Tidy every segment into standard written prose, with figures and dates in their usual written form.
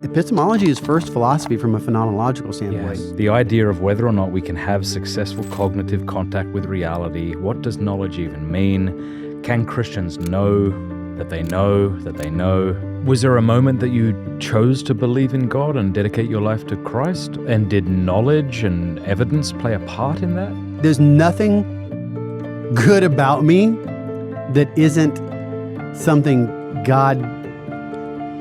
Epistemology is first philosophy from a phenomenological standpoint. Yes. The idea of whether or not we can have successful cognitive contact with reality. What does knowledge even mean? Can Christians know that they know that they know? Was there a moment that you chose to believe in God and dedicate your life to Christ? And did knowledge and evidence play a part in that? There's nothing good about me that isn't something God,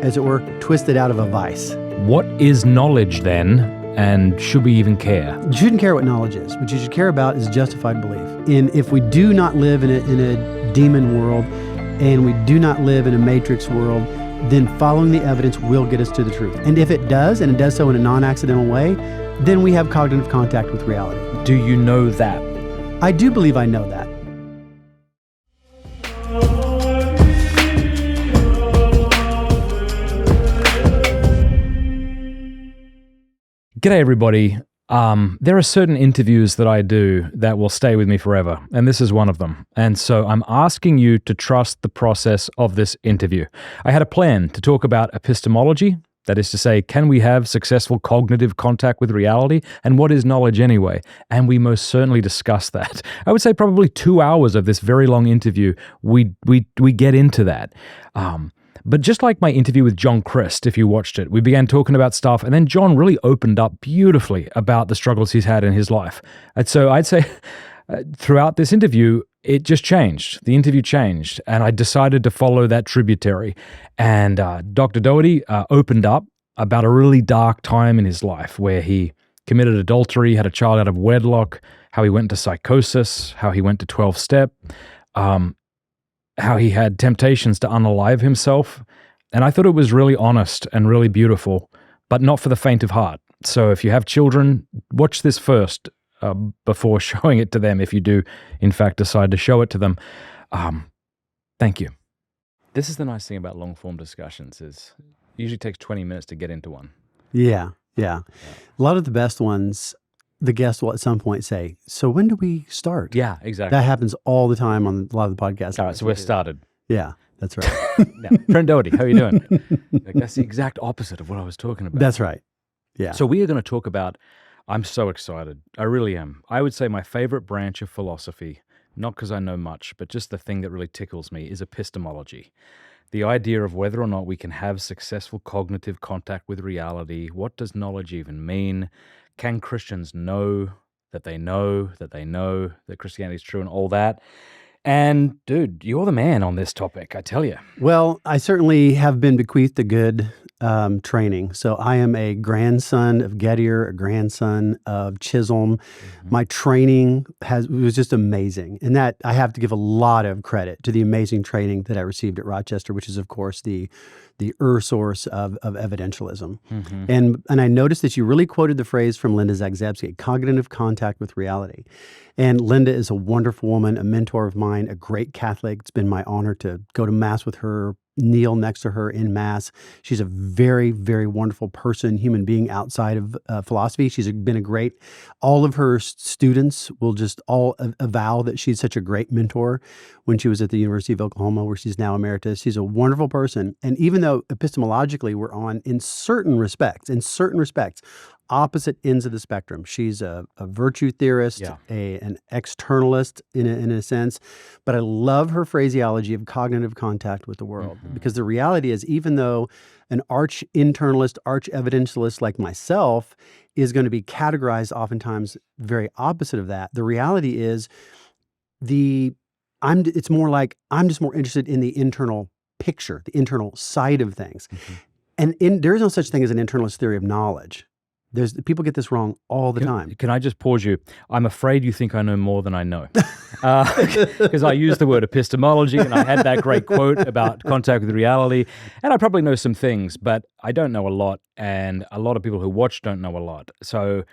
as it were, twisted out of a vice. What is knowledge then, and should we even care? You shouldn't care what knowledge is. What you should care about is justified belief. And if we do not live in a demon world, and we do not live in a matrix world, then following the evidence will get us to the truth. And if it does, and it does so in a non-accidental way, then we have cognitive contact with reality. Do you know that? I do believe I know that. G'day everybody. There are certain interviews that I do that will stay with me forever, and this is one of them. And so I'm asking you to trust the process of this interview. I had a plan to talk about epistemology, that is to say, can we have successful cognitive contact with reality, and what is knowledge anyway? And we most certainly discuss that. I would say probably 2 hours of this very long interview, we get into that. But just like my interview with John Crist, if you watched it, we began talking about stuff, and then John really opened up beautifully about the struggles he's had in his life. And so I'd say throughout this interview, it just changed. The interview changed, and I decided to follow that tributary. And Dr. Dougherty opened up about a really dark time in his life where he committed adultery, had a child out of wedlock, how he went into psychosis, how he went to 12-step, how he had temptations to unalive himself. And I thought it was really honest and really beautiful, but not for the faint of heart. So if you have children, watch this first before showing it to them, if you do, in fact, decide to show it to them. Thank you. This is the nice thing about long-form discussions is it usually takes 20 minutes to get into one. Yeah. A lot of the best ones, the guest will at some point say, so when do we start? Yeah, exactly. That happens all the time on a lot of the podcasts. All right, so we're started. Yeah, that's right. Now, Trent Dougherty, how are you doing? Like, that's the exact opposite of what I was talking about. That's right. Yeah. So we are going to talk about, I'm so excited. I really am. I would say my favorite branch of philosophy, not because I know much, but just the thing that really tickles me is epistemology. The idea of whether or not we can have successful cognitive contact with reality. What does knowledge even mean? Can Christians know that they know that they know that Christianity is true and all that? And dude, you're the man on this topic, I tell you. Well, I certainly have been bequeathed a good training. So I am a grandson of Gettier, a grandson of Chisholm. Mm-hmm. My training was just amazing. And that I have to give a lot of credit to the amazing training that I received at Rochester, which is, of course, the source of evidentialism. Mm-hmm. And I noticed that you really quoted the phrase from Linda Zagzebski, cognitive contact with reality. And Linda is a wonderful woman, a mentor of mine, a great Catholic. It's been my honor to go to Mass with her, kneel next to her in Mass. She's a very, very wonderful person, human being outside of philosophy. She's been a great, all of her students will just all avow that she's such a great mentor when she was at the University of Oklahoma, where she's now emeritus. She's a wonderful person. And even though epistemologically we're on, in certain respects, opposite ends of the spectrum. She's a virtue theorist, an externalist in a sense, but I love her phraseology of cognitive contact with the world, because the reality is, even though an arch-internalist, arch-evidentialist like myself is going to be categorized oftentimes very opposite of that, the reality is it's more like I'm just more interested in the internal picture, the internal side of things. Mm-hmm. And there is no such thing as an internalist theory of knowledge. People get this wrong all the time. Can I just pause you? I'm afraid you think I know more than I know. Because I used the word epistemology, and I had that great quote about contact with reality. And I probably know some things, but I don't know a lot. And a lot of people who watch don't know a lot. So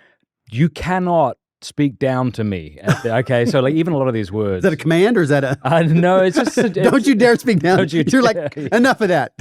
you cannot speak down to me. Okay, so like even a lot of these words. Is that a command or is that a... no, it's just... Don't you dare speak down. You're like, enough of that.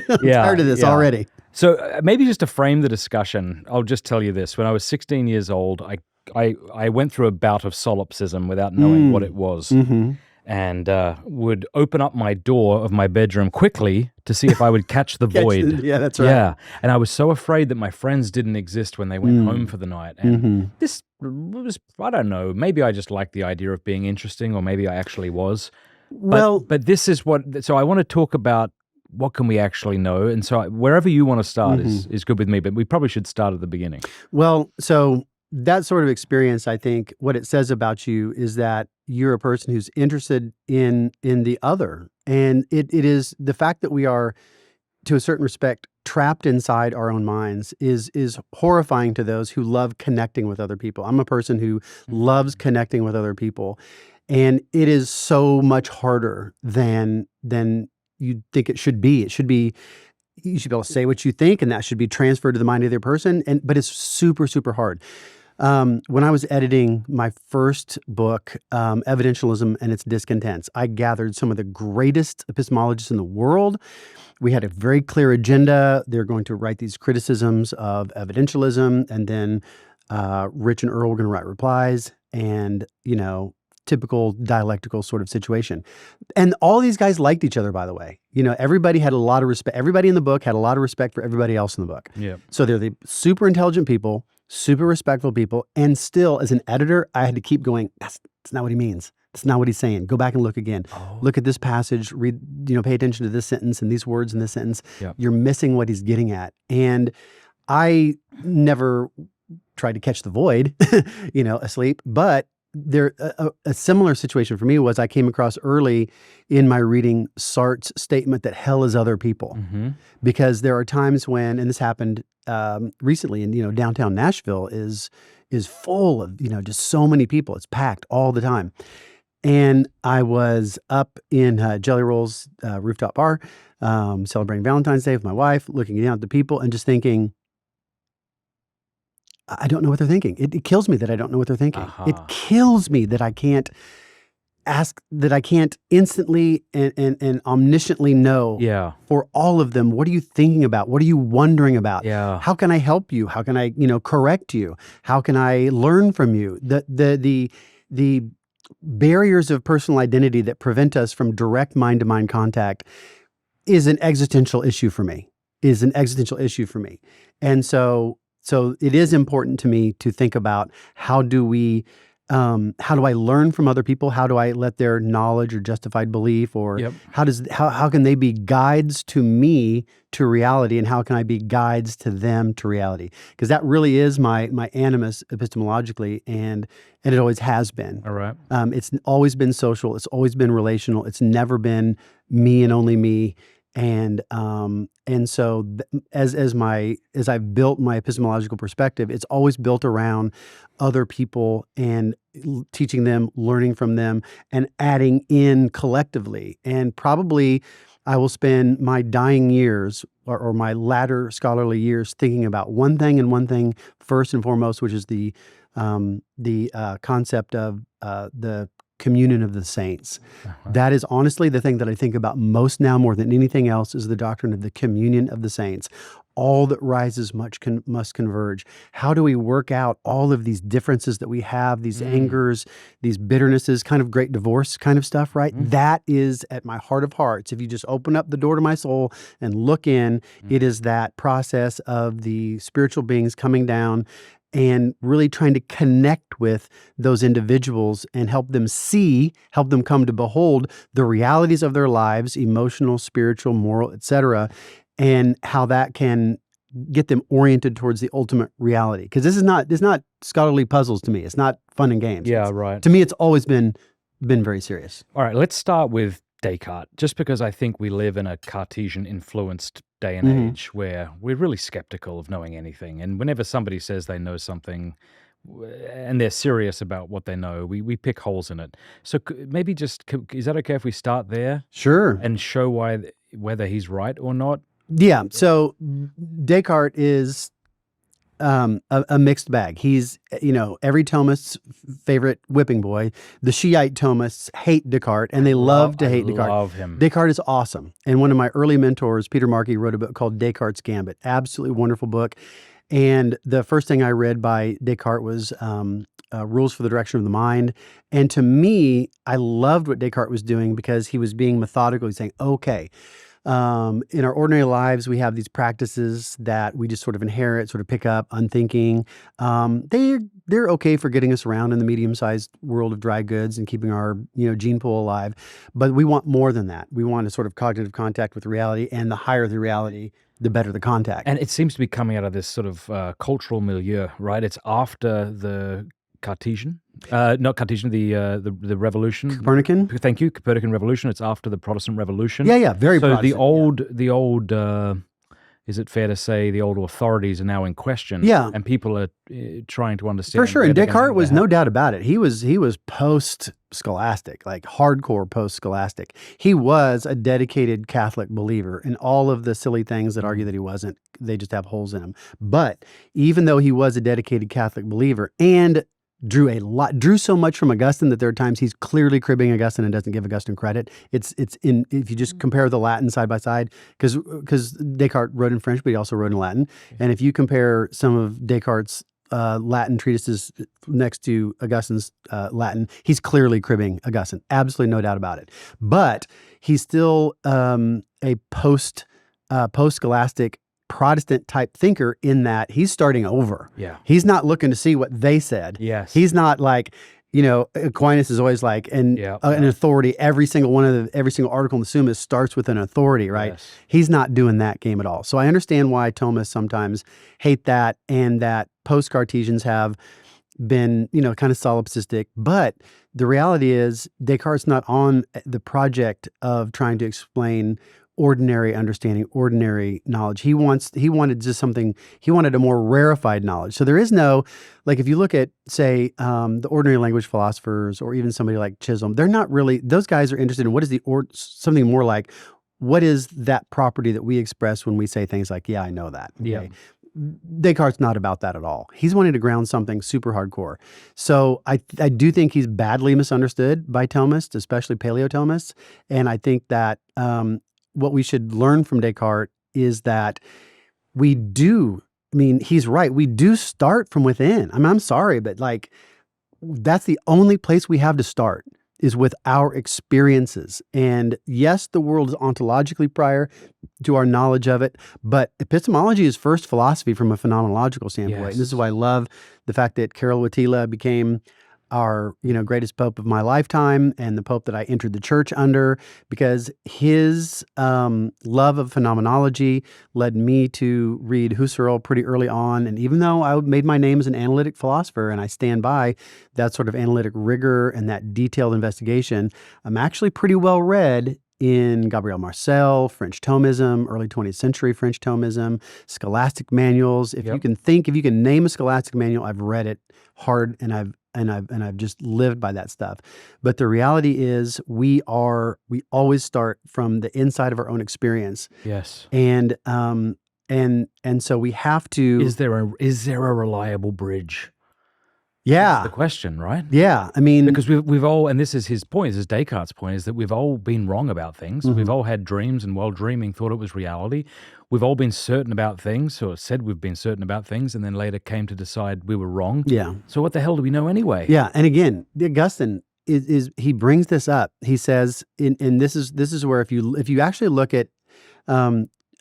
I'm tired of this already. So maybe just to frame the discussion, I'll just tell you this. When I was 16 years old, I went through a bout of solipsism without knowing what it was. Mm-hmm. and would open up my door of my bedroom quickly to see if I would catch the void. Yeah, that's right. Yeah, and I was so afraid that my friends didn't exist when they went home for the night. And this was, I don't know, maybe I just liked the idea of being interesting, or maybe I actually was. But this is what, so I want to talk about what can we actually know. And so wherever you want to start is good with me, but we probably should start at the beginning. Well, so that sort of experience, I think what it says about you is that you're a person who's interested in the other. And it is the fact that we are, to a certain respect, trapped inside our own minds is horrifying to those who love connecting with other people. I'm a person who loves connecting with other people. And it is so much harder than you'd think it should be. It should be, you should be able to say what you think, and that should be transferred to the mind of the other person. But it's super, super hard. When I was editing my first book, Evidentialism and Its Discontents, I gathered some of the greatest epistemologists in the world. We had a very clear agenda. They're going to write these criticisms of evidentialism, and then Rich and Earl were going to write replies, and, typical dialectical sort of situation. And all these guys liked each other, by the way. Everybody had a lot of respect. Everybody in the book had a lot of respect for everybody else in the book. Yeah. So they're the super intelligent people, super respectful people. And still, as an editor, I had to keep going, that's not what he means. That's not what he's saying. Go back and look again. Oh. Look at this passage, read, pay attention to this sentence and these words in this sentence. Yep. You're missing what he's getting at. And I never tried to catch the void, asleep, but there, a similar situation for me was I came across early in my reading Sartre's statement that hell is other people, because there are times when, and this happened recently, and downtown Nashville is full of just so many people. It's packed all the time, and I was up in Jelly Roll's rooftop bar, celebrating Valentine's Day with my wife, looking down at the people and just thinking, I don't know what they're thinking. It kills me that I don't know what they're thinking. It kills me that I can't instantly and omnisciently know for all of them, what are you thinking about? What are you wondering about? Yeah. How can I help you? How can I, correct you? How can I learn from you? The barriers of personal identity that prevent us from direct mind-to-mind contact is an existential issue for me. And so it is important to me to think about how do I learn from other people? How do I let their knowledge or justified belief, or how can they be guides to me to reality, and how can I be guides to them to reality? Because that really is my animus epistemologically, and it always has been. All right. It's always been social. It's always been relational. It's never been me and only me. And so as I've built my epistemological perspective, it's always built around other people and teaching them, learning from them, and adding in collectively. And probably I will spend my dying years or my latter scholarly years thinking about one thing and one thing first and foremost, which is the concept of the communion of the saints. That is honestly the thing that I think about most now, more than anything else, is the doctrine of the communion of the saints. All that rises must converge. How do we work out all of these differences that we have, these angers, these bitternesses, kind of great divorce kind of stuff, right? That is at my heart of hearts. If you just open up the door to my soul and look in, it is that process of the spiritual beings coming down and really trying to connect with those individuals and help them come to behold the realities of their lives, emotional, spiritual, moral, etc., and how that can get them oriented towards the ultimate reality. Because it's not scholarly puzzles to me. It's not fun and games. Yeah, right. To me, it's always been very serious. All right, let's start with Descartes, just because I think we live in a Cartesian-influenced day and age where we're really skeptical of knowing anything. And whenever somebody says they know something and they're serious about what they know, we pick holes in it. So maybe is that okay if we start there? Sure. And show whether he's right or not? Yeah. So Descartes is a mixed bag. He's, every Thomist's favorite whipping boy. The Shiite Thomists hate Descartes, and they love to hate Descartes. I love him. Descartes is awesome. And one of my early mentors, Peter Markey, wrote a book called Descartes' Gambit. Absolutely wonderful book. And the first thing I read by Descartes was Rules for the Direction of the Mind. And to me, I loved what Descartes was doing because he was being methodical. He's saying, okay, in our ordinary lives, we have these practices that we just sort of inherit, sort of pick up, unthinking. They're okay for getting us around in the medium-sized world of dry goods and keeping our gene pool alive. But we want more than that. We want a sort of cognitive contact with reality, and the higher the reality, the better the contact. And it seems to be coming out of this sort of cultural milieu, right? It's after the Cartesian, not Cartesian, the revolution. Copernican? Thank you, Copernican revolution. It's after the Protestant Revolution. Yeah, very so Protestant. the old. Is it fair to say the old authorities are now in question? Yeah, and people are trying to understand. For sure, and Descartes was no doubt about it. He was post-scholastic, like hardcore post-scholastic. He was a dedicated Catholic believer, and all of the silly things that argue that he wasn't, they just have holes in him. But even though he was a dedicated Catholic believer and drew so much from Augustine that there are times he's clearly cribbing Augustine and doesn't give Augustine credit. It's in, if you just compare the Latin side by side, because Descartes wrote in French, but he also wrote in Latin. And if you compare some of Descartes' Latin treatises next to Augustine's Latin, he's clearly cribbing Augustine. Absolutely no doubt about it. But he's still a post-scholastic Protestant type thinker in that he's starting over. Yeah. He's not looking to see what they said. Yes. He's not like, Aquinas is always like an authority. Every single article in the Summa starts with an authority, right? Yes. He's not doing that game at all. So I understand why Thomists sometimes hate that, and that post-Cartesians have been, kind of solipsistic. But the reality is Descartes' not on the project of trying to explain ordinary understanding, ordinary knowledge. He wanted just something, he wanted a more rarefied knowledge. So there is no, like if you look at, say, the ordinary language philosophers, or even somebody like Chisholm, they're not really, those guys are interested in what is something more like, what is that property that we express when we say things like, yeah, I know that. Okay? Yeah. Descartes' not about that at all. He's wanting to ground something super hardcore. So I do think he's badly misunderstood by Thomists, especially Paleo-Thomists. And I think that what we should learn from Descartes is that he's right. We do start from within. I'm sorry, but that's the only place we have to start, is with our experiences. And yes, the world is ontologically prior to our knowledge of it, but epistemology is first philosophy from a phenomenological standpoint. Yes. And this is why I love the fact that Carroll became our greatest pope of my lifetime, and the pope that I entered the church under, because his love of phenomenology led me to read Husserl pretty early on. And even though I made my name as an analytic philosopher, and I stand by that sort of analytic rigor and that detailed investigation, I'm actually pretty well read in Gabriel Marcel, French Thomism, early 20th century French Thomism, scholastic manuals. If you can name a scholastic manual, I've read it hard, and I've just lived by that stuff. But the reality is we always start from the inside of our own experience. Yes. And so we have to. Is there a reliable bridge? Yeah. That's the question, right? Yeah. I mean, because we've all, and this is his point, this is Descartes' point, is that we've all been wrong about things. Mm-hmm. We've all had dreams, and while dreaming thought it was reality. We've all been certain about things, or said we've been certain about things, and then later came to decide we were wrong. Yeah. So what the hell do we know anyway? Yeah. And again, Augustine he brings this up. He says, and this is where if you actually look at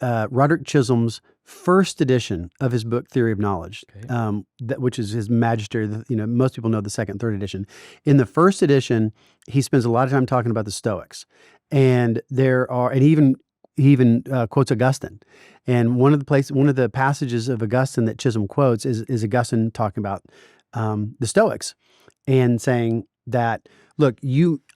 Roderick Chisholm's first edition of his book Theory of Knowledge, Okay. Which is his Magister. Most people know the second, third edition. In the first edition, he spends a lot of time talking about the Stoics, and he even quotes Augustine. And one of the passages of Augustine that Chisholm quotes is Augustine talking about the Stoics, and saying that, look,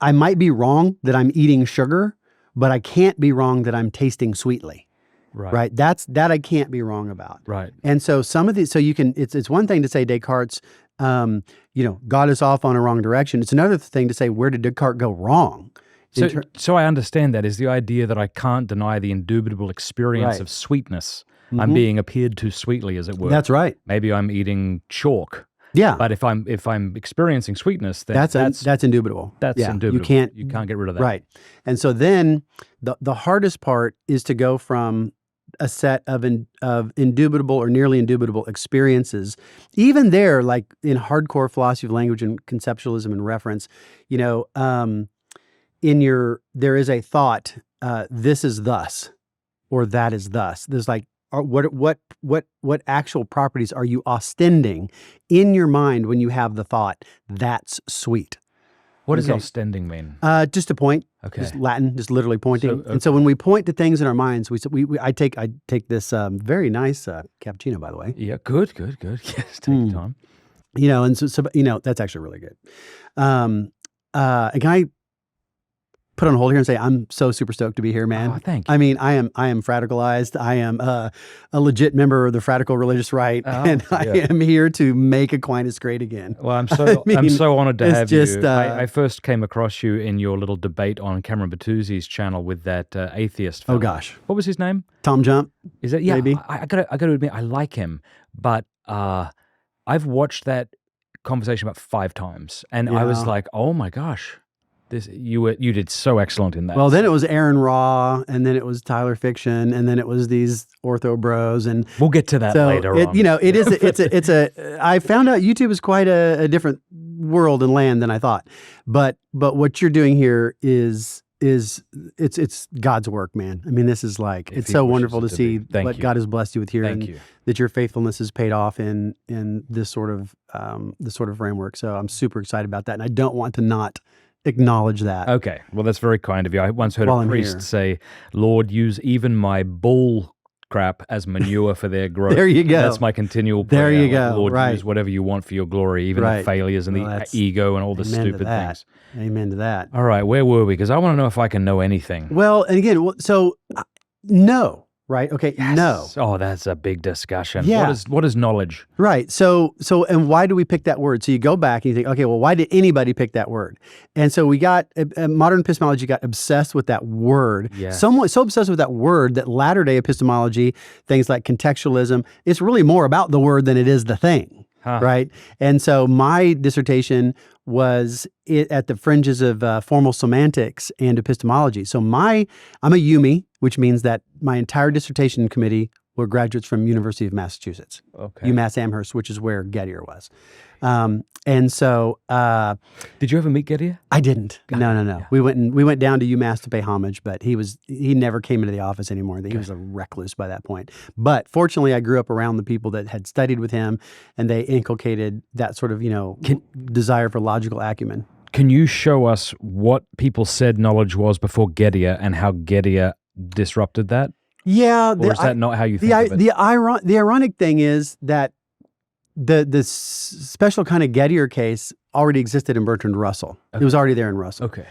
I might be wrong that I'm eating sugar, but I can't be wrong that I'm tasting sweetly. Right. That I can't be wrong about. Right. And so some of these, so you can, it's one thing to say Descartes, got us off on a wrong direction. It's another thing to say, where did Descartes go wrong? So I understand that is the idea that I can't deny the indubitable experience of sweetness. Mm-hmm. I'm being appeared to sweetly, as it were. That's right. Maybe I'm eating chalk. Yeah. But if I'm experiencing sweetness, then that's indubitable. That's indubitable. You can't get rid of that. Right. And so then the hardest part is to go from a set of indubitable or nearly indubitable experiences. Even there, like in hardcore philosophy of language and conceptualism and reference, there is a thought, this is thus, or that is thus. There's like, what actual properties are you ostending in your mind when you have the thought, that's sweet? What does ostending mean? Just to point. Okay. Just Latin, just literally pointing. And so when we point to things in our minds, I take this very nice cappuccino, by the way. Yeah, good. Yes, take your time. And so that's actually really good. And can I put on hold here and say I'm so super stoked to be here, man. Oh, thank you. I mean, I am radicalized. I am a legit member of the Fradical religious right, and I am here to make Aquinas great again. Well, I'm so honored to have you. I first came across you in your little debate on Cameron Bertuzzi's channel with that atheist fellow. Oh gosh, what was his name? Tom Jump. Is it? Yeah, maybe. I gotta admit, I like him, but I've watched that conversation about 5 times, and I was like, oh my gosh. You did so excellent in that. Well, then it was Aaron Raw, and then it was Tyler Fiction, and then it was these ortho bros, and we'll get to that later on. I found out YouTube is quite a different world and land than I thought, but what you're doing here is it's God's work, man. I mean, this is like, it's so wonderful to see what God has blessed you with here, and that your faithfulness has paid off in this sort of framework. So I'm super excited about that, and I don't want to not acknowledge that. Okay. Well, that's very kind of you. I once heard a priest say, Lord, use even my bull crap as manure for their growth. There you go. That's my continual prayer. There you go. Lord, use whatever you want for your glory, even the failures and the ego and all the stupid things. Amen to that. All right. Where were we? Because I want to know if I can know anything. Well, and again, no. Right. Okay. Yes. No. Oh, that's a big discussion. Yeah. What is knowledge? Right. So, and why do we pick that word? So you go back and you think, okay, well, why did anybody pick that word? And so we got modern epistemology got obsessed with that word. Yeah. So obsessed with that word that latter-day epistemology, things like contextualism, it's really more about the word than it is the thing. Huh. Right. And so my dissertation was at the fringes of formal semantics and epistemology. So I'm a UME, which means that my entire dissertation committee were graduates from University of Massachusetts, UMass Amherst, which is where Gettier was. And so, did you ever meet Gettier? I didn't. No. Yeah. We went down to UMass to pay homage, but he never came into the office anymore. He was a recluse by that point. But fortunately, I grew up around the people that had studied with him, and they inculcated that sort of desire for logical acumen. Can you show us what people said knowledge was before Gettier and how Gettier disrupted that? Yeah. Or is that not how you think of it? The ironic thing is that the special kind of Gettier case already existed in Bertrand Russell. Okay. It was already there in Russell. Okay.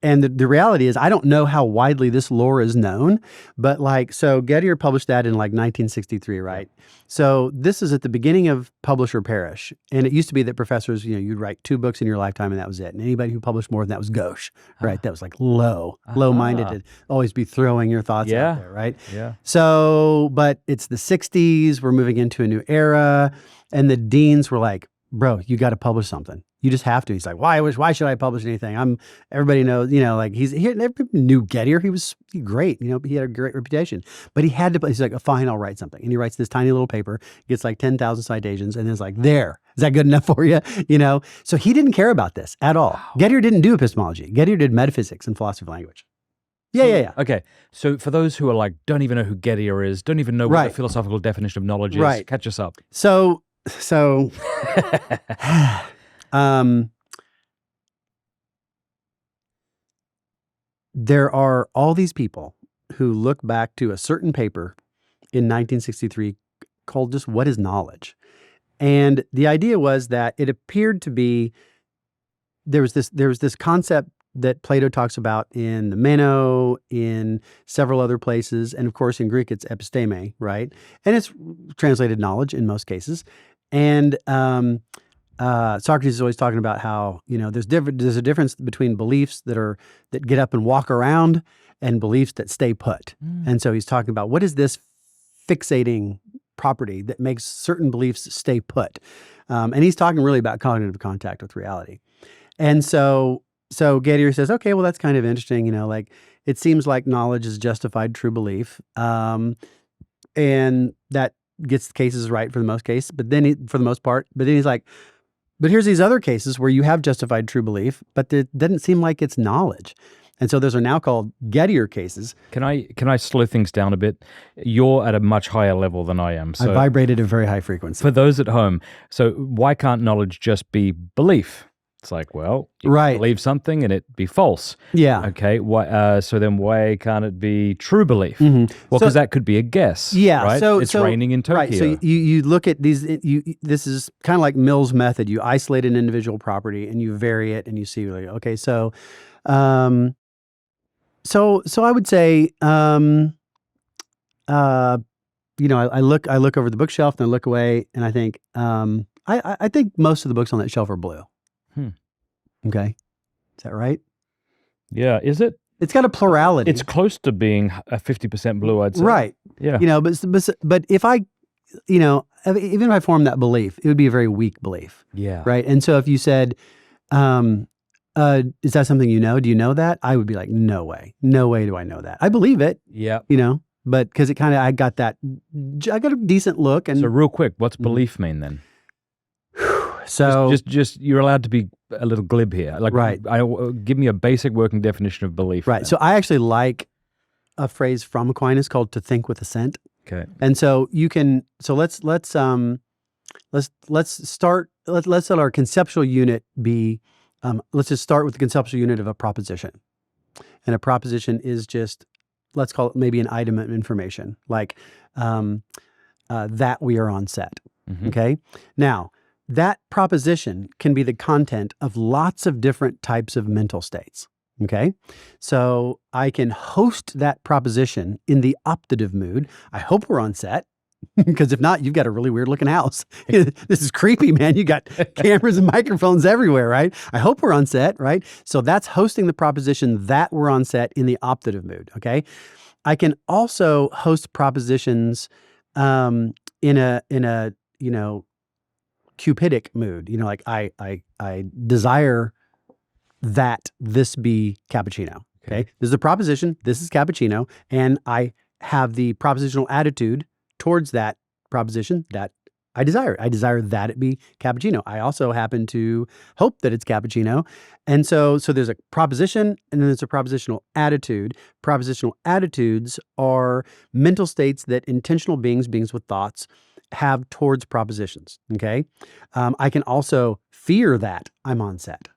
And the reality is, I don't know how widely this lore is known, but so Gettier published that in 1963, right? So this is at the beginning of publish or perish. And it used to be that professors, you'd write 2 books in your lifetime and that was it. And anybody who published more than that was gauche, right? That was like low-minded to always be throwing your thoughts out there, right? Yeah. So, but it's the 60s, we're moving into a new era, and the deans were like, bro, you got to publish something. You just have to. He's like, why should I publish anything? Everybody knows, everybody knew Gettier. He was great. He had a great reputation, but he's like, fine, I'll write something. And he writes this tiny little paper, gets like 10,000 citations, and is like, there, is that good enough for you? So he didn't care about this at all. Wow. Gettier didn't do epistemology. Gettier did metaphysics and philosophy of language. Yeah. Okay. So for those who are don't even know who Gettier is, don't even know what the philosophical definition of knowledge is, catch us up. So there are all these people who look back to a certain paper in 1963 called just What is Knowledge? And the idea was that it appeared to be, there was this concept that Plato talks about in the Meno, in several other places, and of course in Greek it's episteme, right? And it's translated knowledge in most cases. And Socrates is always talking about how there's a difference between beliefs that get up and walk around and beliefs that stay put. And so he's talking about what is this fixating property that makes certain beliefs stay put, and he's talking really about cognitive contact with reality. And so so Gettier says, okay, well, that's kind of interesting. Like it seems like knowledge is justified true belief. And that gets the cases right for the most case, but then for the most part, but then he's like, but here's these other cases where you have justified true belief, but it doesn't seem like it's knowledge. And so those are now called Gettier cases. Can I slow things down a bit? You're at a much higher level than I am. So I vibrated at a very high frequency. For those at home, so why can't knowledge just be belief? It's like, well, you can believe something and it be false. Yeah. Okay. Why? So then why can't it be true belief? Mm-hmm. Well, because that could be a guess. Yeah. Right? So it's raining in Tokyo. Right. So you look at these. This is kind of like Mill's method. You isolate an individual property and you vary it, and you see like, okay, so I would say, I look over the bookshelf and I look away and I think, I think most of the books on that shelf are blue. Okay. Is that right? Yeah. Is it? It's got a plurality. It's close to being a 50% blue, I'd say. Right. Yeah. But if I, even if I formed that belief, it would be a very weak belief. Yeah. Right. And so if you said, is that something you know? Do you know that? I would be like, no way. No way do I know that. I believe it. Yeah. But because I got a decent look. And so real quick, what's belief mean then? So just you're allowed to be a little glib here. Like, right. Give me a basic working definition of belief. Right. Then. So I actually like a phrase from Aquinas called "to think with assent." Okay. And so you can. So let's start. Let's let our conceptual unit be. Let's just start with the conceptual unit of a proposition, and a proposition is just, let's call it maybe an item of information, like that we are on set. Mm-hmm. Okay. Now, that proposition can be the content of lots of different types of mental states. Okay. So I can host that proposition in the optative mood. I hope we're on set, because if not, you've got a really weird looking house. This is creepy, man. You got cameras and microphones everywhere, right? I hope we're on set, right? So that's hosting the proposition that we're on set in the optative mood. Okay. I can also host propositions in a cupidic mood, like I desire that this be cappuccino. Okay. This is a proposition. This is cappuccino. And I have the propositional attitude towards that proposition that I desire. I desire that it be cappuccino. I also happen to hope that it's cappuccino. And so there's a proposition and then there's a propositional attitude. Propositional attitudes are mental states that intentional beings with thoughts, have towards propositions. Okay. I can also fear that I'm on set,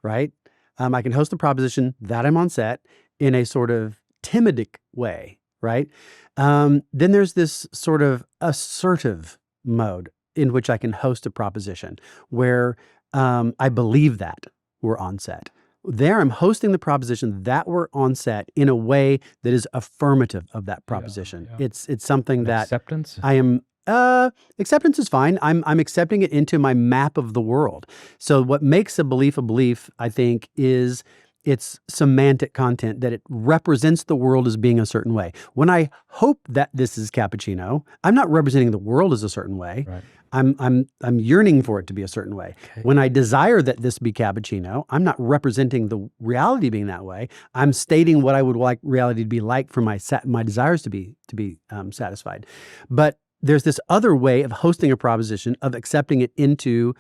right? I can host the proposition that I'm on set in a sort of timidic way, right? Then there's this sort of assertive mode in which I can host a proposition where I believe that we're on set. There I'm hosting the proposition that we're on set in a way that is affirmative of that proposition. Yeah. It's something that acceptance? I am acceptance is fine. I'm accepting it into my map of the world. So what makes a belief, I think, is its semantic content, that it represents the world as being a certain way. When I hope that this is cappuccino, I'm not representing the world as a certain way. Right. I'm yearning for it to be a certain way. Okay. When I desire that this be cappuccino, I'm not representing the reality being that way. I'm stating what I would like reality to be like for my desires to be satisfied. But there's this other way of hosting a proposition, of accepting it into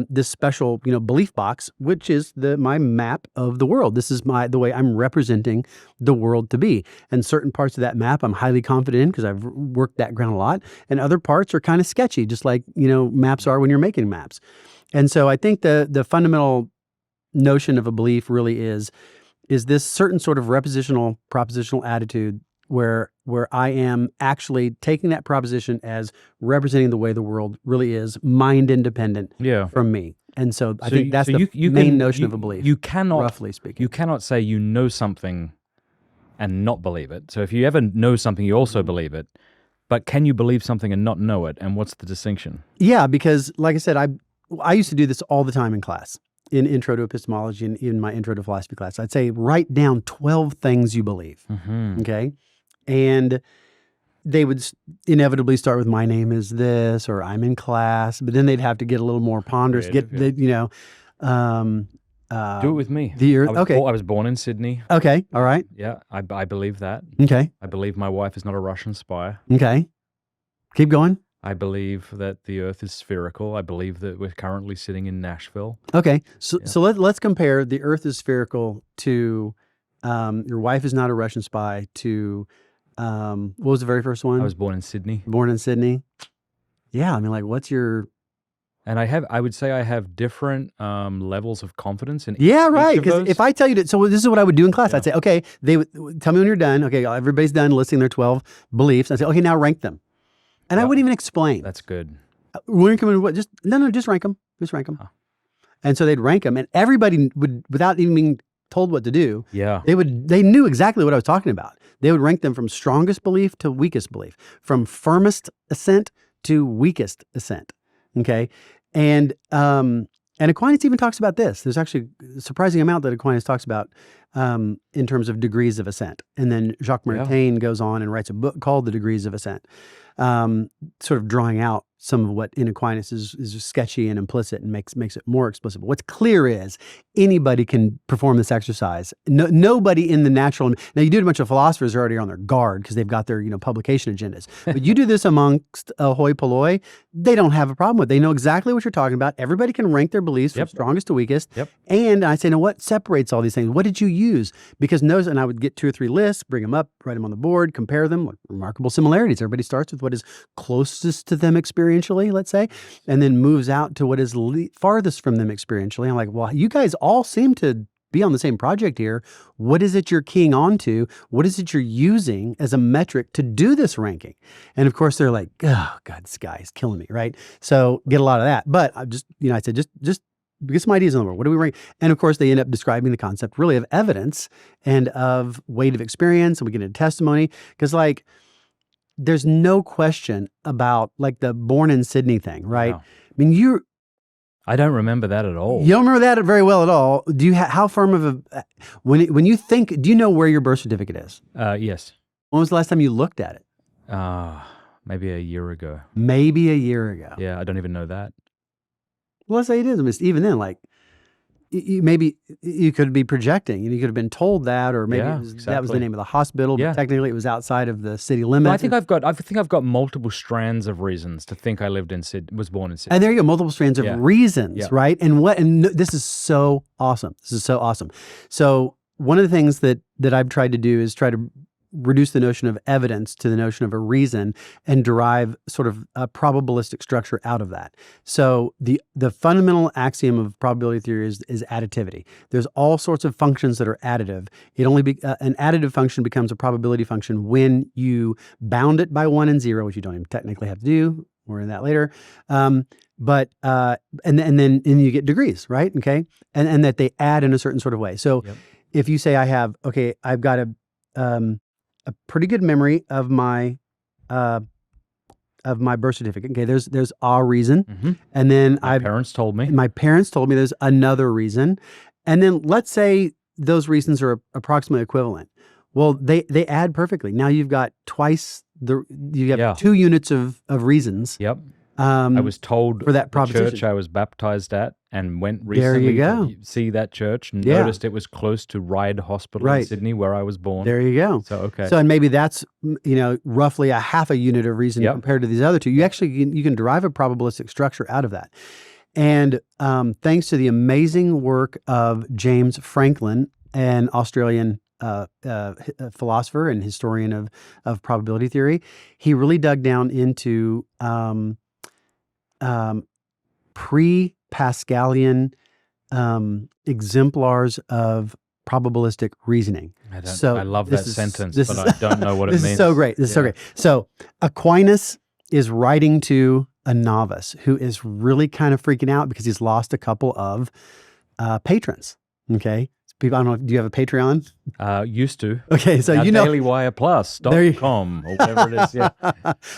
this special, belief box, which is my map of the world. This is the way I'm representing the world to be. And certain parts of that map I'm highly confident in because I've worked that ground a lot. And other parts are kind of sketchy, just like, maps are when you're making maps. And so I think the fundamental notion of a belief really is this certain sort of propositional attitude where I am actually taking that proposition as representing the way the world really is, mind independent from me. And so I think that's the main notion of a belief. You cannot, roughly speaking. You cannot say you know something and not believe it. So if you ever know something, you also believe it. But can you believe something and not know it? And what's the distinction? Yeah, because like I said, I used to do this all the time in class. In Intro to Epistemology and in my Intro to Philosophy class, I'd say write down 12 things you believe. Mm-hmm. Okay. And they would inevitably start with "my name is this" or "I'm in class," but then they'd have to get a little more ponderous. Do it with me. The earth. Okay. I was born in Sydney. Okay. All right. Yeah, I believe that. Okay. I believe my wife is not a Russian spy. Okay. Keep going. I believe that the earth is spherical. I believe that we're currently sitting in Nashville. Okay. So let's compare the earth is spherical to your wife is not a Russian spy to what was the very first one? I was born in Sydney. Born in Sydney. Yeah. I mean, like, what's your... And I would say I have different levels of confidence in Yeah, each right. of Because those. if I tell you that, so this is what I would do in class. Yeah. I'd say, okay, they would tell me when you're done. Okay, everybody's done listing their 12 beliefs. I'd say, okay, now rank them. And I Yeah. wouldn't even explain. That's good. Rank them in what? Just rank them. Just rank them. Huh. And so they'd rank them, and everybody would, without even being told what to do, Yeah. they knew exactly what I was talking about. They would rank them from strongest belief to weakest belief, from firmest assent to weakest assent. Okay. And Aquinas even talks about this. There's actually a surprising amount that Aquinas talks about in terms of degrees of assent. And then Jacques Maritain goes on and writes a book called The Degrees of Assent, sort of drawing out some of what in Aquinas is sketchy and implicit and makes it more explicit. But what's clear is anybody can perform this exercise. Nobody in the natural... Now, you do a bunch of philosophers are already on their guard because they've got their publication agendas. But you do this amongst hoi polloi, they don't have a problem with it. They know exactly what you're talking about. Everybody can rank their beliefs from strongest to weakest. Yep. And I say, now what separates all these things? What did you use? Because notice, and I would get 2 or 3 lists, bring them up, write them on the board, compare them. Remarkable similarities. Everybody starts with what is closest to them experientially, let's say, and then moves out to what is farthest from them experientially. I'm like, well, you guys all seem to be on the same project here. What is it you're keying on to? What is it you're using as a metric to do this ranking? And of course, they're like, oh, God, this guy is killing me, right? So get a lot of that. But I just, I said, just get some ideas on the world. What do we rank? And of course, they end up describing the concept really of evidence and of weight of experience. And we get into testimony because, like, there's no question about like the born in Sydney thing, right? Wow. I mean, I don't remember that at all. you don't remember that very well at all. Do you how firm of a when you think? Do you know where your birth certificate is? Yes. When was the last time you looked at it? Maybe a year ago. Maybe a year ago. Yeah, I don't even know that. Well, let's say it is. I mean, even then, like maybe you could be projecting, and you could have been told that, or maybe that was the exactly. name of the hospital, but Yeah. technically it was outside of the city limits. But I think I've got multiple strands of reasons to think I was born in Sydney. And there you go, multiple strands of reasons, Yeah. right? And this is so awesome. This is so awesome. So one of the things that I've tried to do is try to reduce the notion of evidence to the notion of a reason and derive sort of a probabilistic structure out of that. So the fundamental axiom of probability theory is additivity. There's all sorts of functions that are additive. It only an additive function becomes a probability function when you bound it by 1 and 0, which you don't even technically have to do. More in that later. But then you get degrees, right? Okay, and that they add in a certain sort of way. So if you say I've got a pretty good memory of my birth certificate. Okay, there's a reason, and then My parents told me. my parents told me there's another reason, and then let's say those reasons are approximately equivalent. Well, they add perfectly. Now you've got you have 2 units of reasons. Yep. I was told for that the proposition. church I was baptized at and went There you recently go. to see that church and Yeah. noticed it was close to Ryde Hospital in Right. Sydney where I was born. There you go. So, okay. So, and maybe that's, roughly a half a unit of reason compared to these other 2. You actually, you can derive a probabilistic structure out of that. And thanks to the amazing work of James Franklin, an Australian philosopher and historian of probability theory, he really dug down into pre-Pascalian exemplars of probabilistic reasoning. I love that sentence, but I don't know what it means. This is so great. This is so great. So Aquinas is writing to a novice who is really kind of freaking out because he's lost a couple of patrons. Okay. People, I don't know, do you have a Patreon? Used to. Okay, so DailyWirePlus.com or whatever it is. Yeah.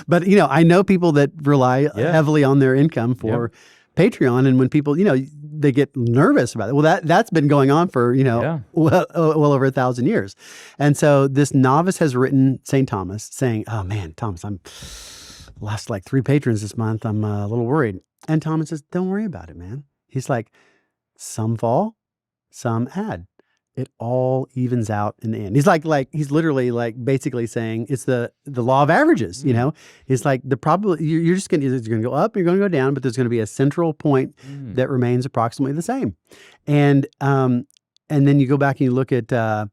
But I know people that rely heavily on their income for Patreon, and when people, they get nervous about it. Well, that's been going on for well over 1,000 years, and so this novice has written St. Thomas saying, "Oh man, Thomas, I'm lost like 3 patrons this month. I'm a little worried." And Thomas says, "Don't worry about it, man." He's like, "Some fall, some add. It all evens out in the end. He's literally like basically saying it's the law of averages. You know, it's like the probability you're just going to go up, you're going to go down, but there's going to be a central point that remains approximately the same. And then you go back and you look at the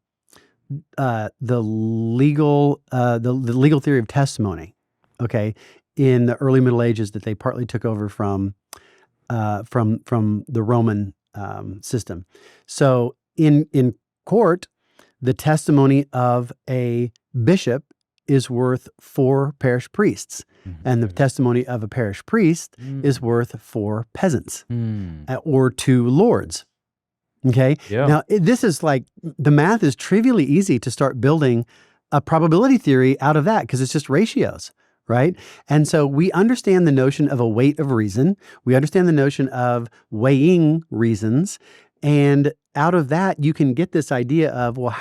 legal theory of testimony. Okay, in the early Middle Ages, that they partly took over from the Roman system. So in court, the testimony of a bishop is worth 4 parish priests, and the testimony of a parish priest is worth 4 peasants or 2 lords. Okay. Yeah. Now this is like the math is trivially easy to start building a probability theory out of that because it's just ratios. Right. And so we understand the notion of a weight of reason. We understand the notion of weighing reasons. And out of that, you can get this idea of, well,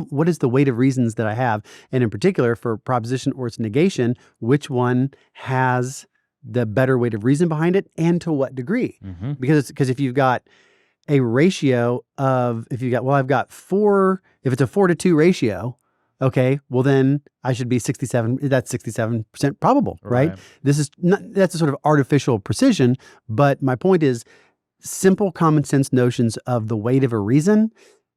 what is the weight of reasons that I have? And in particular, for proposition or its negation, which one has the better weight of reason behind it and to what degree? Because if you've got a ratio of, I've got 4, if it's a 4-to-2 ratio, okay, well then I should be 67, that's 67% probable, right? That's a sort of artificial precision, but my point is simple common sense notions of the weight of a reason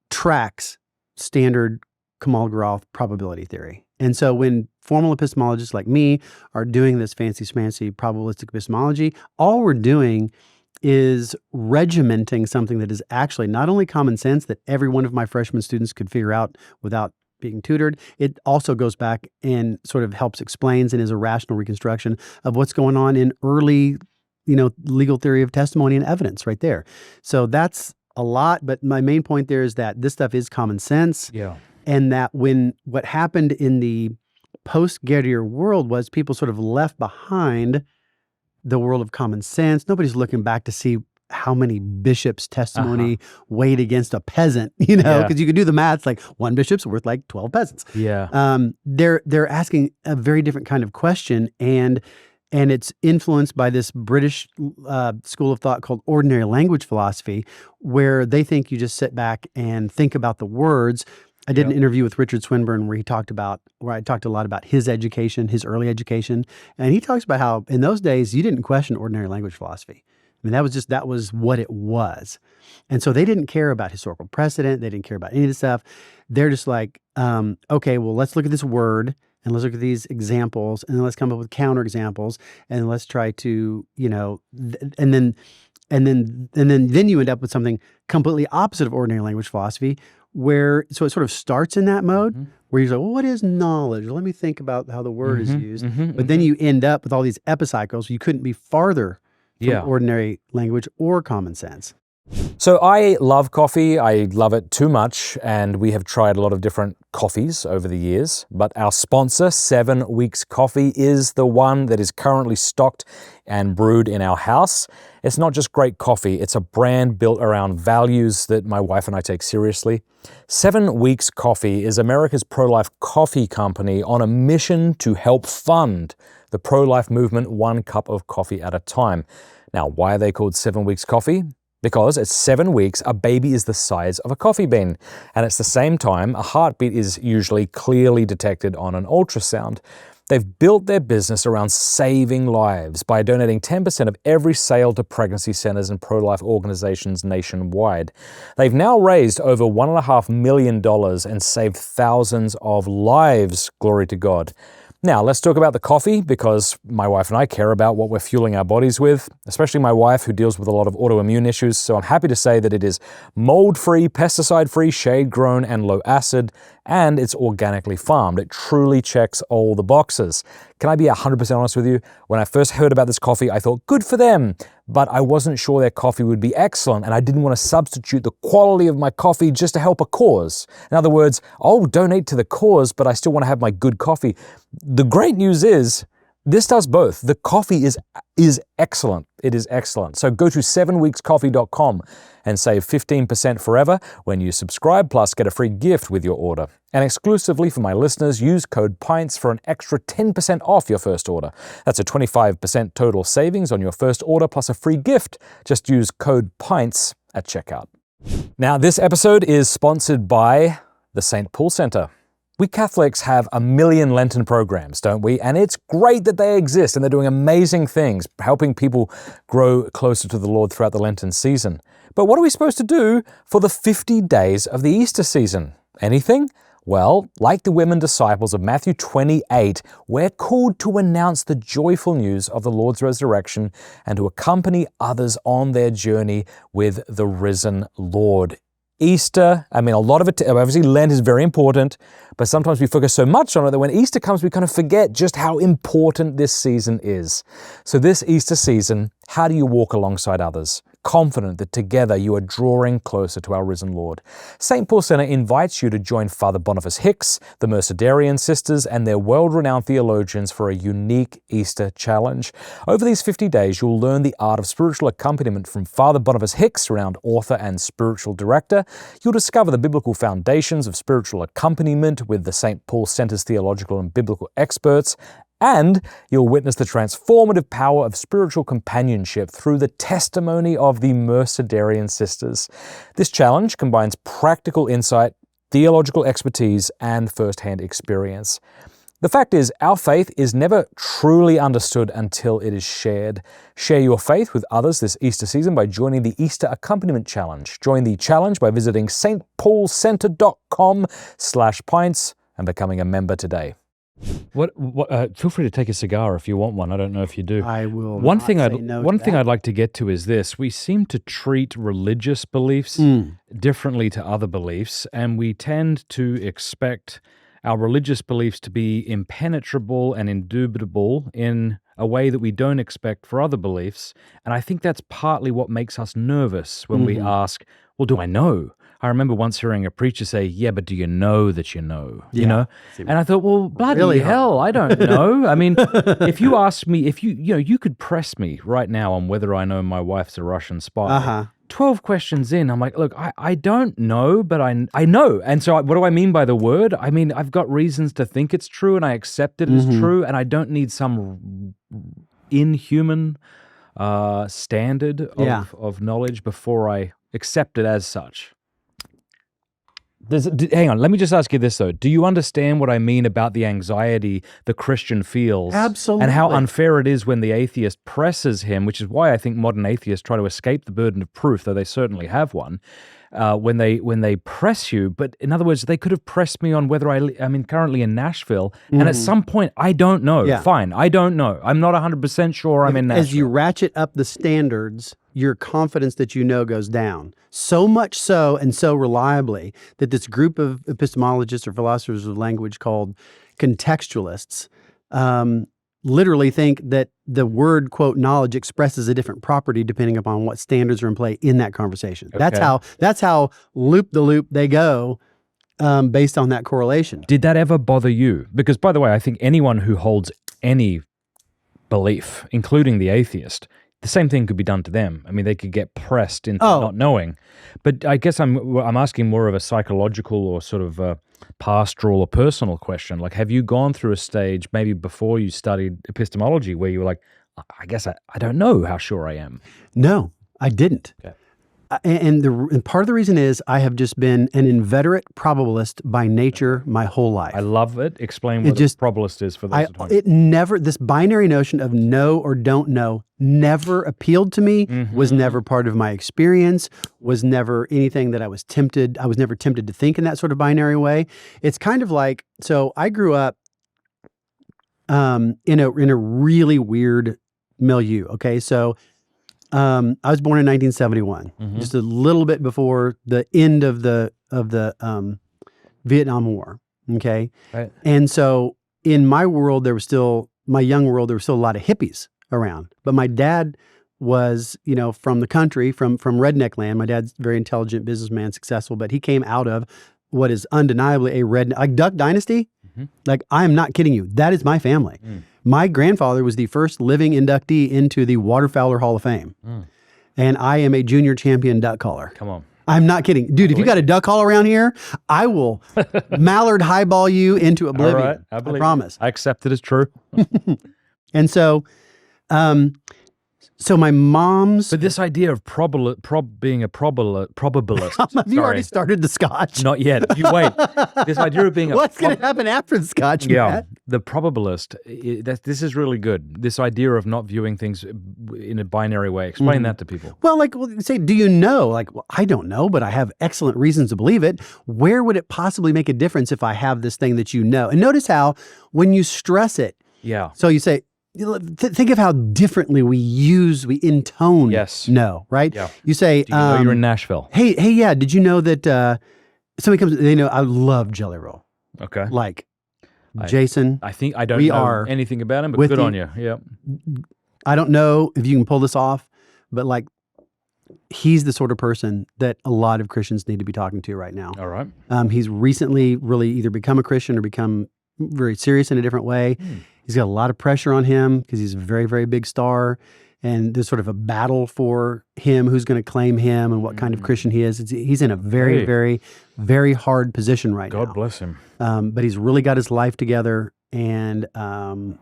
tracks standard Kolmogorov probability theory. And so when formal epistemologists like me are doing this fancy schmancy probabilistic epistemology, all we're doing is regimenting something that is actually not only common sense that every one of my freshman students could figure out without being tutored. It also goes back and sort of helps explains and is a rational reconstruction of what's going on in early, legal theory of testimony and evidence right there. So that's a lot, but my main point there is that this stuff is common sense. Yeah. And that what happened in the post-Gettier world was people sort of left behind the world of common sense. Nobody's looking back to see how many bishops' testimony weighed against a peasant, because you could do the math. Like one bishop's worth like 12 peasants. Yeah. They're asking a very different kind of question, and it's influenced by this British school of thought called ordinary language philosophy, where they think you just sit back and think about the words. I did an interview with Richard Swinburne where I talked a lot about his education, his early education, and he talks about how in those days you didn't question ordinary language philosophy. I mean, that was what it was. And so they didn't care about historical precedent. They didn't care about any of this stuff. They're just like, okay, well, let's look at this word and let's look at these examples and then let's come up with counterexamples and let's try to, and then you end up with something completely opposite of ordinary language philosophy so it sort of starts in that mode where you're like, well, what is knowledge? Let me think about how the word is used. But then you end up with all these epicycles. You couldn't be farther from ordinary language or common sense. So I love coffee. I love it too much, and we have tried a lot of different coffees over the years, but our sponsor, 7 Weeks Coffee, is the one that is currently stocked and brewed in our house. It's not just great coffee, it's a brand built around values that my wife and I take seriously. 7 Weeks Coffee is America's pro-life coffee company on a mission to help fund the pro-life movement 1 cup of coffee at a time. Now, why are they called 7 Weeks Coffee? Because at 7 weeks, a baby is the size of a coffee bean. And at the same time, a heartbeat is usually clearly detected on an ultrasound. They've built their business around saving lives by donating 10% of every sale to pregnancy centers and pro-life organizations nationwide. They've now raised over $1.5 million and saved thousands of lives, glory to God. Now, let's talk about the coffee, because my wife and I care about what we're fueling our bodies with, especially my wife, who deals with a lot of autoimmune issues. So I'm happy to say that it is mold-free, pesticide-free, shade-grown, and low-acid, and it's organically farmed. It truly checks all the boxes. Can I be 100% honest with you? When I first heard about this coffee, I thought, good for them, but I wasn't sure their coffee would be excellent, and I didn't want to substitute the quality of my coffee just to help a cause. In other words, I'll donate to the cause, but I still want to have my good coffee. The great news is, this does both. The coffee is excellent. It is excellent. So go to 7weekscoffee.com and save 15% forever when you subscribe, plus get a free gift with your order. And exclusively for my listeners, use code PINTS for an extra 10% off your first order. That's a 25% total savings on your first order plus a free gift. Just use code PINTS at checkout. Now, this episode is sponsored by the St. Paul Center. We Catholics have a million Lenten programs, don't we? And it's great that they exist, and they're doing amazing things, helping people grow closer to the Lord throughout the Lenten season. But what are we supposed to do for the 50 days of the Easter season? Anything? Well, like the women disciples of Matthew 28, we're called to announce the joyful news of the Lord's resurrection and to accompany others on their journey with the risen Lord. Easter, a lot of it, obviously Lent is very important, but sometimes we focus so much on it that when Easter comes, we kind of forget just how important this season is. So this Easter season, how do you walk alongside others, confident that together you are drawing closer to our risen Lord? St. Paul Center invites you to join Father Boniface Hicks, the Mercedarian sisters, and their world-renowned theologians for a unique Easter challenge. Over these 50 days, you'll learn the art of spiritual accompaniment from Father Boniface Hicks, renowned author and spiritual director. You'll discover the biblical foundations of spiritual accompaniment with the St. Paul Center's theological and biblical experts. And you'll witness the transformative power of spiritual companionship through the testimony of the Mercedarian sisters. This challenge combines practical insight, theological expertise, and first-hand experience. The fact is, our faith is never truly understood until it is shared. Share your faith with others this Easter season by joining the Easter Accompaniment Challenge. Join the challenge by visiting stpaulcenter.com/pints and becoming a member today. Feel free to take a cigar if you want one. I don't know if you do. I will. One thing I'd like to get to is this: we seem to treat religious beliefs differently to other beliefs, and we tend to expect our religious beliefs to be impenetrable and indubitable in a way that we don't expect for other beliefs. And I think that's partly what makes us nervous when we ask, "Well, do I know?" I remember once hearing a preacher say, "Yeah, but do you know that you know?" Yeah. You know? And I thought, well, bloody hell, I don't know. I mean, if you asked me, you could press me right now on whether I know my wife's a Russian spy. 12 questions in, I'm like, look, I don't know, but I know. And so what do I mean by the word? I mean, I've got reasons to think it's true, and I accept it as true, and I don't need some inhuman standard of knowledge before I accept it as such. Hang on, let me just ask you this though. Do you understand what I mean about the anxiety the Christian feels? Absolutely. And how unfair it is when the atheist presses him, which is why I think modern atheists try to escape the burden of proof, though they certainly have one, when they press you. But in other words, they could have pressed me on whether I'm currently in Nashville, and at some point, I don't know. Yeah. Fine, I don't know. I'm not 100% sure I'm in Nashville. As you ratchet up the standards, your confidence that you know goes down. So much so, and so reliably, that this group of epistemologists or philosophers of language called contextualists literally think that the word, quote, knowledge expresses a different property depending upon what standards are in play in that conversation. Okay. That's how loop the loop they go based on that correlation. Did that ever bother you? Because, by the way, I think anyone who holds any belief, including the atheist, the same thing could be done to them. I mean, they could get pressed into not knowing. But I guess I'm asking more of a psychological or sort of a pastoral or personal question. Like, have you gone through a stage maybe before you studied epistemology where you were like, I guess I don't know how sure I am? No, I didn't. Okay. And part of the reason is I have just been an inveterate probabilist by nature my whole life. I love it. Explain what a probabilist is for those at home. This binary notion of know or don't know never appealed to me, was never part of my experience, was never anything that I was never tempted to think in that sort of binary way. It's kind of like, so I grew up in a really weird milieu. Okay, so I was born in 1971, just a little bit before the end of the Vietnam War. Okay, right. And so in my world, my young world, there were still a lot of hippies around. But my dad was, from the country, from redneck land. My dad's a very intelligent businessman, successful, but he came out of what is undeniably a redneck, like Duck Dynasty. Like, I am not kidding you. That is my family. My grandfather was the first living inductee into the Waterfowler Hall of Fame. And I am a junior champion duck caller. Come on. I'm not kidding. Dude, if you got a duck call around here, I will mallard highball you into oblivion. All right. I promise. I accept it as true. And so, So my mom's. But this idea of being a probabilist. Have you already started the scotch? Not yet. You wait. This idea of being What's going to happen after the scotch, Matt? The probabilist. This is really good. This idea of not viewing things in a binary way. Explain that to people. Well, say, do you know? Like, well, I don't know, but I have excellent reasons to believe it. Where would it possibly make a difference if I have this thing that you know? And notice how when you stress it. Yeah. So you say, think of how differently we intone. Yes. No, right? Yeah. You say, do you know you're in Nashville? Hey, yeah. Did you know that somebody comes? They know I love Jelly Roll. Okay. Like Jason. I think I don't know anything about him, but good on you. Yeah. I don't know if you can pull this off, but like he's the sort of person that a lot of Christians need to be talking to right now. All right. He's recently really either become a Christian or become very serious in a different way. He's got a lot of pressure on him because he's a very, very big star. And there's sort of a battle for him, who's going to claim him and what kind of Christian he is. He's in a very, very, very hard position right now. God bless him. But he's really got his life together. And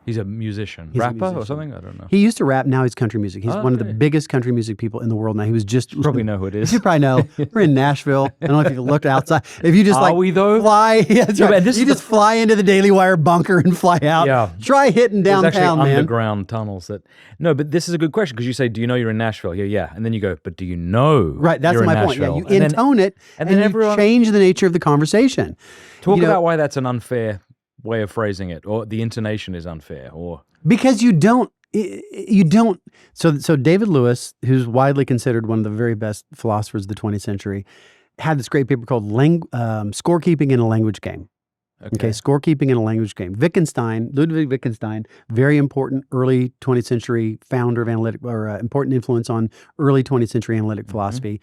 he's a musician, he's rapper a musician. or something. I don't know. He used to rap. Now he's country music. He's one of the biggest country music people in the world now. He was just You probably know who it is. You probably know. We're in Nashville. I don't know if you looked outside. If you just Are we though? fly, yeah, that's right. You just fly into the Daily Wire bunker and fly out. Yeah. Try hitting downtown, There's actually man. underground tunnels that. No, but this is a good question because you say, "Do you know you're in Nashville?" Yeah. And then you go, "But do you know?" Right. That's you're my in point. Yeah, Nashville?" you intone it, and then you change the nature of the conversation. Talk about why that's an unfair way of phrasing it, or the intonation is unfair, or because you don't. So David Lewis, who's widely considered one of the very best philosophers of the 20th century, had this great paper called "Scorekeeping in a Language Game." Okay, scorekeeping in a language game. Ludwig Wittgenstein, very important early 20th century founder of analytic, or important influence on early 20th century analytic philosophy,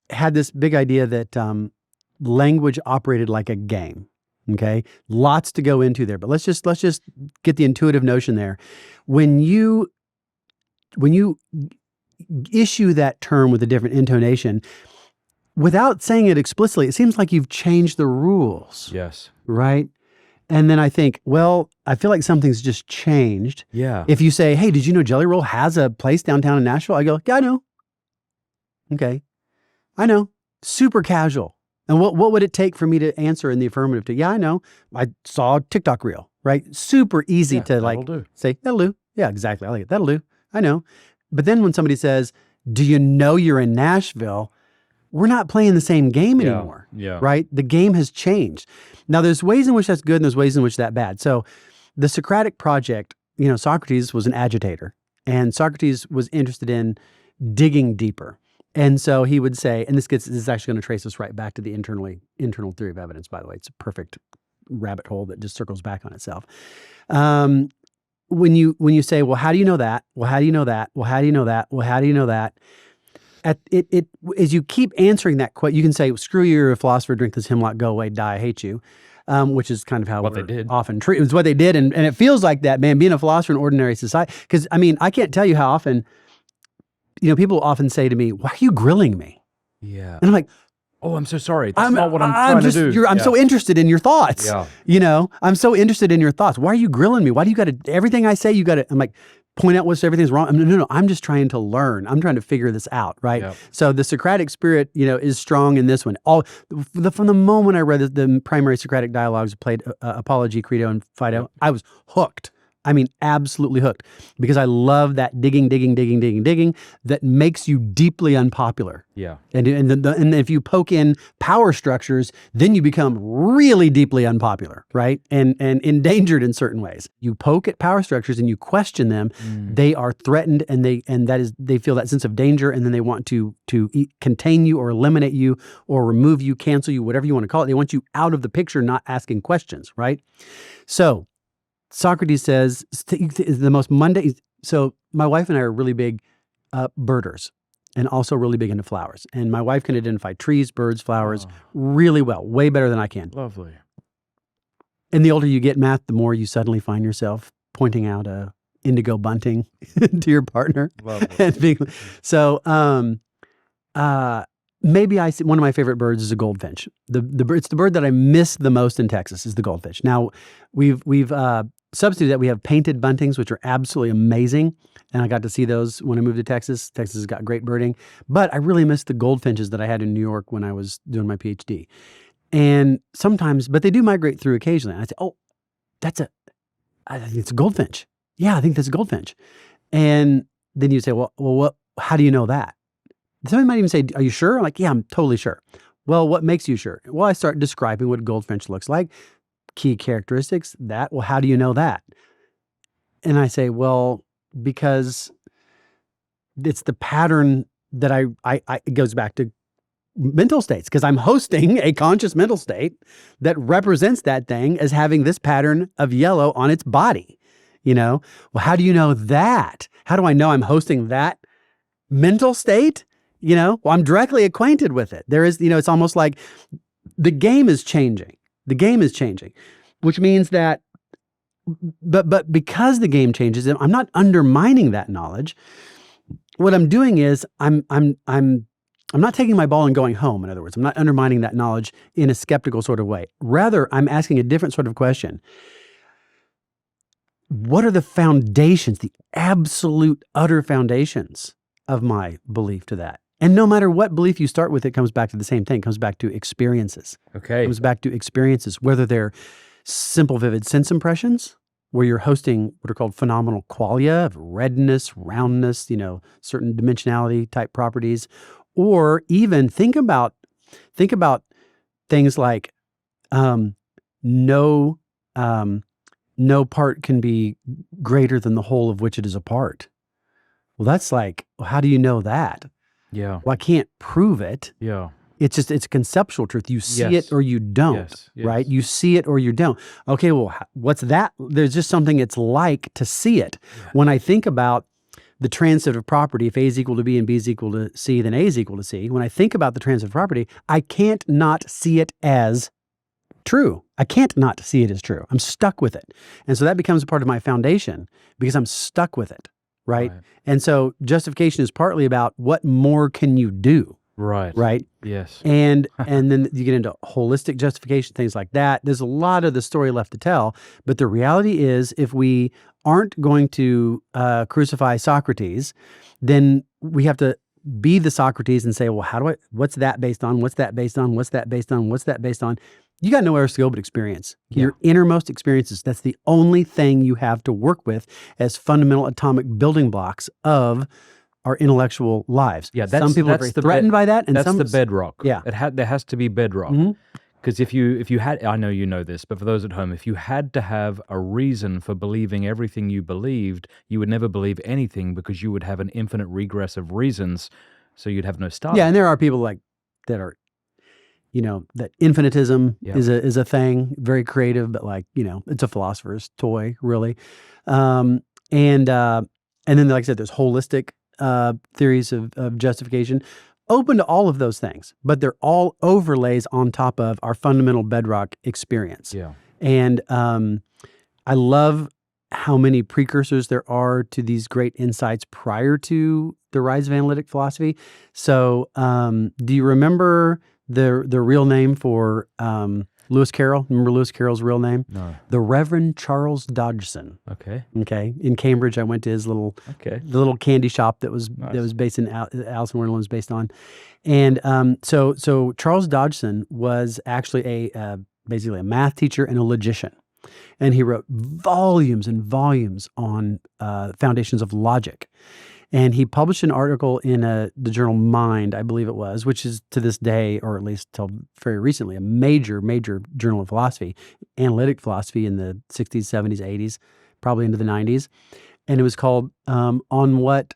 had this big idea that language operated like a game. Okay, lots to go into there, but let's just get the intuitive notion there. When you issue that term with a different intonation, without saying it explicitly, it seems like you've changed the rules. Yes. Right? And then I think, well, I feel like something's just changed. Yeah. If you say, hey, did you know Jelly Roll has a place downtown in Nashville? I go, yeah, I know. Okay. I know. Super casual. And what would it take for me to answer in the affirmative to, yeah, I know. I saw a TikTok reel, right? Super easy to say, that'll do. Yeah, exactly. I like it. That'll do. I know. But then when somebody says, do you know you're in Nashville? We're not playing the same game anymore, right? The game has changed. Now, there's ways in which that's good and there's ways in which that's bad. So the Socratic project, Socrates was an agitator, and Socrates was interested in digging deeper. And so he would say, and this is actually going to trace us right back to the internal theory of evidence, by the way. It's a perfect rabbit hole that just circles back on itself. When you say, well, how do you know that? Well, how do you know that? Well, how do you know that? Well, how do you know that? As you keep answering that question, you can say, screw you, you're a philosopher, drink this hemlock, go away, die, I hate you, which is kind of how they did. Often treat. It's what they did, and it feels like that, man, being a philosopher in ordinary society. Because, I can't tell you how often, people often say to me, why are you grilling me? Yeah. And I'm like, oh, I'm so sorry. That's not what I'm trying to do. I'm so interested in your thoughts. Yeah. I'm so interested in your thoughts. Why are you grilling me? Why do you got to, everything I say, you got to, I'm like, point out everything's wrong. No, I'm just trying to learn. I'm trying to figure this out, right? Yep. So the Socratic spirit, is strong in this one. From the moment I read the primary Socratic dialogues, played Apology, Credo, and Phaedo, I was hooked. Absolutely hooked, because I love that digging that makes you deeply unpopular. Yeah. And if you poke in power structures, then you become really deeply unpopular, right? And endangered in certain ways. You poke at power structures and you question them, they are threatened, and they feel that sense of danger, and then they want to contain you or eliminate you or remove you, cancel you, whatever you want to call it. They want you out of the picture, not asking questions, right? So Socrates says the most mundane. So my wife and I are really big birders, and also really big into flowers. And my wife can identify trees, birds, flowers really well, way better than I can. Lovely. And the older you get, Matt, the more you suddenly find yourself pointing out indigo bunting to your partner. Lovely. And so maybe one of my favorite birds is a goldfinch. It's the bird that I miss the most in Texas is the goldfinch. Now, we've substituted that. We have painted buntings, which are absolutely amazing, and I got to see those when I moved to Texas. Texas has got great birding, but I really miss the goldfinches that I had in New York when I was doing my PhD. And sometimes, but they do migrate through occasionally. And I say, oh, I think it's a goldfinch. Yeah, I think that's a goldfinch. And then you say, well, what? How do you know that? Somebody might even say, are you sure? I'm like, yeah, I'm totally sure. Well, what makes you sure? Well, I start describing what a goldfinch looks like, key characteristics, that. Well, how do you know that? And I say, well, because it's the pattern that it goes back to mental states, because I'm hosting a conscious mental state that represents that thing as having this pattern of yellow on its body. Well, how do you know that? How do I know I'm hosting that mental state? Well, I'm directly acquainted with it. There is, it's almost like the game is changing. The game is changing, which means that, but because the game changes, I'm not undermining that knowledge. What I'm doing is I'm not taking my ball and going home. In other words, I'm not undermining that knowledge in a skeptical sort of way. Rather, I'm asking a different sort of question. What are the foundations, the absolute, utter foundations of my belief to that? And no matter what belief you start with, it comes back to the same thing. It comes back to experiences. Okay. It comes back to experiences, whether they're simple, vivid sense impressions, where you're hosting what are called phenomenal qualia of redness, roundness, certain dimensionality type properties, or even think about things like no part can be greater than the whole of which it is a part. Well, that's like, well, how do you know that? Yeah. Well, I can't prove it. Yeah. It's a conceptual truth. You see it or you don't, Yes. right? You see it or you don't. Okay, well, what's that? There's just something it's like to see it. Yeah. When I think about the transitive property, if A is equal to B and B is equal to C, then A is equal to C. When I think about the transitive property, I can't not see it as true. I can't not see it as true. I'm stuck with it. And so that becomes a part of my foundation because I'm stuck with it, right? And so justification is partly about what more can you do? Right? Yes. And then you get into holistic justification, things like that. There's a lot of the story left to tell, but the reality is if we aren't going to crucify Socrates, then we have to be the Socrates and say, well, what's that based on? What's that based on? What's that based on? What's that based on? You got nowhere else to go but experience. Yeah. Your innermost experiences. That's the only thing you have to work with as fundamental atomic building blocks of our intellectual lives. Yeah, some people are very threatened by that, and that's the bedrock. Yeah, there has to be bedrock. Because if you had, I know you know this, but for those at home, if you had to have a reason for believing everything you believed, you would never believe anything because you would have an infinite regress of reasons, so you'd have no start. Yeah, and there are people that are, that infinitism is a thing, very creative, but it's a philosopher's toy, really. And then, like I said, there's holistic theories of justification, open to all of those things, but they're all overlays on top of our fundamental bedrock experience. Yeah. And I love how many precursors there are to these great insights prior to the rise of analytic philosophy. So do you remember the real name for Lewis Carroll? Remember Lewis Carroll's real name? No. The Reverend Charles Dodgson. Okay. In Cambridge, I went to his the little candy shop that was based in Alice in Wonderland was based on, and so Charles Dodgson was actually basically a math teacher and a logician, and he wrote volumes and volumes on foundations of logic. And he published an article in the journal Mind, I believe it was, which is to this day, or at least till very recently, a major journal of philosophy, analytic philosophy in the 60s, 70s, 80s, probably into the 90s. And it was called On What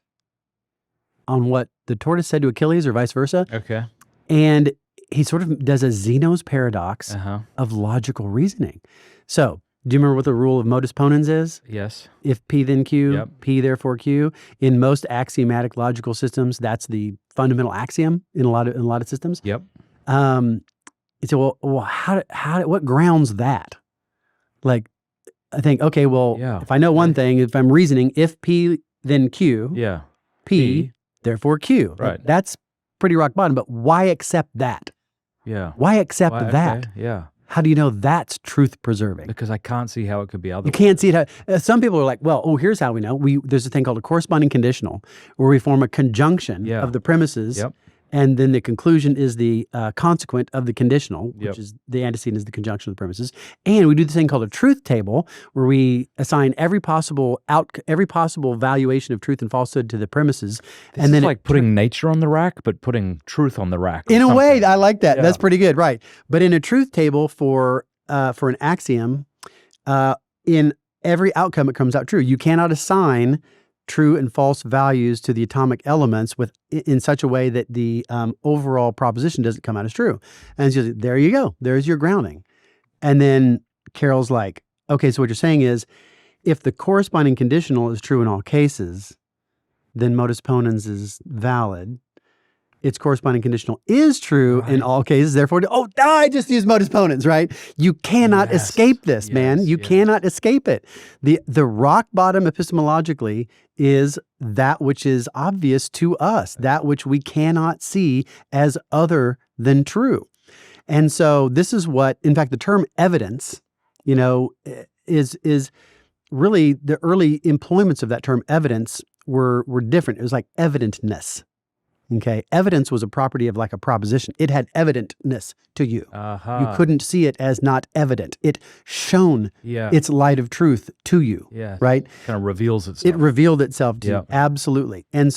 the Tortoise Said to Achilles, or vice versa. Okay. And he sort of does a Zeno's paradox of logical reasoning. So, do you remember what the rule of Modus Ponens is? Yes. If P then Q, P therefore Q. In most axiomatic logical systems, that's the fundamental axiom in a lot of systems. Yep. So what grounds that? Like, I think, okay, well, if I know one thing, if I'm reasoning, if P then Q, P therefore Q. Right. That's pretty rock bottom, but why accept that? Yeah. Why accept Well, that? okay, yeah. How do you know that's truth preserving? Because I can't see how it could be You otherwise. can't see it. Some people are like, well, here's how we know. There's a thing called a corresponding conditional where we form a conjunction of the premises. Yep. And then the conclusion is the consequent of the conditional, Yep. which is the antecedent is the conjunction of the premises. And we do this thing called a truth table, where we assign every possible valuation of truth and falsehood to the premises. This and then is like putting nature on the rack, but putting truth on the rack. in a way, I like that. Yeah. That's pretty good, right? But in a truth table for an axiom, in every outcome, it comes out true. You cannot assign true and false values to the atomic elements in such a way that the overall proposition doesn't come out as true. And it's just, there you go. There's your grounding. And then Carroll's like, okay, so what you're saying is, if the corresponding conditional is true in all cases, then modus ponens is valid. Its corresponding conditional is true in all cases. Therefore, I just used modus ponens, right? You cannot escape this, man. You cannot escape it. The rock bottom epistemologically is that which is obvious to us, that which we cannot see as other than true. And so this is what, in fact, the term evidence, is really the early employments of that term evidence were different. It was like evidentness. Okay, evidence was a property of like a proposition. It had evidentness to you. You couldn't see it as not evident. It shone its light of truth to you. Right? Kind of reveals itself. It revealed itself to you. Absolutely. And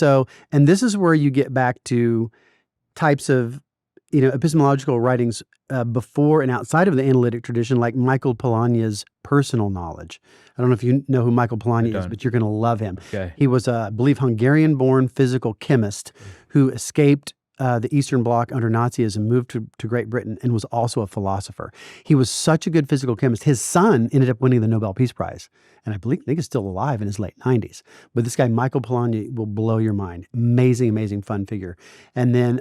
this is where you get back to types of epistemological writings before and outside of the analytic tradition, like Michael Polanyi's personal knowledge. I don't know if you know who Michael Polanyi is, but you're going to love him. Okay. He was, I believe, Hungarian-born physical chemist who escaped the Eastern Bloc under Nazism, moved to Great Britain, and was also a philosopher. He was such a good physical chemist. His son ended up winning the Nobel Peace Prize, and I think he's still alive in his late 90s. But this guy, Michael Polanyi, will blow your mind. Amazing, amazing fun figure. And then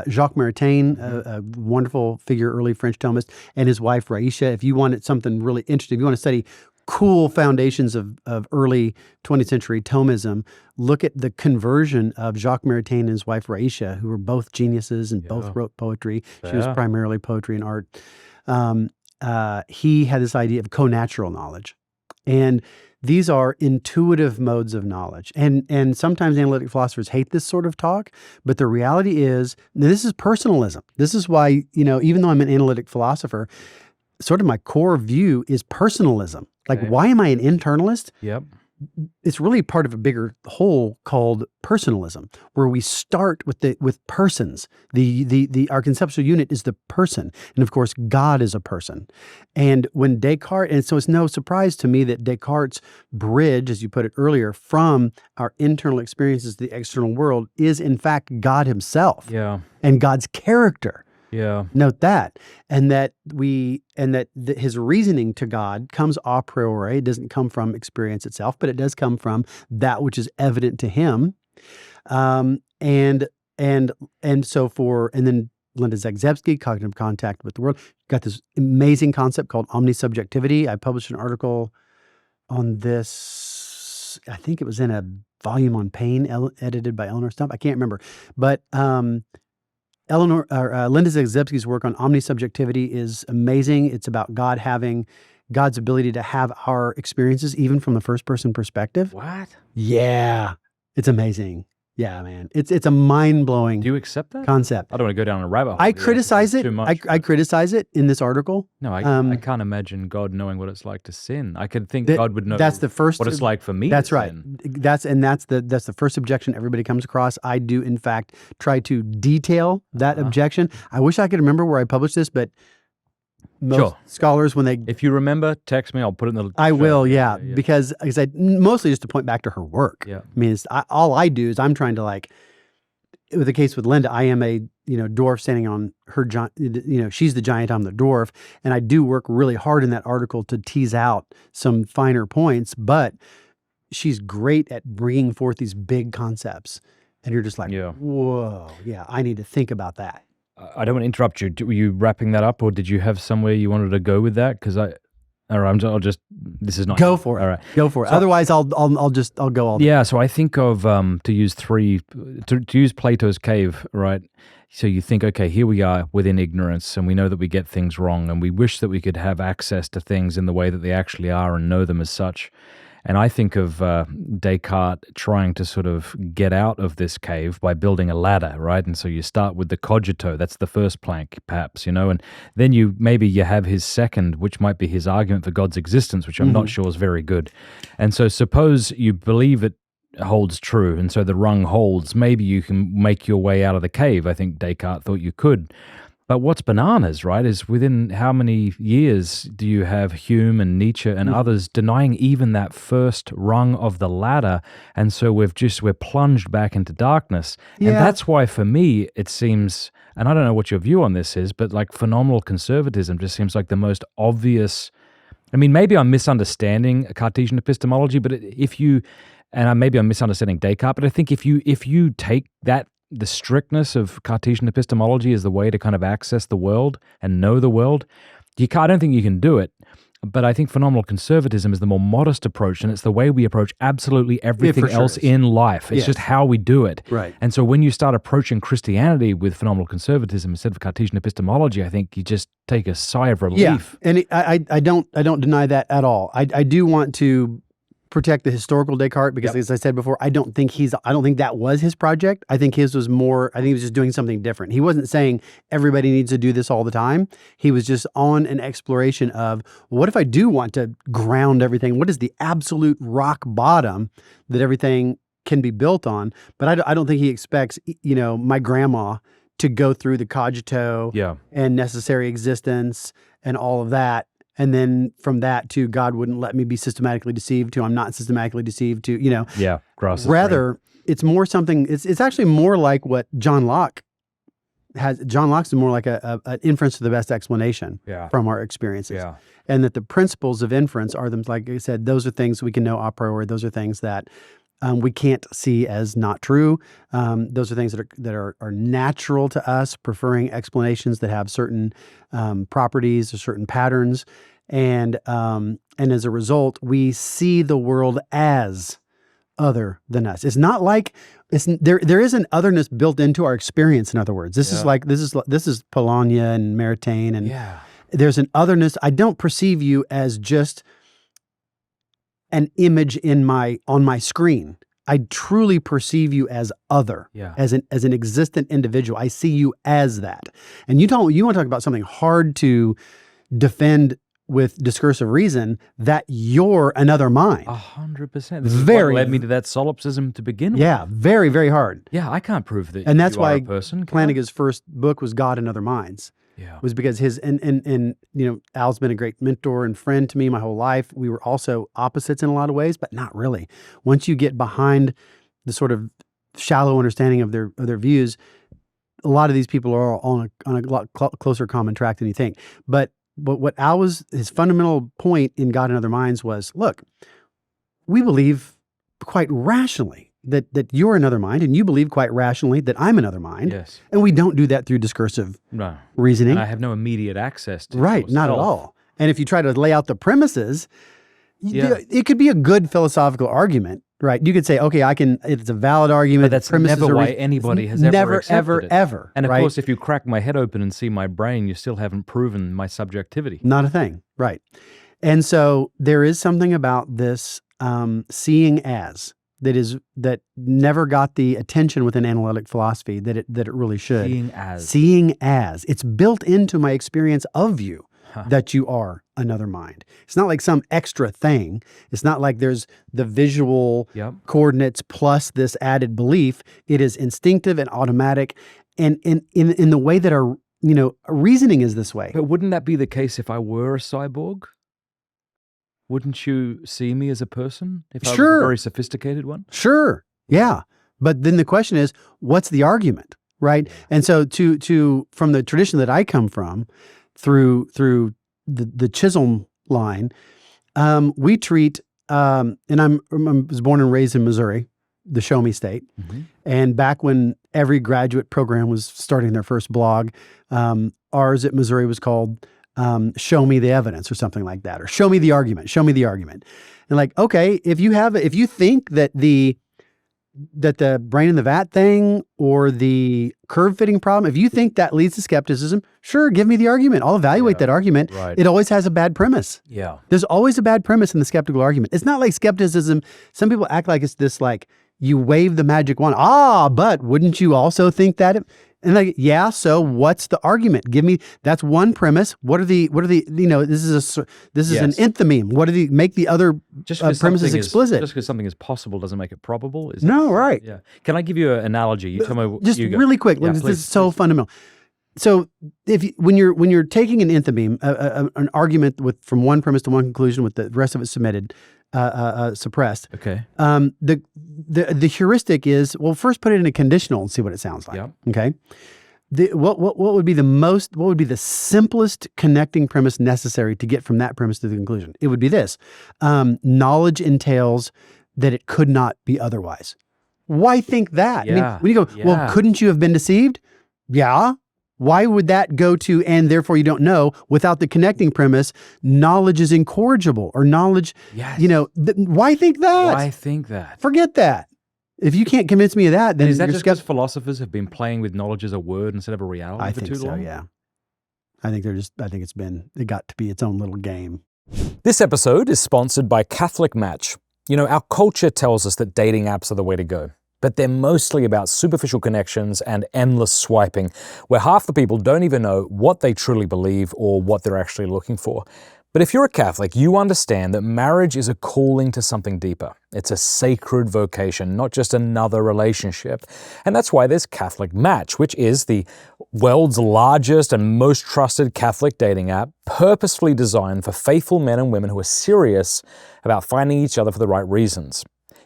Jacques Maritain, a wonderful figure, early French Thomist, and his wife Raisha. If you wanted something really interesting, if you want to study cool foundations of early 20th century Thomism, look at the conversion of Jacques Maritain and his wife Raisha, who were both geniuses and both wrote poetry. She was primarily poetry and art. He had this idea of co-natural knowledge. And these are intuitive modes of knowledge. And sometimes analytic philosophers hate this sort of talk, but the reality is, this is personalism. This is why, even though I'm an analytic philosopher, sort of my core view is personalism. Like, why am I an internalist? Yep. It's really part of a bigger whole called personalism, where we start with persons. Our conceptual unit is the person, and of course, God is a person. And when Descartes, and so it's no surprise to me that Descartes' bridge, as you put it earlier, from our internal experiences to the external world is in fact God Himself. And God's character. Note that. And that his reasoning to God comes a priori. It doesn't come from experience itself, but it does come from that which is evident to him. And then Linda Zagzebski, Cognitive Contact with the World, got this amazing concept called omnisubjectivity. I published an article on this, I think it was in a volume on pain, edited by Eleanor Stump. I can't remember. But Linda Zagzebski's work on omnisubjectivity is amazing. It's about God's ability to have our experiences even from the first person perspective. What? Yeah. It's amazing. Yeah, man. It's a mind-blowing Do you accept that? concept. I don't want to go down a rabbit hole. I criticize it. Too much, I criticize it in this article. No, I can't imagine God knowing what it's like to sin. I could think God would know that's the first, what it's like for me That's to right. sin. That's the first objection everybody comes across. I do, in fact, try to detail that objection. I wish I could remember where I published this, but most scholars, when they... If you remember, text me. I'll put it in the I will, yeah. Because mostly just to point back to her work. Yeah. I mean, all I do is I'm trying to, like, with the case with Linda, I am a dwarf standing on her giant. She's the giant, I'm the dwarf, and I do work really hard in that article to tease out some finer points. But she's great at bringing forth these big concepts, and you're just like, whoa, yeah, I need to think about that. I don't want to interrupt you. Were you wrapping that up, or did you have somewhere you wanted to go with that? Because All right, this is not Go for it. All right. Go for it. So- Otherwise, I'll go all day. Yeah, so I think of to use Plato's cave, right? So you think, okay, here we are within ignorance, and we know that we get things wrong, and we wish that we could have access to things in the way that they actually are and know them as such. And I think of Descartes trying to sort of get out of this cave by building a ladder, right? And so you start with the cogito, that's the first plank, perhaps, and then you have his second, which might be his argument for God's existence, which I'm not sure is very good. And so suppose you believe it holds true, and so the rung holds, maybe you can make your way out of the cave. I think Descartes thought you could. But what's bananas, right, is within how many years do you have Hume and Nietzsche and others denying even that first rung of the ladder? And so we're plunged back into darkness. Yeah. And that's why for me, it seems, and I don't know what your view on this is, but like phenomenal conservatism just seems like the most obvious. I mean, maybe I'm misunderstanding Cartesian epistemology, but maybe I'm misunderstanding Descartes, but I think if you take that, the strictness of Cartesian epistemology is the way to kind of access the world and know the world, I don't think you can do it. But I think phenomenal conservatism is the more modest approach, and it's the way we approach absolutely everything else in life. It's just how we do it. Right. And so when you start approaching Christianity with phenomenal conservatism instead of Cartesian epistemology, I think you just take a sigh of relief. Yeah, and I don't deny that at all. I do want to protect the historical Descartes because, as I said before, I don't think that was his project. I think his was more. I think he was just doing something different. He wasn't saying everybody needs to do this all the time. He was just on an exploration of, what if I do want to ground everything? What is the absolute rock bottom that everything can be built on? But I don't think he expects, my grandma to go through the cogito and necessary existence and all of that. And then from that to God wouldn't let me be systematically deceived to I'm not systematically deceived to, grass is rather, it's more something, it's actually more like what John Locke has. John Locke's more like an inference to the best explanation from our experiences. Yeah. And that the principles of inference are them, like I said, those are things we can know a priori. Those are things that we can't see as not true. Those are things that are natural to us, preferring explanations that have certain properties or certain patterns, and as a result, we see the world as other than us. It's not like there is an otherness built into our experience. In other words, this is Polanyi and Maritain, and there's an otherness. I don't perceive you as just an image on my screen. I truly perceive you as other, as an existent individual. I see you as that. And you want to talk about something hard to defend with discursive reason, that you're another mind. 100%. This is what led me to that solipsism to begin with. Yeah, very, very hard. Yeah, I can't prove that. And that's why a person. Plantinga's first book was God and Other Minds. Yeah. Was because his and Al's been a great mentor and friend to me my whole life. We were also opposites in a lot of ways, but not really. Once you get behind the sort of shallow understanding of their views, a lot of these people are on a lot closer common track than you think. But what Al was, his fundamental point in God and Other Minds was, look, we believe quite rationally that you're another mind, and you believe quite rationally that I'm another mind. Yes. And we don't do that through discursive reasoning. And I have no immediate access to Right, not at all. And if you try to lay out the premises, it could be a good philosophical argument, right? You could say, okay, it's a valid argument. But that's never why anybody has ever accepted it. Ever. And of course, if you crack my head open and see my brain, you still haven't proven my subjectivity. Not a thing, right. And so there is something about this seeing as, that never got the attention within analytic philosophy that it really should. Seeing as. It's built into my experience of you that you are another mind. It's not like some extra thing. It's not like there's the visual coordinates plus this added belief. It is instinctive and automatic, and in the way that our reasoning is this way. But wouldn't that be the case if I were a cyborg? Wouldn't you see me as a person if I was a very sophisticated one? Sure. Yeah. But then the question is, what's the argument, right? And so from the tradition that I come from, through the Chisholm line, we treat, and I was born and raised in Missouri, the Show Me State. Mm-hmm. And back when every graduate program was starting their first blog, ours at Missouri was called show me the evidence or something like that, or show me the argument. And like, okay, if you think that the brain in the vat thing or the curve fitting problem, if you think that leads to skepticism, sure, give me the argument. I'll evaluate that argument. Right. It always has a bad premise. Yeah. There's always a bad premise in the skeptical argument. It's not like skepticism. Some people act like it's this, like, you wave the magic wand. But wouldn't you also think that? And like, yeah, so what's the argument? Give me, that's one premise. What are the, this is an enthymeme. What are make the other premises explicit? Just because something is possible doesn't make it probable. Right. Yeah. Can I give you an analogy? You tell me. Just really quick. Yeah, this is so fundamental. So when you're taking an enthymeme, an argument from one premise to one conclusion with the rest of it submitted, suppressed. Okay. The heuristic is, well, first put it in a conditional and see what it sounds like. Yep. Okay. What would be the simplest connecting premise necessary to get from that premise to the conclusion? It would be this: knowledge entails that it could not be otherwise. Why think that? Yeah. I mean, when you go, well, couldn't you have been deceived? Yeah. Why would that go to, and therefore you don't know, without the connecting premise, knowledge is incorrigible, or knowledge, why think that? Why think that? Forget that. If you can't convince me of that, then is that just because philosophers have been playing with knowledge as a word instead of a reality for too long? Yeah. I think it got to be its own little game. This episode is sponsored by Catholic Match. You know, our culture tells us that dating apps are the way to go, but they're mostly about superficial connections and endless swiping, where half the people don't even know what they truly believe or what they're actually looking for. But if you're a Catholic, you understand that marriage is a calling to something deeper. It's a sacred vocation, not just another relationship. And that's why there's Catholic Match, which is the world's largest and most trusted Catholic dating app, purposefully designed for faithful men and women who are serious about finding each other for the right reasons.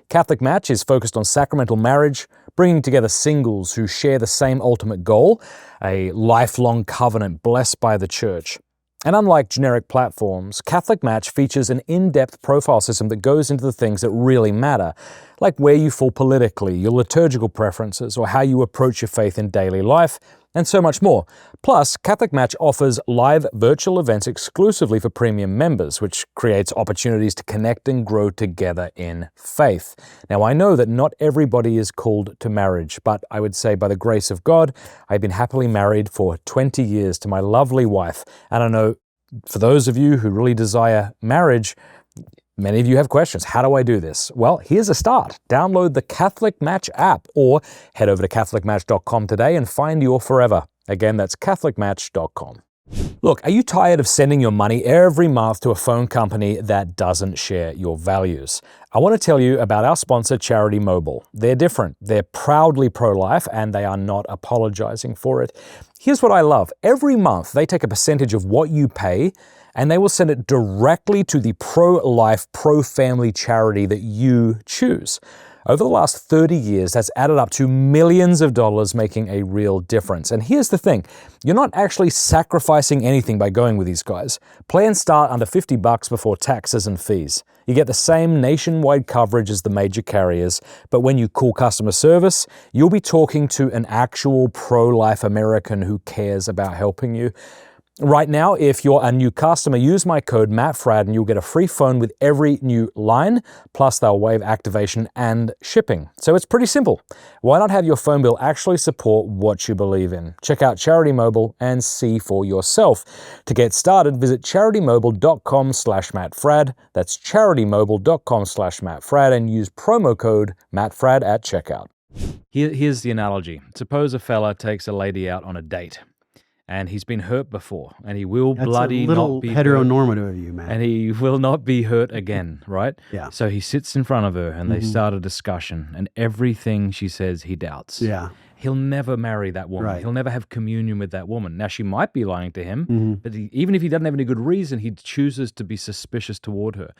Catholic Match is focused on sacramental marriage, bringing together singles who share the same ultimate goal, a lifelong covenant blessed by the Church. And unlike generic platforms, Catholic Match features an in-depth profile system that goes into the things that really matter, like where you fall politically, your liturgical preferences, or how you approach your faith in daily life, and so much more. Plus, Catholic Match offers live virtual events exclusively for premium members, which creates opportunities to connect and grow together in faith. Now, I know that not everybody is called to marriage, but I would say by the grace of God, I've been happily married for 20 years to my lovely wife. And I know for those of you who really desire marriage, many of you have questions. How do I do this? Well, here's a start. Download the Catholic Match app or head over to catholicmatch.com today and find your forever. Again, that's catholicmatch.com. Look, are you tired of sending your money every month to a phone company that doesn't share your values? I want to tell you about our sponsor, Charity Mobile. They're different. They're proudly pro-life and they are not apologizing for it. Here's what I love. Every month, they take a percentage of what you pay and they will send it directly to the pro-life, pro-family charity that you choose. Over the last 30 years, that's added up to millions of dollars, making a real difference. And here's the thing, you're not actually sacrificing anything by going with these guys. Plans start under $50 before taxes and fees. You get the same nationwide coverage as the major carriers, but when you call customer service, you'll be talking to an actual pro-life American who cares about helping you. Right now, if you're a new customer, use my code MattFradd and you'll get a free phone with every new line, plus they'll waive activation and shipping. So it's pretty simple. Why not have your phone bill actually support what you believe in? Check out Charity Mobile and see for yourself. To get started, visit CharityMobile.com/MattFradd. That's CharityMobile.com/MattFradd and use promo code MattFradd at checkout. Here's the analogy. Suppose a fella takes a lady out on a date. And he's been hurt before, and he will not be hurt. That's a little heteronormative of you, man. And he will not be hurt again, right? Yeah. So he sits in front of her, and they start a discussion, and everything she says, he doubts. Yeah. He'll never marry that woman. Right. He'll never have communion with that woman. Now, she might be lying to him, but even if he doesn't have any good reason, he chooses to be suspicious toward her.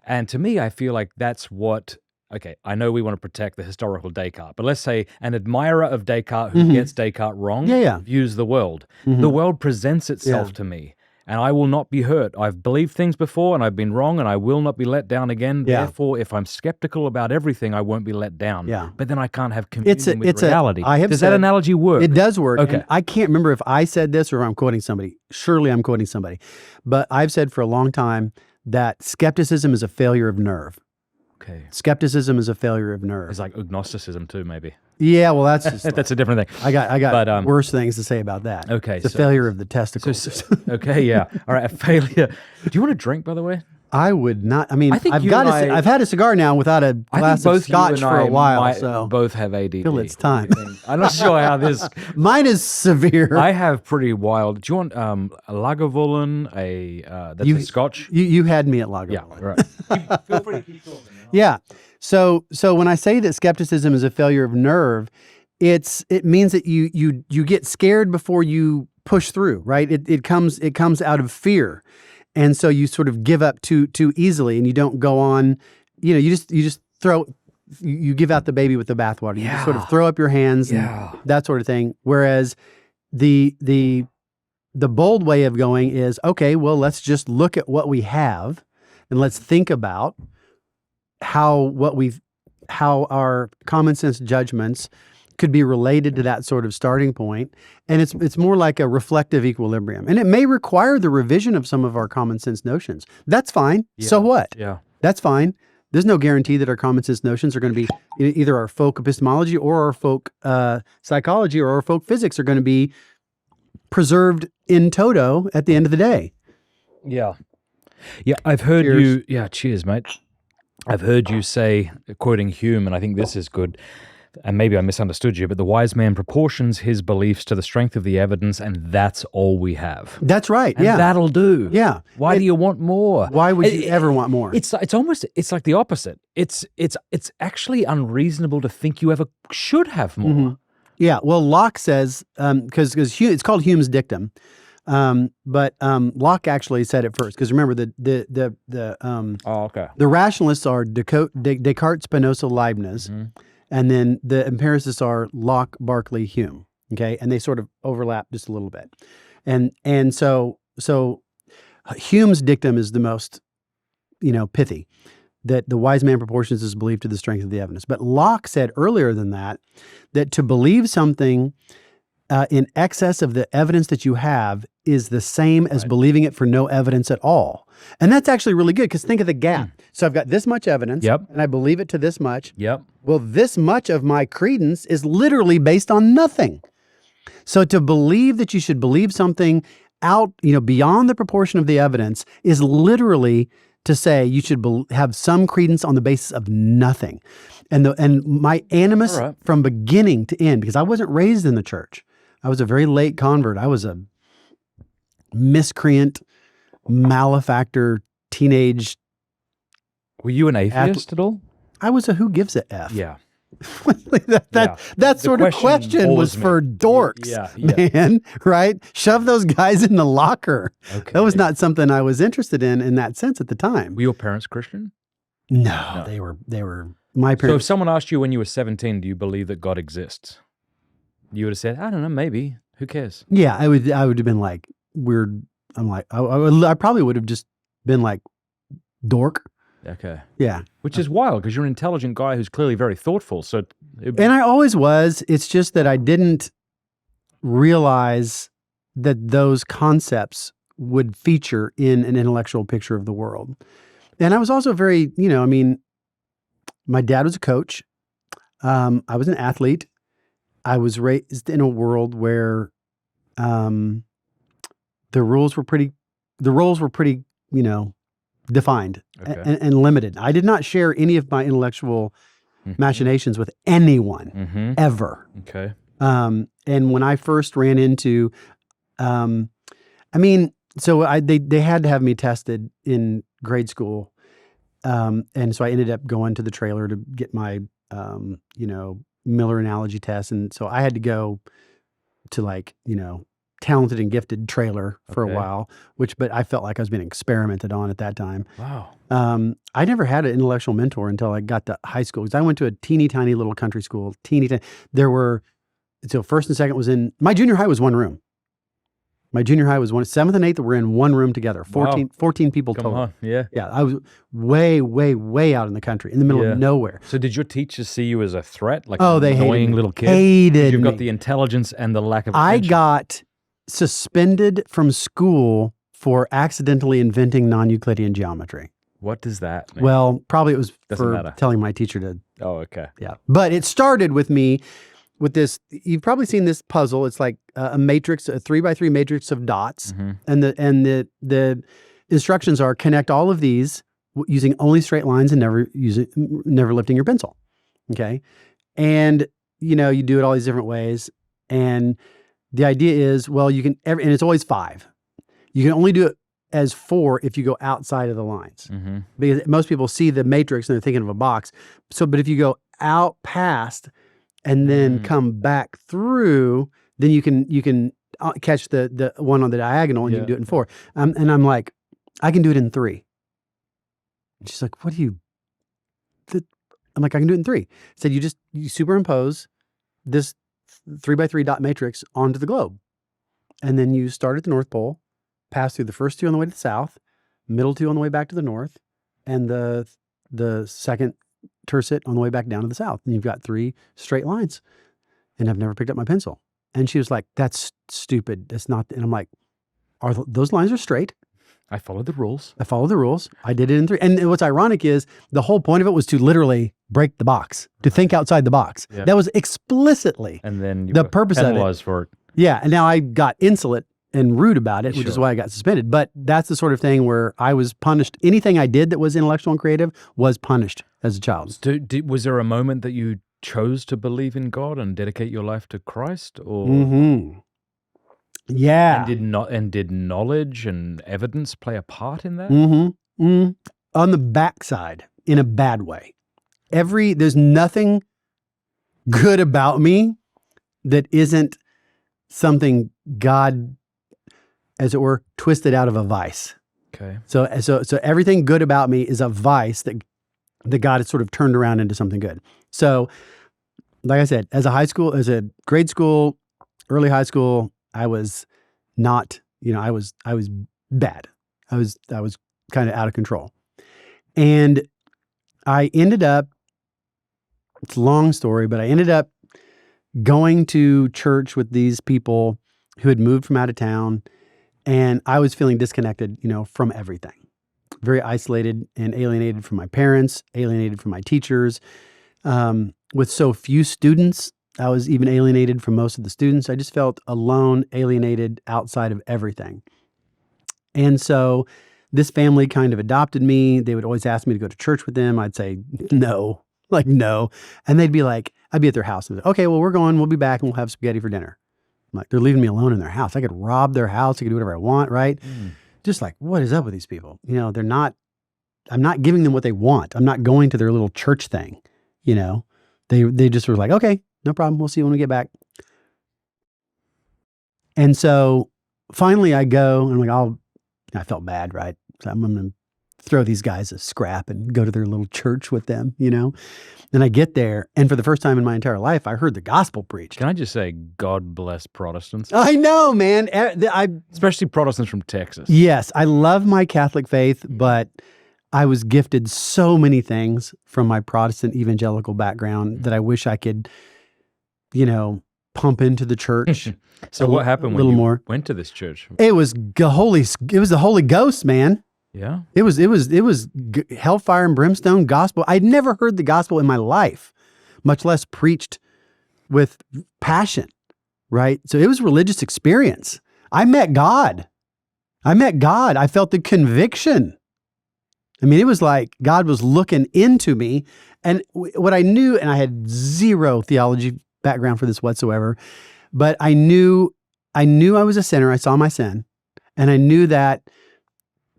And to me, I feel like that's what... Okay, I know we want to protect the historical Descartes, but let's say an admirer of Descartes who gets Descartes wrong views the world. The world presents itself to me and I will not be hurt. I've believed things before and I've been wrong and I will not be let down again. Yeah. Therefore, if I'm skeptical about everything, I won't be let down. Yeah. But then I can't have communion with a- reality. I have Does said- that analogy work? It does work. Okay. And I can't remember if I said this or if I'm quoting somebody. Surely I'm quoting somebody. But I've said for a long time that skepticism is a failure of nerve. Okay. Skepticism is a failure of nerve. It's like agnosticism too, maybe. Yeah, well, that's just That's a different thing. I got But, worse things to say about that. Okay, It's a so- failure of the testicles. Okay, yeah. All right, a failure. Do you want a drink, by the way? I would not. I mean, I think I've you got. and I've had a cigar now without a I glass think of both you scotch and for a I while. might So both have ADD. feel it's time. I'm not sure how this. Mine is severe. I have pretty wild. Do you want a Lagavulin? That's a Scotch. You had me at Lager. Yeah, right. Feel free to keep talking. Yeah. So when I say that skepticism is a failure of nerve, it means that you get scared before you push through, right? It comes out of fear. And so you sort of give up too easily and you don't go on, you just you give out the baby with the bathwater. You just sort of throw up your hands and that sort of thing. Whereas the bold way of going is, okay, well, let's just look at what we have and let's think about how our common sense judgments could be related to that sort of starting point. And it's more like a reflective equilibrium. And it may require the revision of some of our common sense notions. That's fine. So what? Yeah. That's fine. There's no guarantee that our common sense notions are going to be either our folk epistemology or our folk psychology or our folk physics are going to be preserved in toto at the end of the day. Yeah. Yeah, I've heard Cheers. you. Yeah, cheers, mate. I've heard you say, quoting Hume, and I think this is good, and maybe I misunderstood you, but the wise man proportions his beliefs to the strength of the evidence, and that's all we have. That's right. And yeah. that'll do. Yeah. Why do you want more? Why would you ever want more? It's like the opposite. It's actually unreasonable to think you ever should have more. Mhm. Yeah. Well, Locke says, because it's called Hume's dictum. But Locke actually said it first, because remember Oh, okay. the rationalists are Descartes, Spinoza, Leibniz, and then the empiricists are Locke, Berkeley, Hume. Okay, and they sort of overlap just a little bit, and so Hume's dictum is the most pithy, that the wise man proportions his belief to the strength of the evidence. But Locke said earlier than that to believe something in excess of the evidence that you have is the same as believing it for no evidence at all. And that's actually really good, because think of the gap. So I've got this much evidence, Yep. and I believe it to this much. Yep. Well, this much of my credence is literally based on nothing. So to believe that you should believe something out, beyond the proportion of the evidence is literally to say you should have some credence on the basis of nothing. And my animus All right. from beginning to end, because I wasn't raised in the church. I was a very late convert. I was a miscreant, malefactor, teenage. Were you an atheist at all? I was a who gives a F. Yeah. that The sort of question was me. for dorks, Yeah. man, right? Shove those guys in the locker. Okay. That was not something I was interested in that sense at the time. Were your parents Christian? No, they were my So if parents. someone asked you when you were 17, do you believe that God exists? You would have said, I don't know, maybe. Who cares? Yeah, I would have been like weird. I'm like, I probably would have just been like dork. Okay. Yeah. Which is wild, because you're an intelligent guy who's clearly very thoughtful. So, And I always was. It's just that I didn't realize that those concepts would feature in an intellectual picture of the world. And I was also very, my dad was a coach. I was an athlete. I was raised in a world where the roles were pretty, defined Okay. and limited. I did not share any of my intellectual machinations with anyone ever. Okay. And when I first ran into, they had to have me tested in grade school. And so I ended up going to the trailer to get my, Miller analogy test. And so I had to go to talented and gifted trailer for Okay. a while, but I felt like I was being experimented on at that time. Wow. I never had an intellectual mentor until I got to high school, because I went to a teeny tiny little country school. So first and second was my junior high was one room. My junior high was 7th and 8th were in one room together, 14 people Come total. on, yeah. Yeah, I was way, way, way out in the country, in the middle Yeah. of nowhere. So did your teachers see you as a threat, like Oh, an they hated annoying me. little kid? Hated You've got me. the intelligence and the lack of I attention. got suspended from school for accidentally inventing non-Euclidean geometry. What does that mean? Well, probably it was Doesn't for matter. telling my teacher to, Oh, okay. yeah. But it started with me with this, you've probably seen this puzzle. It's like a matrix, a 3x3 matrix of dots. Mhm. And the instructions are connect all of these using only straight lines and never lifting your pencil. Okay. And, you do it all these different ways. And the idea is, well, you can, and it's always 5. You can only do it as 4 if you go outside of the lines. Mm-hmm. Because most people see the matrix and they're thinking of a box. So, but if you go out past and then come back through, then you can catch the one on the diagonal and you can do it in 4. And I'm like, I can do it in 3. And she's like, what do you? I'm like, I can do it in 3. I said, you superimpose this 3x3 dot matrix onto the globe, and then you start at the North Pole, pass through the first 2 on the way to the south, middle 2 on the way back to the north, and the second tercet on the way back down to the south. And you've got 3 straight lines. And I've never picked up my pencil. And she was like, that's stupid. That's not. And I'm like, those lines are straight. I followed the rules. I followed the rules. I did it in 3. And what's ironic is the whole point of it was to literally break the box, to think outside the box. Yeah. That was explicitly And then you the were purpose of it. penalized for it. Yeah. And now I got insolent and rude about it, which is Sure. why I got suspended. But that's the sort of thing where I was punished. Anything I did that was intellectual and creative was punished as a child. Was there a moment that you chose to believe in God and dedicate your life to Christ, or Mm-hmm. Yeah. and did knowledge and evidence play a part in that? Mm-hmm. Mm. On the backside, in a bad way. There's nothing good about me that isn't something God, as it were, twisted out of a vice. Okay. So everything good about me is a vice that God has sort of turned around into something good. So, like I said, as a grade school, early high school, I was not, I was bad. I was kind of out of control. And I ended up, it's a long story, but I ended up going to church with these people who had moved from out of town, and I was feeling disconnected, from everything. Very isolated and alienated from my parents, alienated from my teachers. With so few students, I was even alienated from most of the students. I just felt alone, alienated, outside of everything. And so this family kind of adopted me. They would always ask me to go to church with them. I'd say no. And they'd be like, I'd be at their house. And they'd say, okay, well, we're going. We'll be back and we'll have spaghetti for dinner. I'm like, they're leaving me alone in their house. I could rob their house. I could do whatever I want, right? Just like, what is up with these people? I'm not giving them what they want. I'm not going to their little church thing. They just were like, okay, no problem. We'll see you when we get back. And so finally I go and I'm like, I felt bad, right? So I'm going to throw these guys a scrap and go to their little church with them, And I get there, and for the first time in my entire life, I heard the gospel preached. Can I just say, God bless Protestants, I know, man. especially Protestants from Texas. Yes, I love my Catholic faith, but I was gifted so many things from my Protestant evangelical background that I wish I could, pump into the church. So what happened when you went to this church? It was the Holy Ghost, man. Yeah. It was hellfire and brimstone gospel. I'd never heard the gospel in my life, much less preached with passion, right? So it was a religious experience. I met God. I felt the conviction. I mean, it was like God was looking into me. And what I knew, and I had zero theology background for this whatsoever, but I knew I was a sinner. I saw my sin. And I knew that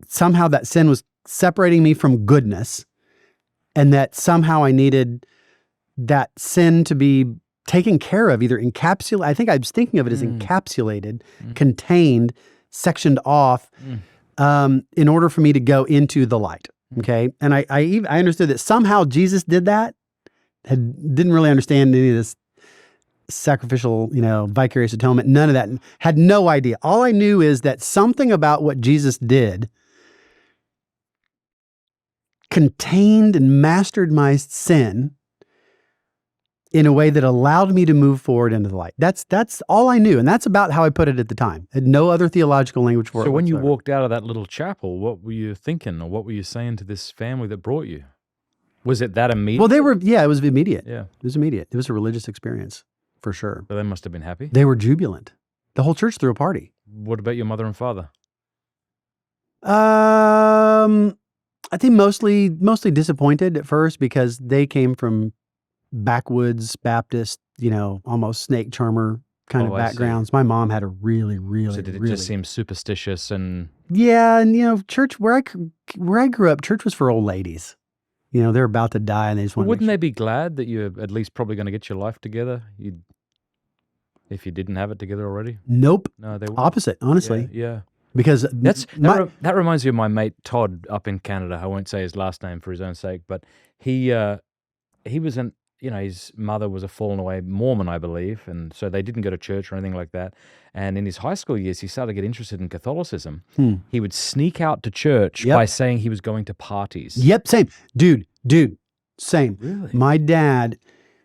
somehow that sin was separating me from goodness, and that somehow I needed that sin to be taken care of, either encapsulated. I think I was thinking of it as encapsulated, contained, sectioned off, in order for me to go into the light. Okay. And I understood that somehow Jesus did that. Didn't really understand any of this sacrificial, vicarious atonement, none of that. Had no idea. All I knew is that something about what Jesus did contained and mastered my sin in a way that allowed me to move forward into the light. That's all I knew, and that's about how I put it at the time. Had no other theological language for it. So when you whatsoever. walked out of that little chapel, what were you thinking, or what were you saying to this family that brought you? Was it that immediate? Well, it was immediate. Yeah. It was immediate. It was a religious experience, for sure. But they must have been happy. They were jubilant. The whole church threw a party. What about your mother and father? I think mostly disappointed at first because they came from backwoods Baptist, almost snake charmer kind of I see. backgrounds. My mom had a really, really, So did it really, just seem superstitious and yeah, and church where I grew up, church was for old ladies. They're about to die and they just want. wouldn't they be glad that you're at least probably going to get your life together? If you didn't have it together already? Nope. No, they wouldn't. Opposite, honestly. Yeah. Because That reminds me of my mate Todd up in Canada. I won't say his last name for his own sake, but he was his mother was a fallen away Mormon, I believe, and so they didn't go to church or anything like that. And in his high school years, he started to get interested in Catholicism. He would sneak out to church by saying he was going to parties. Yep, same. Dude, same. Really? My dad,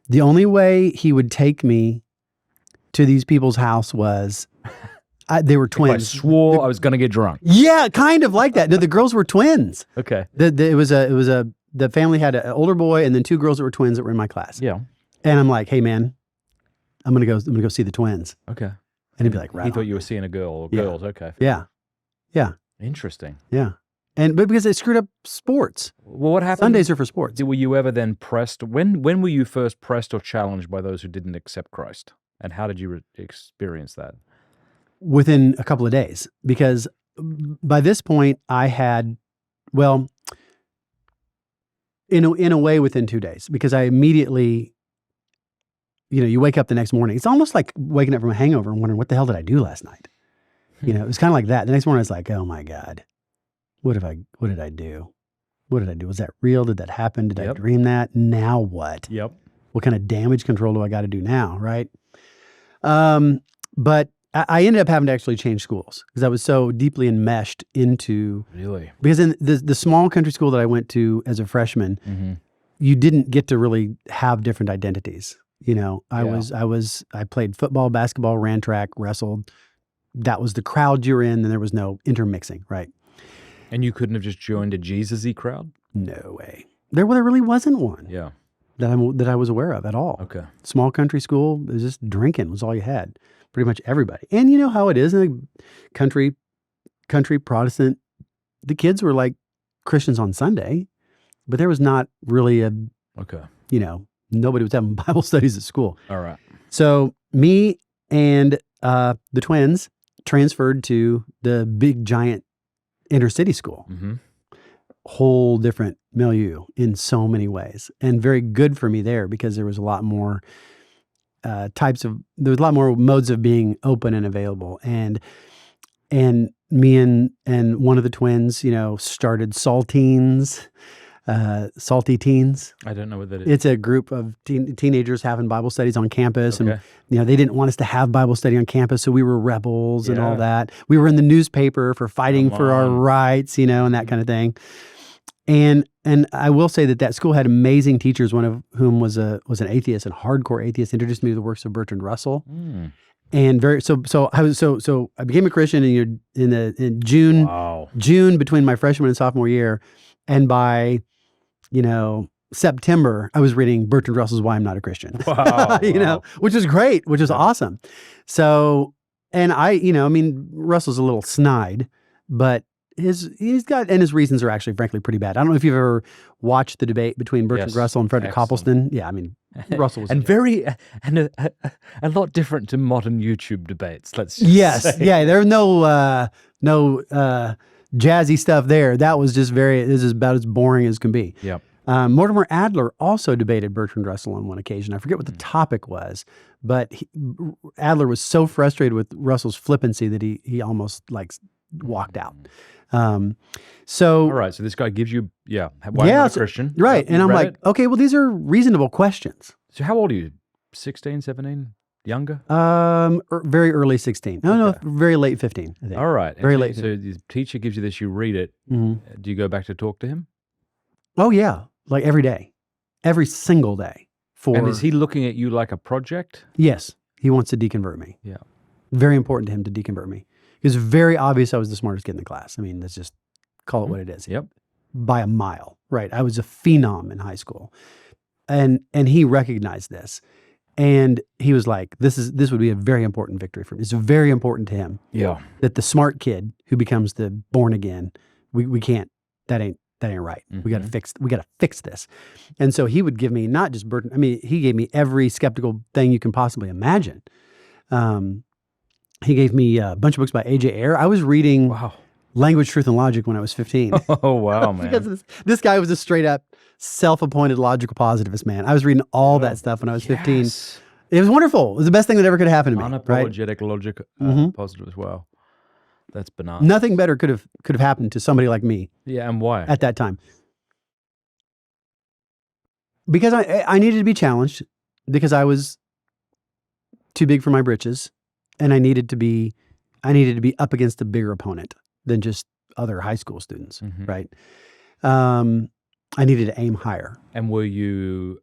the only way he would take me to these people's house was they were I twins. swore I was going to get drunk. Yeah, kind of like that. No, the girls were twins. Okay. The family had an older boy and then two girls that were twins that were in my class. Yeah. And I'm like, hey man, I'm gonna go see the twins. Okay. And he'd be like, right. He thought you were seeing a girl or Yeah. girls. Okay. Yeah. Interesting. Yeah. But because they screwed up sports. Well, what happened? Sundays are for sports. Were you ever then pressed? When were you first pressed or challenged by those who didn't accept Christ? And how did you experience that? Within a couple of days, because by this point I had, well, in a way within 2 days, because I immediately, you wake up the next morning. It's almost like waking up from a hangover and wondering, what the hell did I do last night? It was kind of like that. The next morning I was like, oh my God, what did I do? What did I do? Was that real? Did that happen? Did I dream that? Now what? Yep. What kind of damage control do I got to do now? Right. But I ended up having to actually change schools because I was so deeply enmeshed into. Really? Because in the small country school that I went to as a freshman, you didn't get to really have different identities. I played football, basketball, ran track, wrestled. That was the crowd you're in, and there was no intermixing, right? And you couldn't have just joined a Jesus-y crowd? No way. There really wasn't one. Yeah. That I was aware of at all. Okay. Small country school, it was just drinking was all you had. Pretty much everybody. And you know how it is in a country Protestant, the kids were like Christians on Sunday, but there was not really nobody was having Bible studies at school. All right. So me and the twins transferred to the big giant inner city school. Mm-hmm. Whole different milieu in so many ways, and very good for me there because there was a lot more there was a lot more modes of being open and available. And me and one of the twins, started Saltines, Salty Teens. I don't know what that is. It's a group of teenagers having Bible studies on campus. Okay. And, they didn't want us to have Bible study on campus. So we were rebels and all Yeah. that. We were in the newspaper for fighting for our rights, and that kind of thing. And I will say that school had amazing teachers, one of whom was an atheist, and hardcore atheist, introduced me to the works of Bertrand Russell. Mm. And so I became a Christian in June. Wow. June between my freshman and sophomore year, and by September I was reading Bertrand Russell's Why I'm Not a Christian. Wow. Which was great, which was awesome. So, and Russell's a little snide, but his reasons are actually frankly pretty bad. I don't know if you've ever watched the debate between Bertrand Yes. Russell and Frederick Excellent. Copleston. Yeah, Russell was a lot different to modern YouTube debates. Let's just yes, say. yeah. There were no jazzy stuff there. That was just this is about as boring as can be. Yep. Mortimer Adler also debated Bertrand Russell on one occasion. I forget what the topic was, but Adler was so frustrated with Russell's flippancy that he almost walked out. All right. So this guy gives you, why am I a Christian? Right. You And I'm read like, it? okay, well, these are reasonable questions. So how old are you? 16, 17? Younger? Very early 16. No, Okay. very late 15, I think. All right. Very And late. So the teacher gives you this, you read it. Mhm. Do you go back to talk to him? Oh, yeah. Like every day. Every single day. And is he looking at you like a project? Yes. He wants to deconvert me. Yeah. Very important to him to deconvert me. It was very obvious I was the smartest kid in the class. I mean, let's just call it what it is. Yep. By a mile, right? I was a phenom in high school. And he recognized this. And he was like, this would be a very important victory for me. It's very important to him Yeah. that the smart kid who becomes the born again, we can't, that ain't right. We got to fix this. And so he would give me not just Burton, I mean, he gave me every skeptical thing you can possibly imagine. He gave me a bunch of books by A.J. Ayer. I was reading Language, Truth, and Logic when I was 15. Oh, wow, man. Because this guy was a straight up self-appointed logical positivist, man. I was reading all that stuff when I was 15. It was wonderful. It was the best thing that ever could happen to me. Unapologetic logic, positive as well. That's banana. Nothing better could have happened to somebody like me. Yeah, and why? At that time. Because I needed to be challenged, because I was too big for my britches, and I needed to be up against a bigger opponent than just other high school students, right? I needed to aim higher. And were you,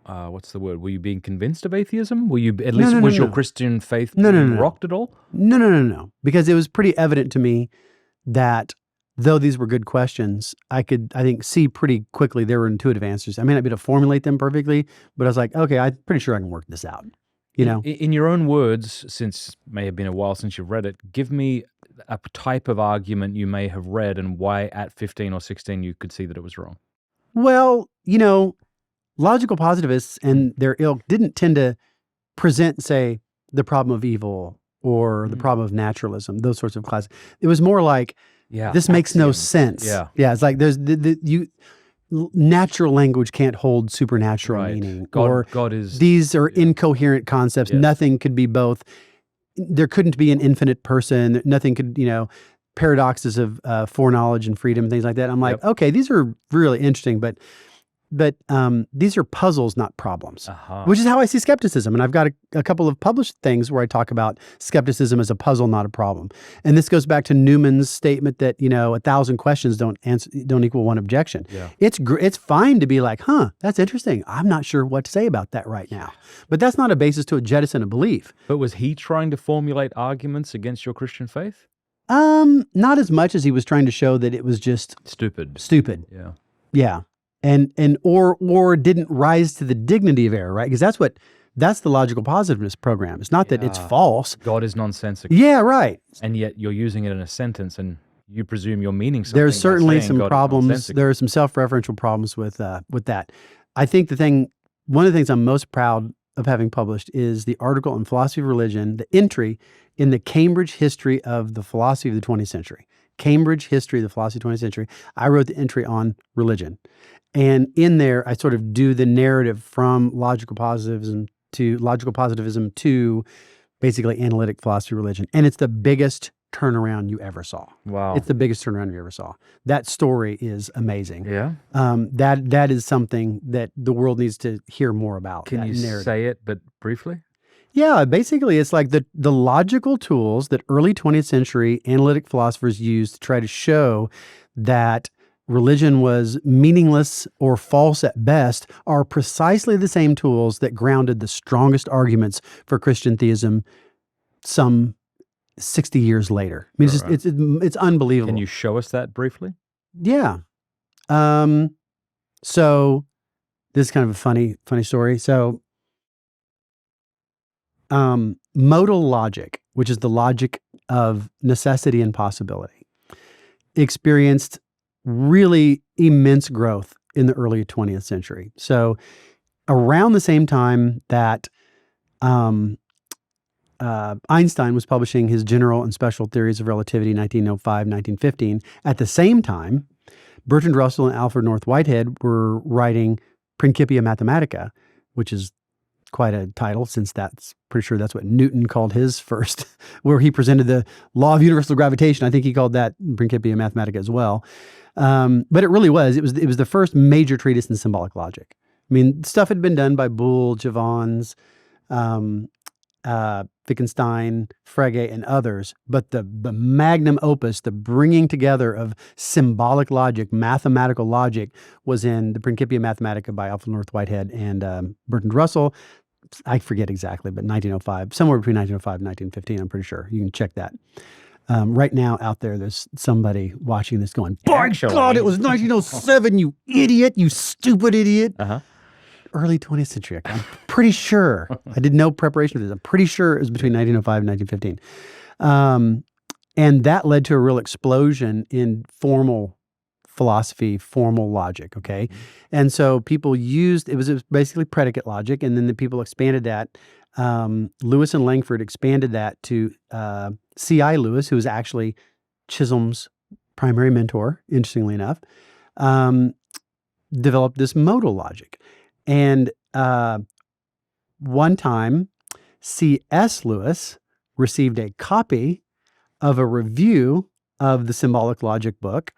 what's the word? Were you being convinced of atheism? Were you, was your Christian faith rocked at all? No. Because it was pretty evident to me that though these were good questions, I could, I think, see pretty quickly there were intuitive answers. I may not be able to formulate them perfectly, but I was like, okay, I'm pretty sure I can work this out. You know? In your own words, since it may have been a while since you've read it, give me a type of argument you may have read and why at 15 or 16 you could see that it was wrong. Well, logical positivists and their ilk didn't tend to present, say, the problem of evil or the problem of naturalism, those sorts of classes. It was more like, this makes no sense. Yeah, it's like there's natural language can't hold supernatural meaning. God is. These are incoherent concepts. Yes. Nothing could be both. There couldn't be an infinite person. Nothing could, paradoxes of foreknowledge and freedom and things like that. I'm like, okay, these are really interesting, but these are puzzles, not problems, which is how I see skepticism. And I've got a couple of published things where I talk about skepticism as a puzzle, not a problem. And this goes back to Newman's statement that, 1,000 questions don't equal one objection. Yeah. It's fine to be like, that's interesting. I'm not sure what to say about that right now. But that's not a basis to jettison a belief. But was he trying to formulate arguments against your Christian faith? Not as much as he was trying to show that it was just stupid. Yeah. Yeah. And or didn't rise to the dignity of error, right? Because that's the logical positiveness program. It's not that it's false. God is nonsensical. Yeah, right. And yet you're using it in a sentence, and you presume you're meaning something. There's certainly some problems. There are some self-referential problems with that. I think one of the things I'm most proud of having published is the article on philosophy of religion, the entry in the Cambridge History of the Philosophy of the 20th Century. Cambridge History of the Philosophy of the 20th Century. I wrote the entry on religion. And in there, I sort of do the narrative from logical positivism to basically analytic philosophy of religion. And it's the biggest turnaround you ever saw. Wow. It's the biggest turnaround you ever saw. That story is amazing. Yeah. That is something that the world needs to hear more about. Can you say it, but briefly? Yeah, basically it's like the logical tools that early 20th century analytic philosophers used to try to show that religion was meaningless or false at best are precisely the same tools that grounded the strongest arguments for Christian theism some 60 years later. I mean, it's unbelievable. Can you show us that briefly? Yeah. So this is kind of a funny story. So modal logic, which is the logic of necessity and possibility, experienced really immense growth in the early 20th century. So around the same time that Einstein was publishing his general and special theories of relativity in 1905, 1915, at the same time, Bertrand Russell and Alfred North Whitehead were writing Principia Mathematica, which is quite a title, since pretty sure that's what Newton called his first, where he presented the law of universal gravitation. I think he called that Principia Mathematica as well. But it really was. It was the first major treatise in symbolic logic. I mean, stuff had been done by Boole, Jevons, Wittgenstein, Frege, and others. But the magnum opus, the bringing together of symbolic logic, mathematical logic, was in the Principia Mathematica by Alfred North Whitehead and Bertrand Russell. I forget exactly, but 1905, somewhere between 1905 and 1915, I'm pretty sure. You can check that. Right now out there's somebody watching this going, by God, it was 1907, you idiot, you stupid idiot. Early 20th century. I'm pretty sure. I did no preparation for this. I'm pretty sure it was between 1905 and 1915. And that led to a real explosion in formal philosophy, formal logic, okay? And so people used, it was basically predicate logic, and then the people expanded that. Lewis and Langford expanded that to C.I. Lewis, who was actually Chisholm's primary mentor, interestingly enough, developed this modal logic. And one time, C.S. Lewis received a copy of a review of the symbolic logic book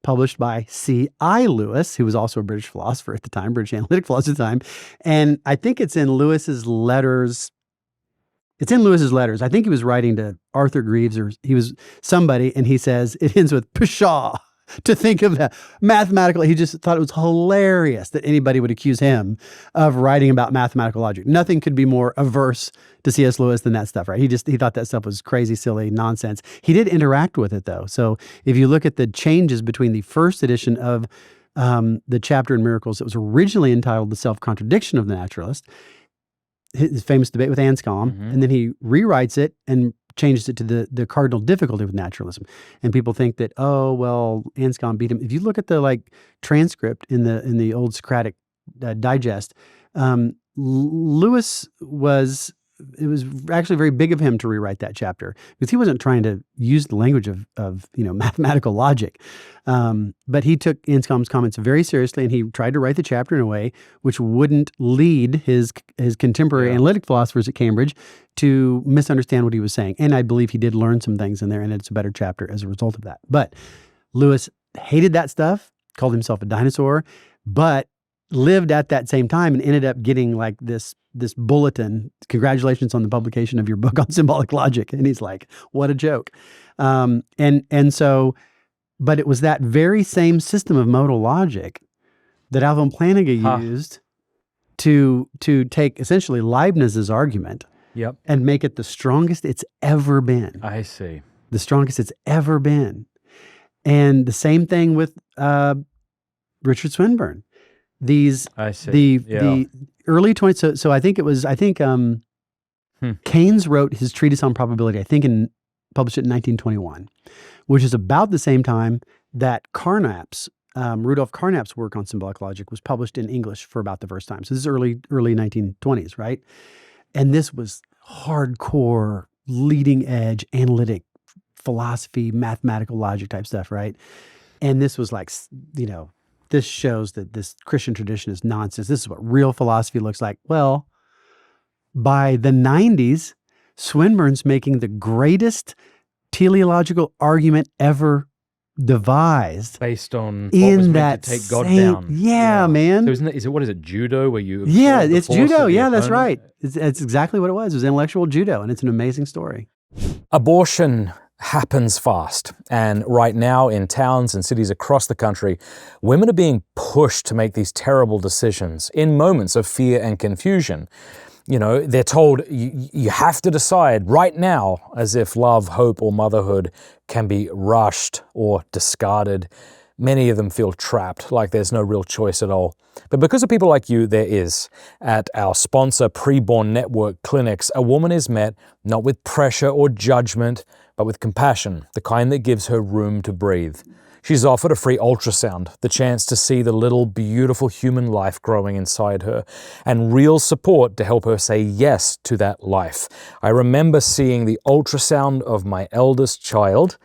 published by C.I. Lewis, who was also a British philosopher at the time, British analytic philosopher at the time. And I think it's in Lewis's letters. It's in Lewis's letters. I think he was writing to Arthur Greaves, or he was somebody, and he says, it ends with pshaw. To think of that mathematically, he just thought it was hilarious that anybody would accuse him of writing about mathematical logic. Nothing could be more averse to C.S. Lewis than that stuff, right? He thought that stuff was crazy, silly nonsense. He did interact with it though. So if you look at the changes between the first edition of the chapter in Miracles that was originally entitled The Self-Contradiction of the Naturalist, his famous debate with Anscombe, and then he rewrites it and changes it to the cardinal difficulty with naturalism. And people think that, oh, well, Anscombe beat him. If you look at the transcript in the old Socratic digest, Lewis it was actually very big of him to rewrite that chapter because he wasn't trying to use the language of mathematical logic. But he took Anscombe's comments very seriously, and he tried to write the chapter in a way which wouldn't lead his contemporary analytic philosophers at Cambridge to misunderstand what he was saying. And I believe he did learn some things in there, and it's a better chapter as a result of that. But Lewis hated that stuff, called himself a dinosaur, but lived at that same time and ended up getting this bulletin, congratulations on the publication of your book on symbolic logic. And he's like, what a joke. And so, but it was that very same system of modal logic that Alvin Plantinga used to take essentially Leibniz's argument and make it the strongest it's ever been. I see. The strongest it's ever been. And the same thing with Richard Swinburne. The early 20s. So I think Keynes wrote his treatise on probability, published it in 1921, which is about the same time that Rudolf Carnap's work on symbolic logic was published in English for about the first time. So this is early 1920s, right? And this was hardcore, leading edge, analytic philosophy, mathematical logic type stuff, right? And this was this shows that this Christian tradition is nonsense. This is what real philosophy looks like. Well, by the 90s, Swinburne's making the greatest teleological argument ever devised based on what was meant to take God down. Yeah, man. So what is it, judo, where you... Yeah, it's judo. Yeah, that's right. It's exactly what it was. It was intellectual judo, and it's an amazing story. Abortion happens fast. And right now in towns and cities across the country, women are being pushed to make these terrible decisions in moments of fear and confusion. They're told you have to decide right now, as if love, hope, or motherhood can be rushed or discarded. Many of them feel trapped, like there's no real choice at all. But because of people like you, there is. At our sponsor Preborn Network clinics, a woman is met not with pressure or judgment, but with compassion, the kind that gives her room to breathe. She's offered a free ultrasound, the chance to see the little beautiful human life growing inside her, and real support to help her say yes to that life. I remember seeing the ultrasound of my eldest child,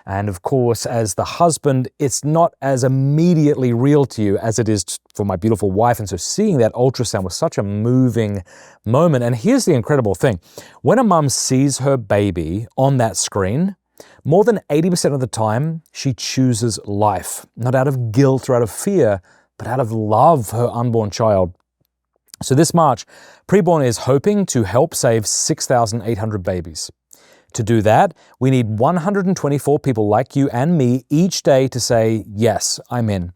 and of course, as the husband, it's not as immediately real to you as it is for my beautiful wife. And so seeing that ultrasound was such a moving moment. And here's the incredible thing. When a mum sees her baby on that screen, more than 80% of the time, she chooses life, not out of guilt or out of fear, but out of love for her unborn child. So this March, Preborn is hoping to help save 6,800 babies. To do that, we need 124 people like you and me each day to say, yes, I'm in.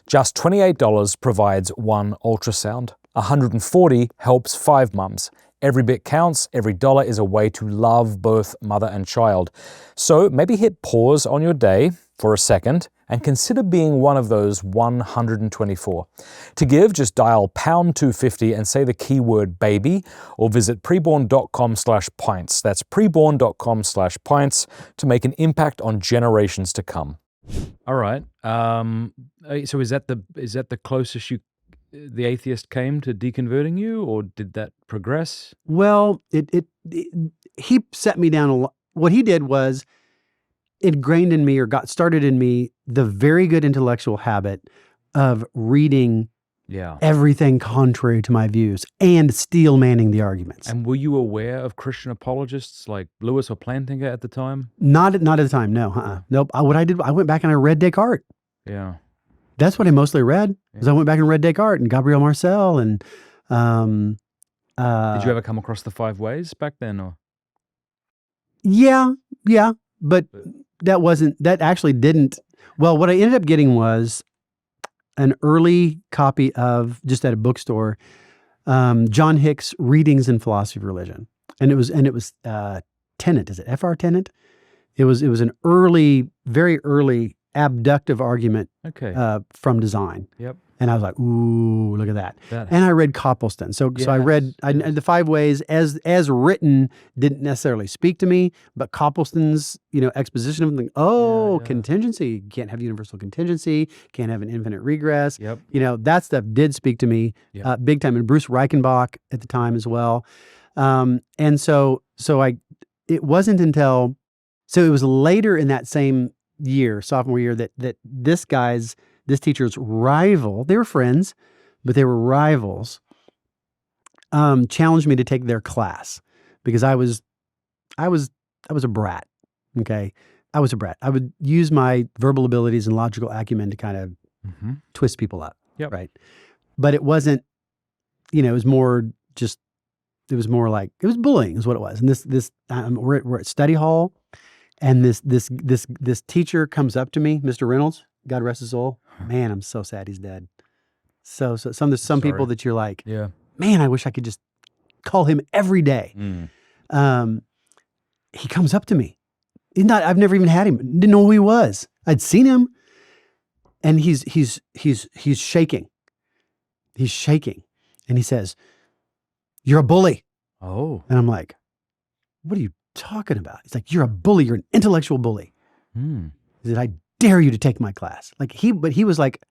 Just $28 provides one ultrasound. $140 helps 5 mums. Every bit counts, every dollar is a way to love both mother and child. So maybe hit pause on your day for a second and consider being one of those 124. To give, just dial #250 and say the keyword baby, or visit preborn.com/pints. That's preborn.com/pints to make an impact on generations to come. All right. So is that the closest the atheist came to deconverting you, or did that progress? Well, he set me down a lot. What he did was ingrained in me, or got started in me, the very good intellectual habit of reading everything contrary to my views and steel manning the arguments. And were you aware of Christian apologists like Lewis or Plantinga at the time? Not at the time, no. Nope. What I did, I went back and I read Descartes. Yeah. That's what I mostly read. Is I went back and read Descartes and Gabriel Marcel and did you ever come across the 5 ways back then, or? Yeah, but that actually didn't. Well, what I ended up getting was an early copy of, just at a bookstore, John Hick's Readings in Philosophy of Religion, and it was Tennant. Is it F.R. Tennant? It was an early, very early abductive argument from design. Yep. And I was like, ooh, look at that. And I read Copleston. So I read the 5 ways as written didn't necessarily speak to me, but Copleston's, exposition of them, contingency, you can't have universal contingency, can't have an infinite regress. Yep. That stuff did speak to me big time. And Bruce Reichenbach at the time as well. And so it wasn't until, so it was later in that same year, sophomore year, that this teacher's rival, they were friends, but they were rivals, challenged me to take their class because I was a brat. Okay. I was a brat. I would use my verbal abilities and logical acumen to kind of twist people up. Yep. Right. But it wasn't, it was more like, it was bullying is what it was. And we're at study hall, and this teacher comes up to me, Mr. Reynolds, God rest his soul. Man, I'm so sad he's dead. So there's some people that you're like, man, I wish I could just call him every day. He comes up to me. I've never even had him. Didn't know who he was. I'd seen him, and he's shaking. He's shaking, and he says, "You're a bully." Oh, and I'm like, "What are you talking about?" He's like, "You're a bully. You're an intellectual bully." He said, "I dare you to take my class." But he was like,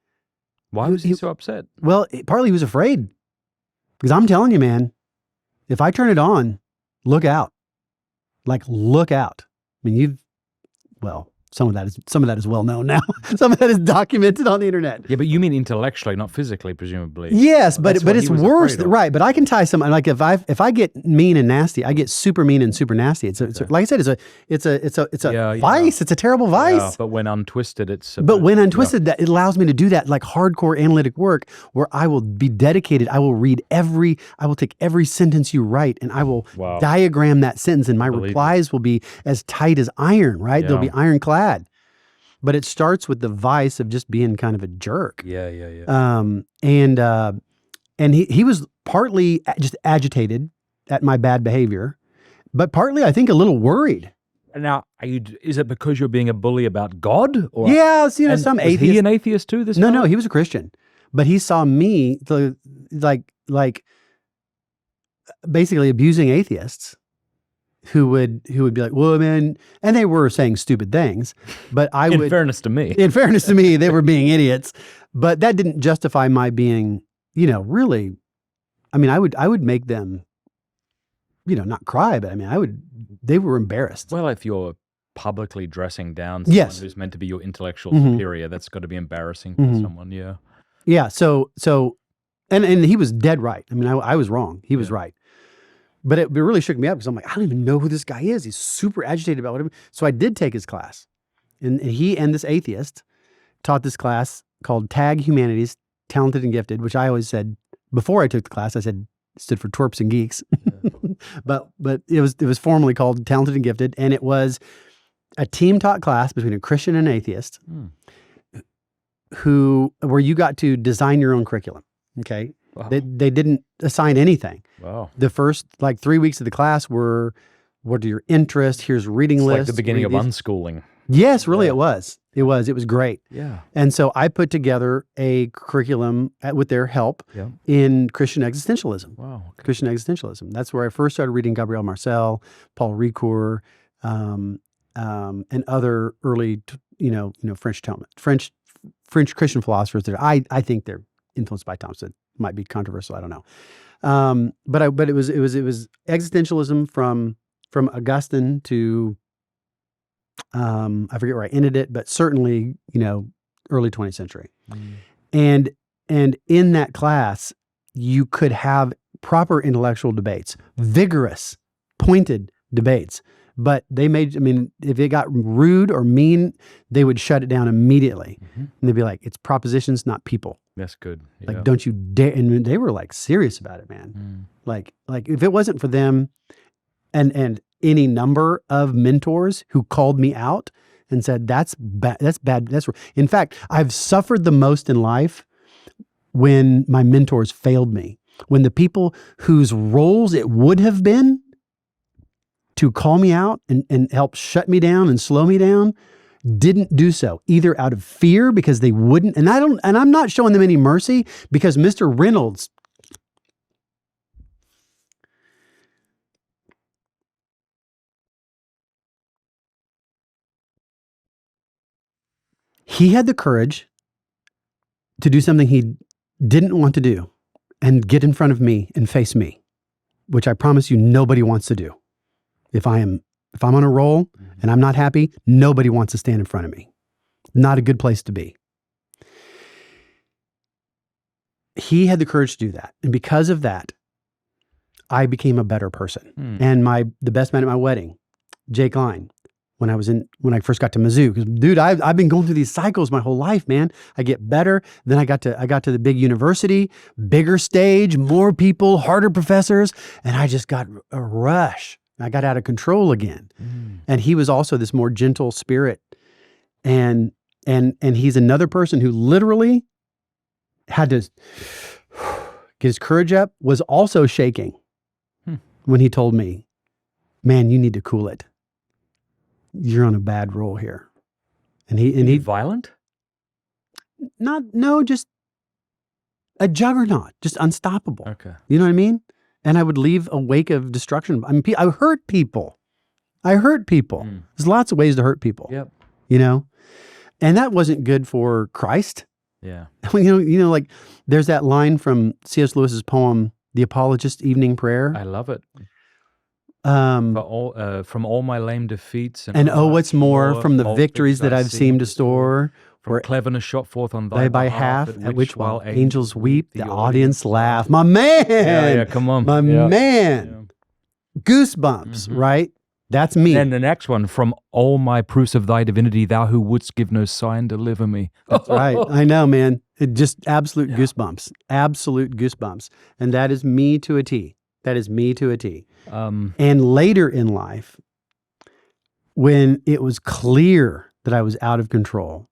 why was he so upset? Well, partly he was afraid, because I'm telling you, man, if I turn it on, look out. Like, look out. I mean, some of that is well known now. Some of that is documented on the internet. Yeah, but you mean intellectually, not physically, presumably. Yes, but it's worse, right? But I can tie some, like, if I get mean and nasty, I get super mean and super nasty. It's like I said, it's a vice. It's a terrible vice. Yeah, but when untwisted, that it allows me to do that, like, hardcore analytic work where I will be dedicated. I will take every sentence you write, and I will diagram that sentence, and my replies will be as tight as iron. Right? Yeah. They'll be ironclad. But it starts with the vice of just being kind of a jerk. Yeah. And he was partly just agitated at my bad behavior, but partly, I think, a little worried. Now, is it because you're being a bully about God? Or Some atheists. Was he an atheist too? No, he was a Christian, but he saw me like basically abusing atheists. Who would be like, well, man, and they were saying stupid things, but in fairness to me, they were being idiots, but that didn't justify my being, really, I mean, I would make them, not cry, but I mean, they were embarrassed. Well, if you're publicly dressing down someone who's meant to be your intellectual superior, that's got to be embarrassing for someone. Yeah. Yeah. So, and he was dead right. I mean, I was wrong. He was right. But it really shook me up because I'm like, I don't even know who this guy is. He's super agitated about whatever. So I did take his class. And he and this atheist taught this class called Tag Humanities, Talented and Gifted, which I always said, before I took the class, I said it stood for twerps and geeks, but it was formally called Talented and Gifted, and it was a team taught class between a Christian and an atheist, where you got to design your own curriculum. Okay, wow. They didn't assign anything. Wow. The first 3 weeks of the class were, what are your interests? Here's reading lists. Like the beginning of unschooling. Yes, really, it was. It was great. Yeah. And so I put together a curriculum with their help in Christian existentialism. Wow. Okay. Christian existentialism. That's where I first started reading Gabriel Marcel, Paul Ricoeur, and other early, French Christian philosophers that I think they're influenced by Thompson. Might be controversial. I don't know. But it was existentialism from Augustine to I forget where I ended it, but certainly early 20th century. And in that class, you could have proper intellectual debates, vigorous, pointed debates. But if it got rude or mean, they would shut it down immediately. And they'd be like, it's propositions, not people. That's good. Yeah. Like, don't you dare. And they were serious about it, man. Like if it wasn't for them and any number of mentors who called me out and said, that's bad. In fact, I've suffered the most in life when my mentors failed me, when the people whose roles it would have been to call me out and help shut me down and slow me down didn't do so, either out of fear because they wouldn't. And I'm not showing them any mercy, because Mr. Reynolds, he had the courage to do something he didn't want to do and get in front of me and face me, which I promise you nobody wants to do. If I'm on a roll and I'm not happy, nobody wants to stand in front of me. Not a good place to be. He had the courage to do that. And because of that, I became a better person. And the best man at my wedding, Jake Line, when I first got to Mizzou, because dude, I've been going through these cycles my whole life, man. I get better. Then I got to the big university, bigger stage, more people, harder professors, and I just got a rush. I got out of control again. And he was also this more gentle spirit. And he's another person who literally had to get his courage up, was also shaking when he told me, man, you need to cool it. You're on a bad roll here. And he violent? Just a juggernaut, just unstoppable. Okay. You know what I mean? And I would leave a wake of destruction. I hurt people. There's lots of ways to hurt people. Yep. And that wasn't good for Christ. Yeah. There's that line from C.S. Lewis's poem, The Apologist Evening Prayer. I love it. From all my lame defeats and oh, what's more from the victories that I've seemed to store. From cleverness shot forth on thy by behalf, half, at which while angels weep, the audience laugh. My man! Yeah, come on. My man! Yeah. Goosebumps, right? That's me. And the next one, from all my proofs of thy divinity, thou who wouldst give no sign, deliver me. That's right. I know, man. It just absolute goosebumps. Absolute goosebumps. And that is me to a T. And later in life, when it was clear that I was out of control,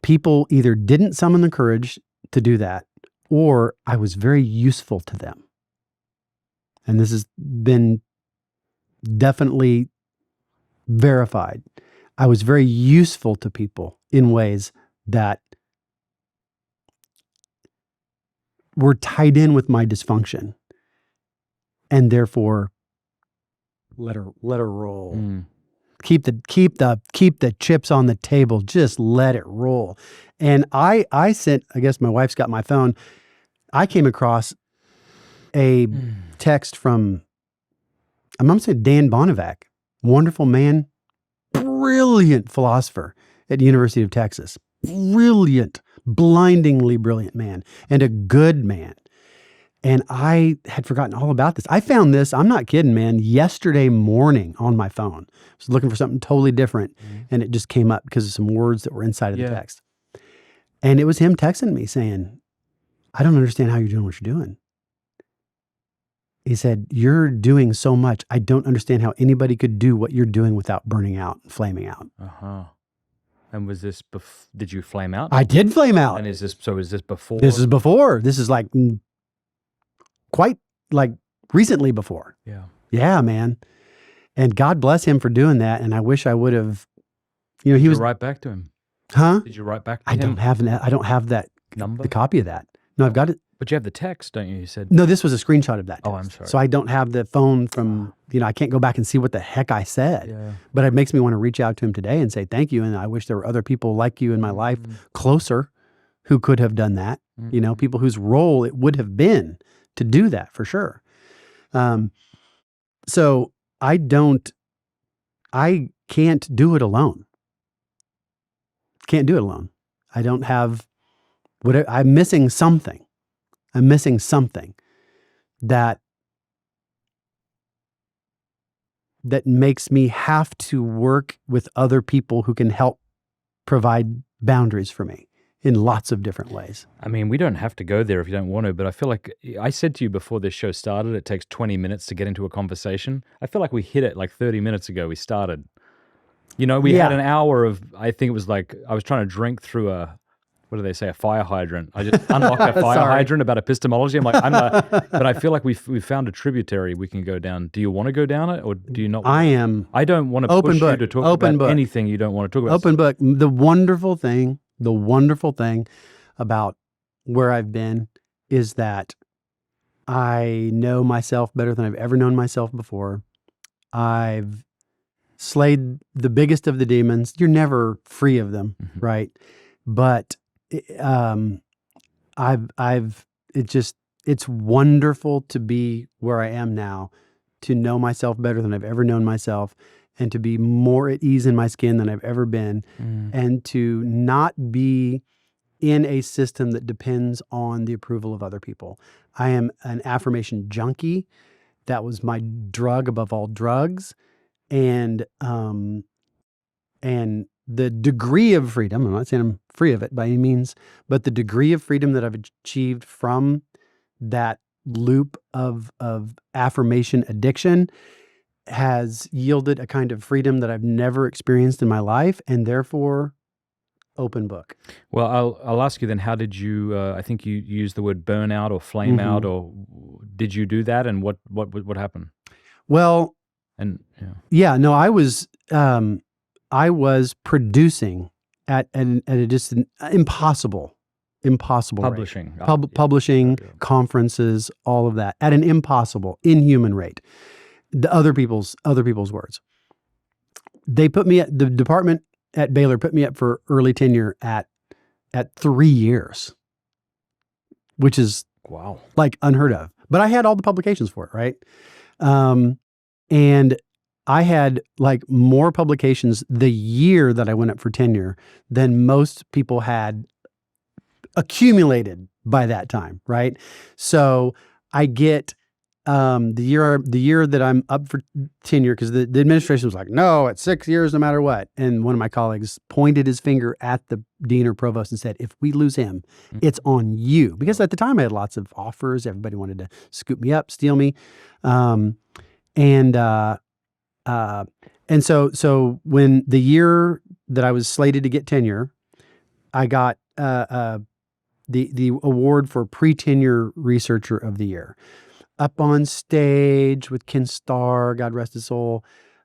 people either didn't summon the courage to do that, or I was very useful to them. And this has been definitely verified. I was very useful to people in ways that were tied in with my dysfunction, and therefore let her roll. Keep the chips on the table. Just let it roll. And I sent, I guess my wife's got my phone. I came across a text from, I'm going to say Dan Bonavac, wonderful man, brilliant philosopher at the University of Texas. Brilliant, blindingly brilliant man, and a good man. And I had forgotten all about this. I found this, I'm not kidding, man, yesterday morning on my phone. I was looking for something totally different, and it just came up because of some words that were inside of the text. And it was him texting me saying, I don't understand how you're doing what you're doing. He said, you're doing so much. I don't understand how anybody could do what you're doing without burning out and flaming out. And was this, did you flame out? I did flame out. And is this before? This is before. This is like quite like recently before. Yeah. Yeah, man. And God bless him for doing that. And I wish I would have, he was. Did you write back to him? Huh? Did you write back to I him? I don't have that number, the copy of that. No, I've got it. But you have the text, don't you? You said. No, this was a screenshot of that text. Oh, I'm sorry. So I don't have the phone from, I can't go back and see what the heck I said. Yeah. But it makes me want to reach out to him today and say thank you. And I wish there were other people like you in my life closer who could have done that. People whose role it would have been to do that for sure. So I can't do it alone. Can't do it alone. I don't have I'm missing something. I'm missing something that makes me have to work with other people who can help provide boundaries for me in lots of different ways. I mean, we don't have to go there if you don't want to, but I feel like I said to you before this show started, it takes 20 minutes to get into a conversation. I feel like we hit it like 30 minutes ago. We started. We had an hour of, I think it was like, I was trying to drink through what do they say, a fire hydrant. I just unlocked a fire hydrant about epistemology. I'm like, but I feel like we found a tributary we can go down. Do you want to go down it or do you not? I don't want to push you to talk about anything you don't want to talk about. Open book. The wonderful thing about where I've been is that I know myself better than I've ever known myself before. I've slayed the biggest of the demons. You're never free of them, right? But it's wonderful to be where I am now, to know myself better than I've ever known myself, and to be more at ease in my skin than I've ever been, and to not be in a system that depends on the approval of other people. I am an affirmation junkie. That was my drug above all drugs. And the degree of freedom, I'm not saying I'm free of it by any means, but the degree of freedom that I've achieved from that loop of affirmation addiction has yielded a kind of freedom that I've never experienced in my life, and therefore open book. Well, I'll ask you then, how did you, I think you used the word burnout or flame out, or did you do that, and what happened? Well, I was producing at a just an impossible publishing rate. Publishing, conferences, all of that at an impossible, inhuman rate. The other people's words. They put me at the department at Baylor, put me up for early tenure at 3 years, which is like unheard of. But I had all the publications for it, right? And I had like more publications the year that I went up for tenure than most people had accumulated by that time, right? So I get the year that I'm up for tenure, because the administration was like, no, it's 6 years no matter what. And one of my colleagues pointed his finger at the dean or provost and said, if we lose him, it's on you. Because at the time I had lots of offers. Everybody wanted to scoop me up, steal me. And so when the year that I was slated to get tenure, I got the award for pre-tenure researcher of the year, up on stage with Ken Starr, God rest his soul,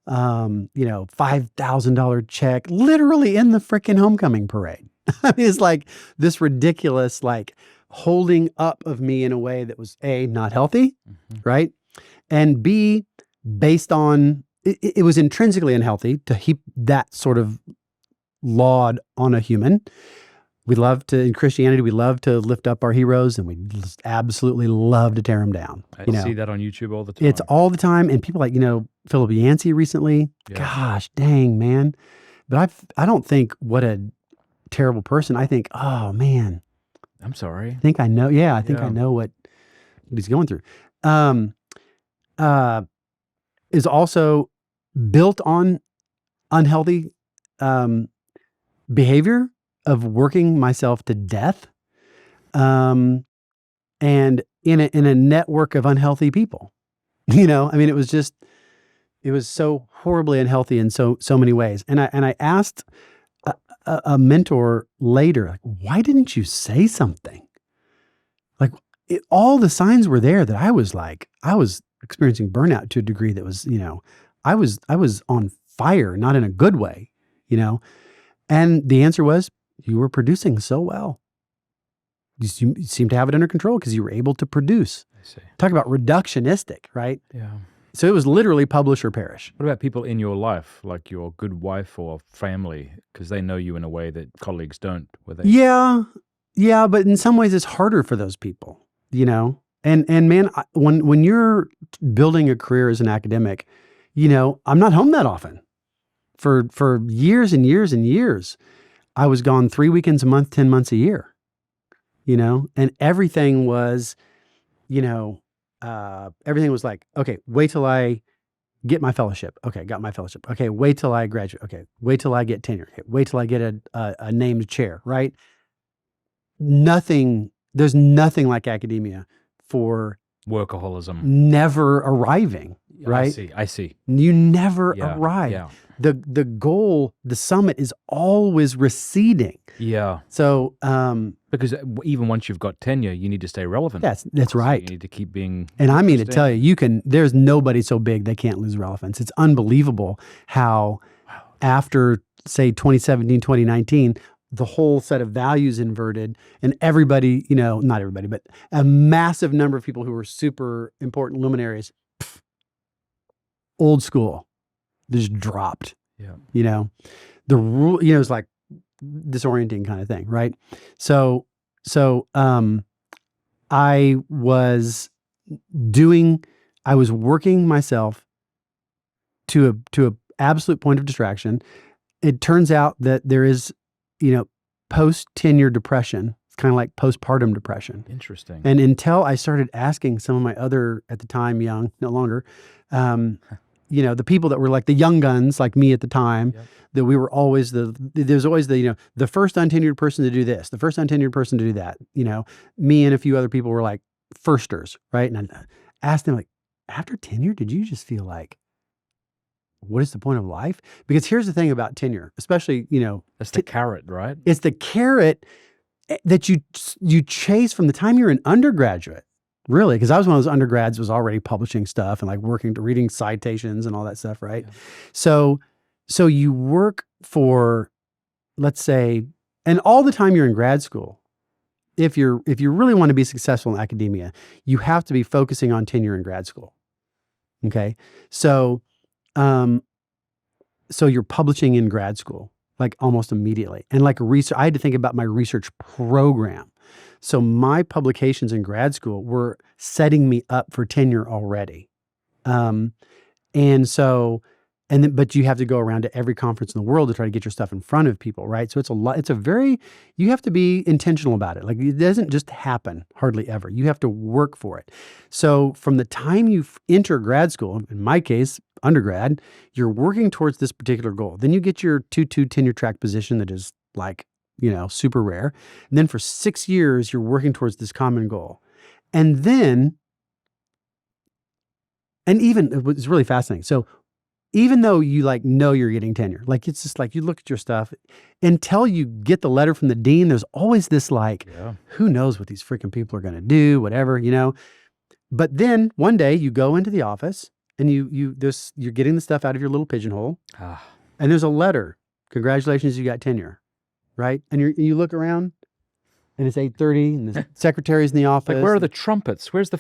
$5,000 check, literally in the freaking homecoming parade. I mean, it's like this ridiculous, like holding up of me in a way that was A, not healthy, right? And B, based on, it was intrinsically unhealthy to heap that sort of laud on a human. In Christianity, we love to lift up our heroes, and we absolutely love to tear them down. I see that on YouTube all the time. It's all the time. And people like, Philip Yancey recently, gosh, dang, man. But I don't think what a terrible person. I think, oh man. I'm sorry. I think I know. Yeah, I think I know what he's going through. Is also built on unhealthy behavior of working myself to death. and in a network of unhealthy people. You know, I mean, it was so horribly unhealthy in so many ways. And I asked a mentor later, like, why didn't you say something? Like, all the signs were there that I was experiencing burnout to a degree that was, you know, I was on fire, not in a good way, you know? And the answer was, you were producing so well. You seem to have it under control because you were able to produce. I see. Talk about reductionistic, right? Yeah. So it was literally publish or perish. What about people in your life, like your good wife or family, because they know you in a way that colleagues don't? Yeah, but in some ways it's harder for those people, you know? And man, when you're building a career as an academic, you know, I'm not home that often. For years and years and years, I was gone 3 weekends a month, 10 months a year, you know? And everything was, you know, everything was like, okay, wait till I get my fellowship. Okay, got my fellowship. Okay, wait till I graduate. Okay, wait till I get tenure. Okay, wait till I get a named chair, right? There's nothing like academia for workaholism never arriving, right? I see. You never arrive. Yeah. The goal, the summit is always receding. Yeah. So, because even once you've got tenure, you need to stay relevant. That's right. So you need to keep being. And I mean to tell you, there's nobody so big they can't lose relevance. It's unbelievable how after, say, 2017, 2019, the whole set of values inverted, and everybody, you know, not everybody, but a massive number of people who were super important luminaries, old school, just dropped. Yeah. You know, the rule, you know, it's like disorienting kind of thing, right? So I was working myself to a absolute point of distraction. It turns out that there is, you know, post-tenure depression. It's kind of like postpartum depression. Interesting. And until I started asking some of my other, at the time, young, no longer, you know, the people that were like the young guns, like me at the time, that we were always there's always the, you know, the first untenured person to do this, the first untenured person to do that. You know, me and a few other people were like firsters, right? And I asked them, like, after tenure, did you just feel like, what is the point of life? Because here's the thing about tenure, especially, you know, that's the carrot, right? It's the carrot that you chase from the time you're an undergraduate, really. Because I was one of those undergrads who was already publishing stuff and like reading citations and all that stuff, right? Yeah. So you work for, let's say, and all the time you're in grad school, if you really want to be successful in academia, you have to be focusing on tenure in grad school. Okay, so you're publishing in grad school, like almost immediately. And like I had to think about my research program. So my publications in grad school were setting me up for tenure already. But you have to go around to every conference in the world to try to get your stuff in front of people, right? So you have to be intentional about it. Like, it doesn't just happen hardly ever. You have to work for it. So from the time you enter grad school, in my case, undergrad, you're working towards this particular goal. Then you get your 2-2 tenure track position that is like, you know, super rare. And then for 6 years, you're working towards this common goal. And then, it was really fascinating. So even though you like know you're getting tenure, like it's just like you look at your stuff until you get the letter from the dean, there's always this like, who knows what these freaking people are going to do, whatever, you know. But then one day you go into the office and you're getting the stuff out of your little pigeonhole, and there's a letter, congratulations, you got tenure, right? And you look around, and it's 8:30, and the secretary's in the office. Like, where are the trumpets? Where's the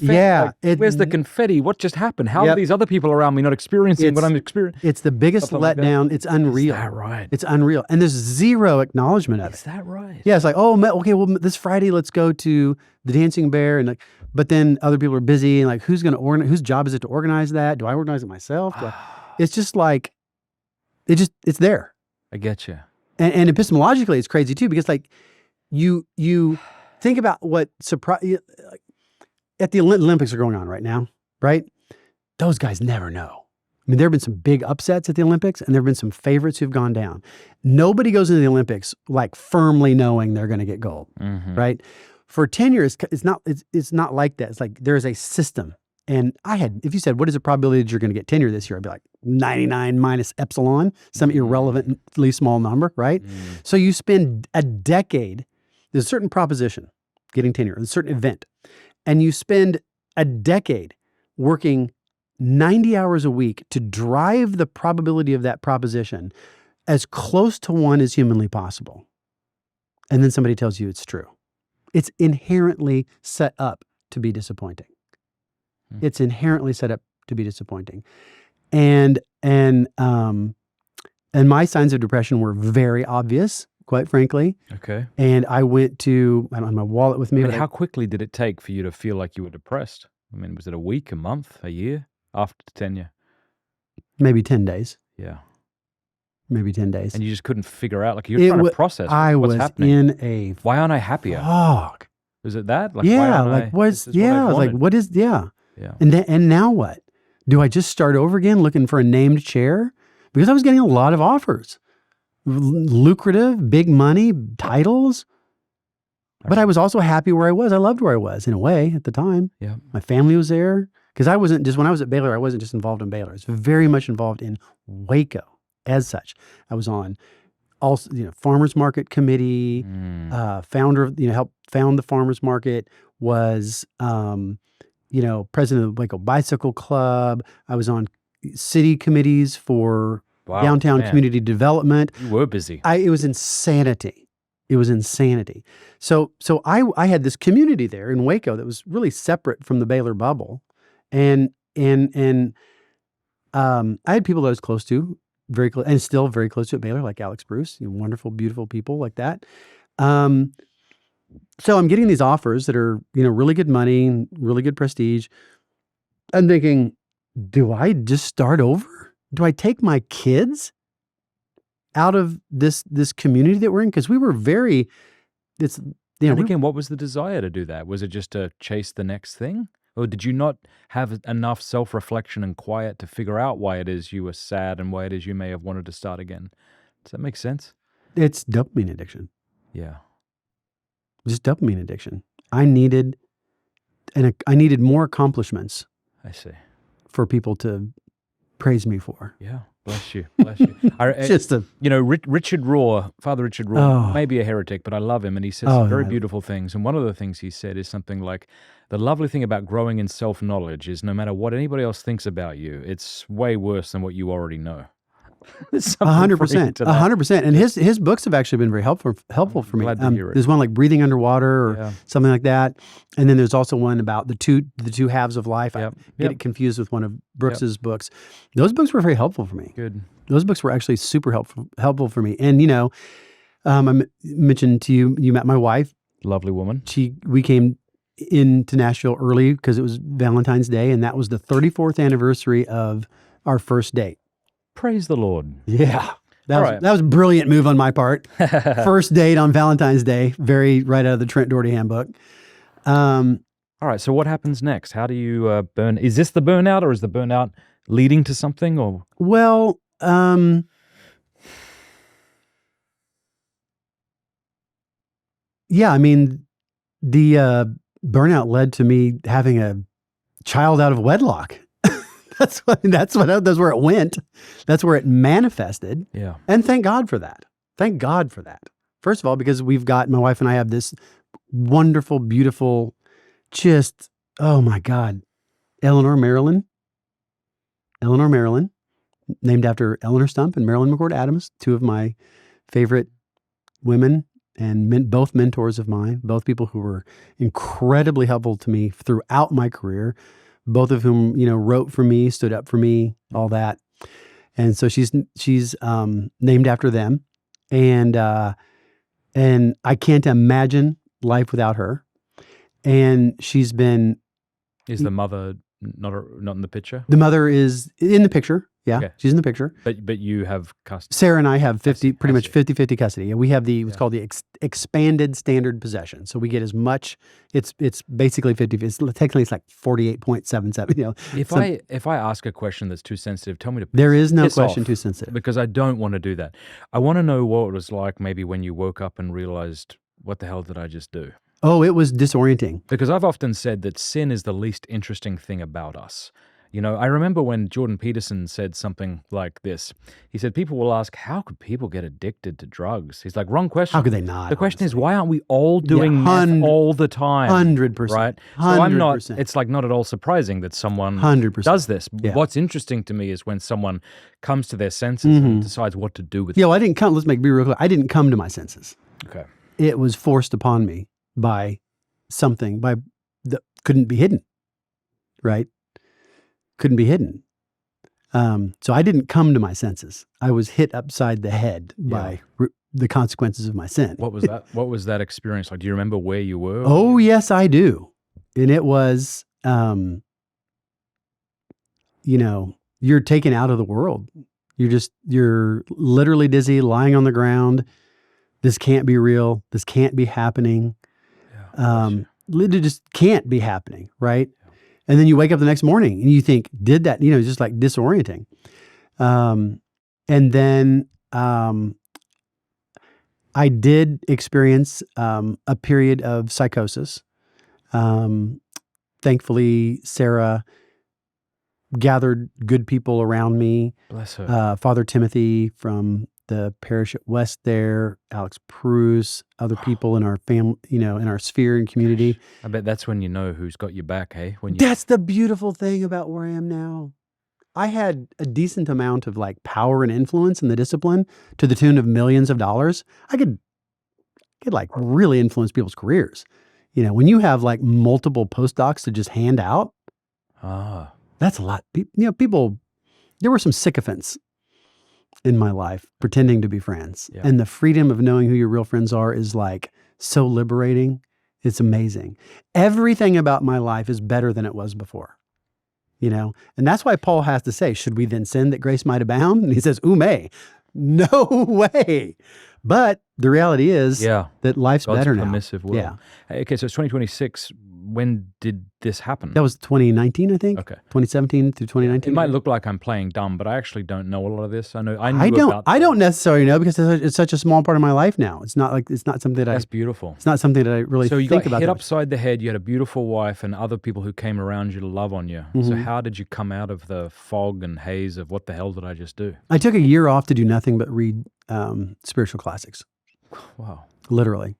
where's the confetti? What just happened? How are these other people around me not experiencing what I'm experiencing? It's the biggest letdown. It's unreal. Is that right? It's unreal. And there's zero acknowledgement of it. Is that right? Yeah, it's like, oh, okay, well, this Friday, let's go to the Dancing Bear. And like, but then other people are busy, and like, who's going to organize? Whose job is it to organize that? Do I organize it myself? It's just like, it's there. I get you. And epistemologically, it's crazy too, because like, you think about what at the Olympics are going on right now, right? Those guys never know. I mean, there have been some big upsets at the Olympics, and there have been some favorites who've gone down. Nobody goes into the Olympics like firmly knowing they're going to get gold, right? for tenure, it's not like that. It's like there's a system. And if you said, what is the probability that you're going to get tenure this year? I'd be like 99 minus epsilon, some irrelevantly small number, right? So you spend a decade, there's a certain proposition, getting tenure, a certain event, and you spend a decade working 90 hours a week to drive the probability of that proposition as close to 1 as humanly possible. And then somebody tells you it's true. It's inherently set up to be disappointing. It's inherently set up to be disappointing. And my signs of depression were very obvious, quite frankly. Okay. And I went to, I don't have my wallet with me. But how quickly did it take for you to feel like you were depressed? I mean, was it a week, a month, a year after tenure? Maybe 10 days. Yeah. Maybe 10 days. And you just couldn't figure out, like, you're trying to process what's happening. in a Why aren't I happier? fog. Was it that? Like, Yeah, why like what's, yeah, I was like, what is, yeah. Yeah. And now what? Do I just start over again looking for a named chair? Because I was getting a lot of offers. Lucrative, big money, titles. But I was also happy where I was. I loved where I was in a way at the time. Yeah. My family was there. Because I wasn't just, when I was at Baylor, I wasn't just involved in Baylor. I was very much involved in Waco as such. I was on also, farmers market committee, founder of, helped found the farmers market, was, president of the Waco Bicycle Club. I was on city committees for downtown community development. You were busy. It was insanity. It was insanity. So I had this community there in Waco that was really separate from the Baylor bubble. And I had people that I was close to, very close, and still very close to at Baylor, like Alex Bruce, wonderful, beautiful people like that. So I'm getting these offers that are, really good money, really good prestige. I'm thinking, do I just start over? Do I take my kids out of this community that we're in? Because we were very, and again, what was the desire to do that? Was it just to chase the next thing? Or did you not have enough self-reflection and quiet to figure out why it is you were sad and why it is you may have wanted to start again? Does that make sense? It's dopamine addiction. Yeah. Just dopamine addiction. I needed more accomplishments. I see. For people to praise me for. Yeah. Bless you. Bless you. Richard Rohr, Father Richard Rohr, may be a heretic, but I love him, and he says some very beautiful things. And one of the things he said is something like, the lovely thing about growing in self-knowledge is no matter what anybody else thinks about you, it's way worse than what you already know. 100%. 100%. And his books have actually been very helpful for me. Glad to hear it. There's one like Breathing Underwater or something like that. And then there's also one about the two halves of life. I get it confused with one of Brooks's books. Those books were very helpful for me. Good. Those books were actually super helpful for me. And I mentioned to you, you met my wife. Lovely woman. We came into Nashville early because it was Valentine's Day, and that was the 34th anniversary of our first date. Praise the Lord. Yeah. That was a brilliant move on my part. First date on Valentine's Day, very right out of the Trent Dougherty handbook. All right. So what happens next? How do you burn? Is this the burnout, or is the burnout leading to something? Or well, yeah. I mean, the burnout led to me having a child out of wedlock. That's where it went. That's where it manifested. Yeah. And thank God for that. Thank God for that. First of all, because my wife and I have this wonderful, beautiful, just, oh my God, Eleanor Marilyn, named after Eleanor Stump and Marilyn McCord Adams, two of my favorite women and both mentors of mine, both people who were incredibly helpful to me throughout my career. Both of whom, wrote for me, stood up for me, all that. And so she's named after them. And I can't imagine life without her. And she's been... Is the mother not in the picture? The mother is in the picture. Yeah, okay. She's in the picture. But you have custody. Sarah and I have pretty much 50-50 custody. Yeah, we have what's called the expanded standard possession. So we get as much. It's basically 50. Technically, it's like 48.77. If I ask a question that's too sensitive, tell me to. There is no piss question off, too sensitive, because I don't want to do that. I want to know what it was like maybe when you woke up and realized, what the hell did I just do? Oh, it was disorienting. Because I've often said that sin is the least interesting thing about us. You know, I remember when Jordan Peterson said something like this. He said, people will ask, how could people get addicted to drugs? He's like, wrong question. How could they not? The question is, honestly? why aren't we all doing meth all the time? 100%. Right? 100%. So I'm not, it's like not at all surprising that someone 100%. does this. Yeah. What's interesting to me is when someone comes to their senses and decides what to do with it. Yeah, well, I didn't come, let's be real clear. I didn't come to my senses. Okay. It was forced upon me by something that couldn't be hidden, right? Couldn't be hidden. So I didn't come to my senses. I was hit upside the head by the consequences of my sin. What was that? What was that experience like? Do you remember where you were? Oh, yes, I do. And it was, you know, you're taken out of the world. You're literally dizzy, lying on the ground. This can't be real. This can't be happening. It just can't be happening, right? And then you wake up the next morning and you think, did that, you know, just like disorienting. And then I did experience a period of psychosis. Thankfully, Sarah gathered good people around me. Bless her. Father Timothy from the parish at West there, Alex Pruce, other people in our family, you know, in our sphere and community. I bet that's when you know who's got your back, hey? When you... That's the beautiful thing about where I am now. I had a decent amount of like power and influence in the discipline to the tune of millions of dollars. I could like really influence people's careers. You know, when you have like multiple postdocs to just hand out, that's a lot. You know, people, there were some sycophants in my life pretending to be friends. Yeah. And the freedom of knowing who your real friends are is like so liberating. It's amazing. Everything about my life is better than it was before. You know, and that's why Paul has to say, should we then sin that grace might abound? And he says, no way. But the reality is that life's God's better now. Permissive will. Yeah. Okay, so it's 2026. When did this happen? That was 2019, I think. Okay. 2017 through 2019. It might look like I'm playing dumb, but I actually don't know a lot of this. I knew I don't necessarily know because it's such a small part of my life now. It's not something that That's beautiful. It's not something that I really so you think got about. hit upside the head. You had a beautiful wife and other people who came around you to love on you. So how did you come out of the fog and haze of what the hell did I just do? I took a year off to do nothing but read spiritual classics. Wow. Literally.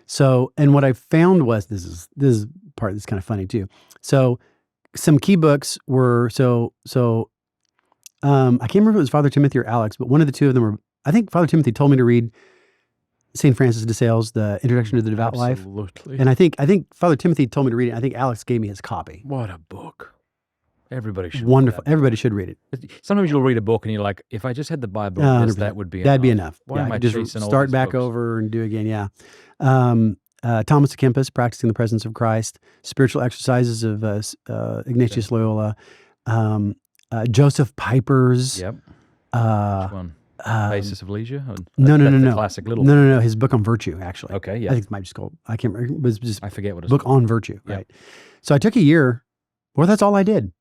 So, and what I found was, this is part that's kind of funny too. So some key books were, I can't remember if it was Father Timothy or Alex, but one of the two of them were, I think Father Timothy told me to read St. Francis de Sales, The Introduction to the Devout Life. Absolutely. And I think Father Timothy told me to read it. I think Alex gave me his copy. What a book. Everybody should. Wonderful. Everybody should read it. Sometimes you'll read a book and you're like, if I just had the Bible, that would be That'd be enough. Why am I just chasing all start these back books? over and do again. Yeah. Thomas à Kempis, Practicing the Presence of Christ, Spiritual Exercises of Ignatius Loyola, Joseph Piper's. Yep. Which one? Basis of Leisure? No. The classic little. No. His book on virtue, actually. Okay, yeah. I think it might just called. I can't remember. It was just I forget what it's book called. on virtue, Yep. right? So I took a year. Well, that's all I did.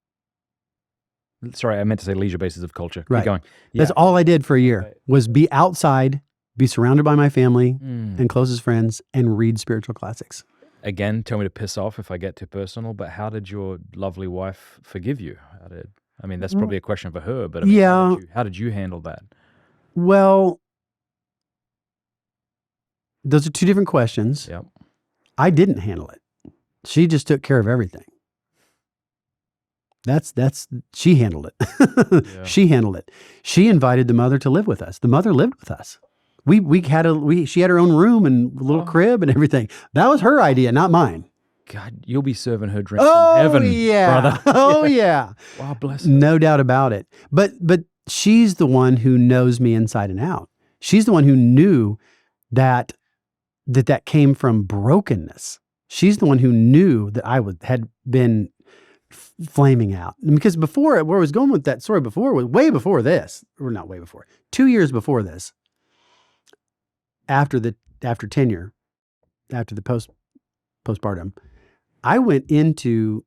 Sorry, I meant to say Leisure Basis of Culture. Right. Keep going. That's all I did for a year was be outside, be surrounded by my family and closest friends, and read spiritual classics. Again, tell me to piss off if I get too personal, but how did your lovely wife forgive you? I mean, that's probably a question for her, but I mean, how did you handle that? Well, those are two different questions. Yep. I didn't handle it. She just took care of everything. She handled it. Yeah. She handled it. She invited the mother to live with us. The mother lived with us. She had her own room and a little crib and everything. That was her idea, not mine. God, you'll be serving her drinks in heaven, brother. Oh yeah. Wow, bless her. No doubt about it. But she's the one who knows me inside and out. She's the one who knew that came from brokenness. She's the one who knew that I had been flaming out. Because before, where I was going with that story before was way before this, or not way before, 2 years before this, after tenure, after the postpartum, I went into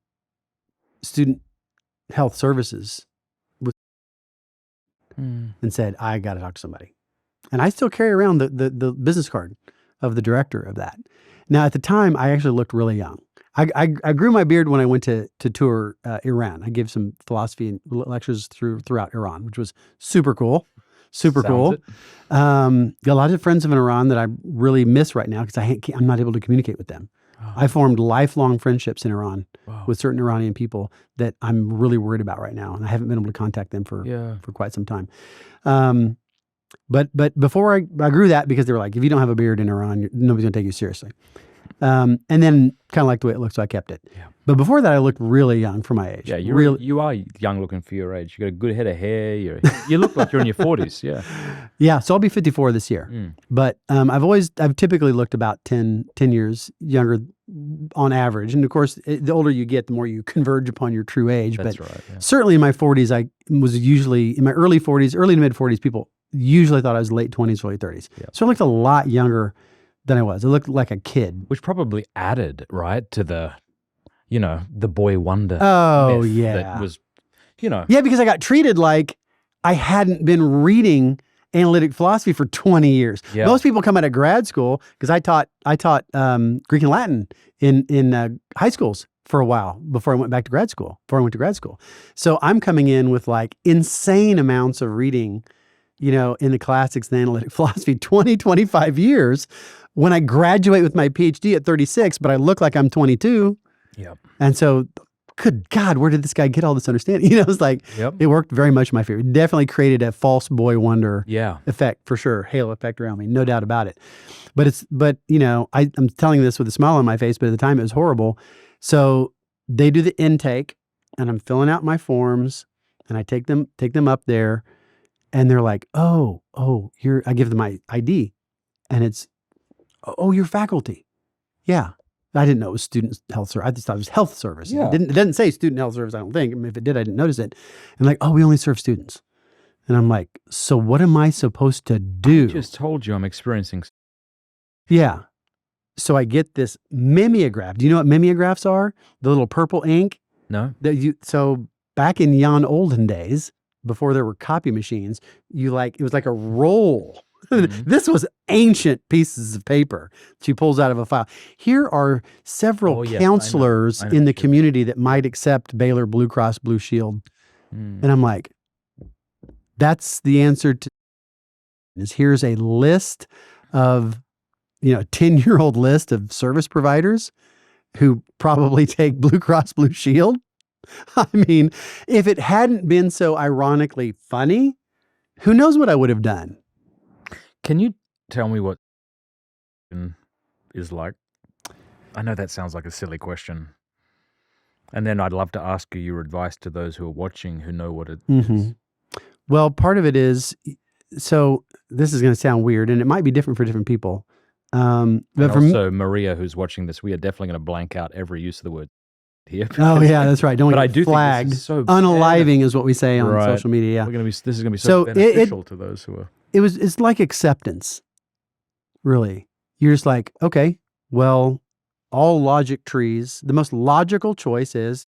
student health services and said, I got to talk to somebody. And I still carry around the business card of the director of that. Now, at the time, I actually looked really young. I grew my beard when I went to tour Iran. I gave some philosophy lectures throughout Iran, which was super cool. Super Sounds cool. it. Got a lot of friends in Iran that I really miss right now because I'm not able to communicate with them. Oh, I formed lifelong friendships in Iran wow. with certain Iranian people that I'm really worried about right now, and I haven't been able to contact them for quite some time. But before I grew that because they were like, if you don't have a beard in Iran, nobody's gonna take you seriously. And then kind of like the way it looks, so I kept it. Yeah. But before that, I looked really young for my age. Yeah, You are young looking for your age. You got a good head of hair. You look like you're in your 40s. Yeah. Yeah, so I'll be 54 this year. But I've typically looked about 10 years younger on average. And of course, the older you get, the more you converge upon your true age. That's but right. Yeah. certainly in my 40s, I was usually, in my early to mid 40s, people usually thought I was late 20s, early 30s. Yeah. So I looked a lot younger than I was. I looked like a kid. Which probably added, right, to the boy wonder. Oh, myth yeah. That was, Yeah, because I got treated like I hadn't been reading analytic philosophy for 20 years. Yeah. Most people come out of grad school because I taught Greek and Latin in high schools for a while before I went to grad school. So I'm coming in with like insane amounts of reading, in the classics and analytic philosophy, 25 years. When I graduate with my PhD at 36, but I look like I'm 22. Yep. And so, good God, where did this guy get all this understanding? It's like, Yep. It worked very much in my favor. It definitely created a false boy wonder Yeah. effect for sure. Halo effect around me, no doubt about it. But I'm telling this with a smile on my face, but at the time it was horrible. So they do the intake and I'm filling out my forms and I take them up there and they're like, oh, I give them my ID and it's, oh, you're faculty. Yeah. I didn't know it was student health service. I just thought it was health service. Yeah. It didn't say student health service, I don't think. I mean, if it did, I didn't notice it. And like, oh, we only serve students. And I'm like, so what am I supposed to do? I just told you I'm experiencing. Yeah. So I get this mimeograph. Do you know what mimeographs are? The little purple ink? No. So back in yon olden days, before there were copy machines, it was like a roll. Mhm. This was ancient pieces of paper she pulls out of a file. Here are several Oh, yes, I know. counselors I know. in the community that might accept Baylor, Blue Cross, Blue Shield. And I'm like, that's the answer to is here's a list of, 10-year-old list of service providers who probably take Blue Cross, Blue Shield. I mean, if it hadn't been so ironically funny, who knows what I would have done? Can you tell me what is like? I know that sounds like a silly question. And then I'd love to ask you your advice to those who are watching who know what it is. Well, part of it is, so this is going to sound weird and it might be different for different people. But And for me, also, Maria, who's watching this, we are definitely going to blank out every use of the word here. oh yeah, that's right. Don't But I get do think flagged. this is so Unaliving is what we say on Right. social media. Yeah. This is going to be So so it- beneficial to those who are. It's like acceptance, really. You're just like, okay, well, all logic trees, the most logical choice is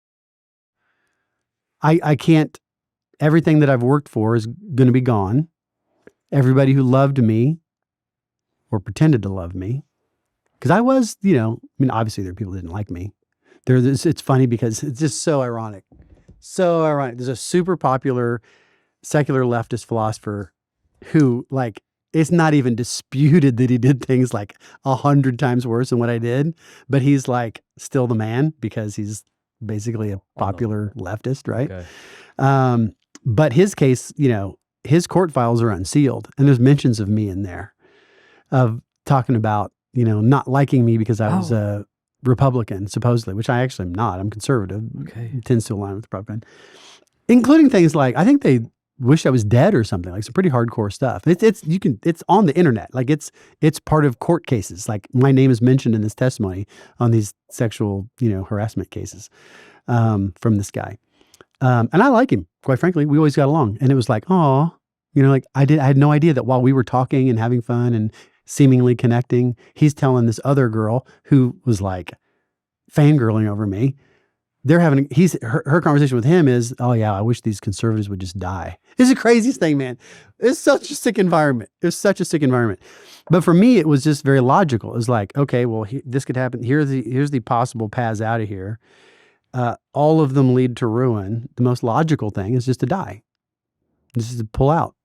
I can't, everything that I've worked for is going to be gone. Everybody who loved me or pretended to love me, because I was, obviously there are people who didn't like me. It's funny because it's just so ironic. So ironic. There's a super popular secular leftist philosopher who, like, it's not even disputed that he did things like 100 times worse than what I did, but he's like still the man because he's basically a popular leftist, right? Okay. But his case, his court files are unsealed, and there's mentions of me in there of talking about, not liking me because I was a Republican, supposedly, which I actually am not. I'm conservative. Okay. It tends to align with the Republican, including things like, I think they wish I was dead or something, like some pretty hardcore stuff. It's on the internet. Like it's part of court cases. Like my name is mentioned in this testimony on these sexual, harassment cases, from this guy. And I like him, quite frankly. We always got along. And it was like, oh, like I had no idea that while we were talking and having fun and seemingly connecting, he's telling this other girl who was like fangirling over me, they're having her conversation with him is, oh yeah, I wish these conservatives would just die. It's the craziest thing, man. It's such a sick environment. It's such a sick environment. But for me, it was just very logical. It was like, okay, well, this could happen. Here's the possible paths out of here. All of them lead to ruin. The most logical thing is just to die. Just to pull out.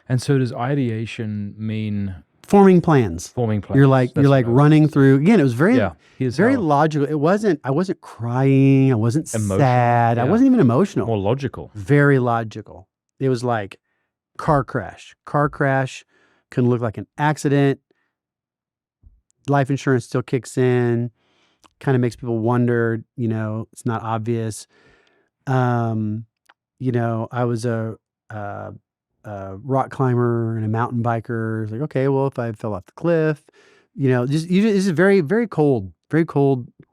And so does ideation mean forming plans? Forming plans. You're like running through. Again, it was very logical. I wasn't crying. I wasn't sad. I wasn't even emotional. More logical. Very logical. It was like car crash. Car crash can look like an accident. Life insurance still kicks in. Kind of makes people wonder. It's not obvious. I was a rock climber and a mountain biker. It's like, okay, well, if I fell off the cliff, this is a very, very cold,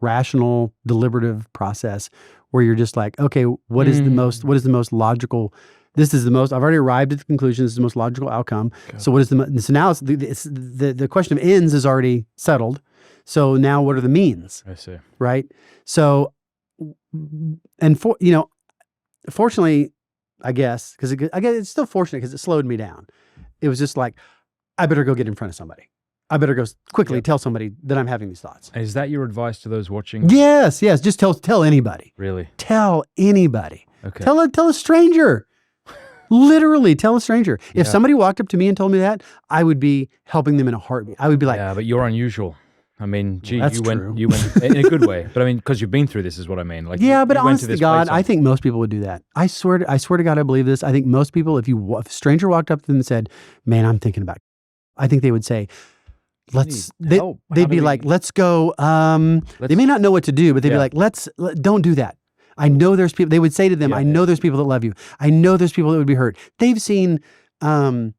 rational, deliberative process where you're just like, okay, what is the most logical? This is the most, I've already arrived at the conclusion. This is the most logical outcome. Okay. So what is so now the question of ends is already settled. So now what are the means? I see. Right. So, and fortunately, I guess it's still fortunate because it slowed me down. It was just like, I better go get in front of somebody. I better go quickly tell somebody that I'm having these thoughts. Is that your advice to those watching? Yes. Just tell anybody. Really? Tell anybody. Okay. Tell a stranger. Literally tell a stranger. Yeah. If somebody walked up to me and told me that, I would be helping them in a heartbeat. I would be like, yeah, but you're unusual. I mean, gee, well, you went in a good way. But I mean, because you've been through this is what I mean. Like, yeah, but honest to God, I think most people would do that. I swear to God, I believe this. I think most people, if a stranger walked up to them and said, man, I'm thinking about it, I think they would say, they'd be like, let's go. They may not know what to do, but they'd be like, don't do that. I know there's people, they would say to them, I know there's people that love you. I know there's people that would be hurt. They've seen, the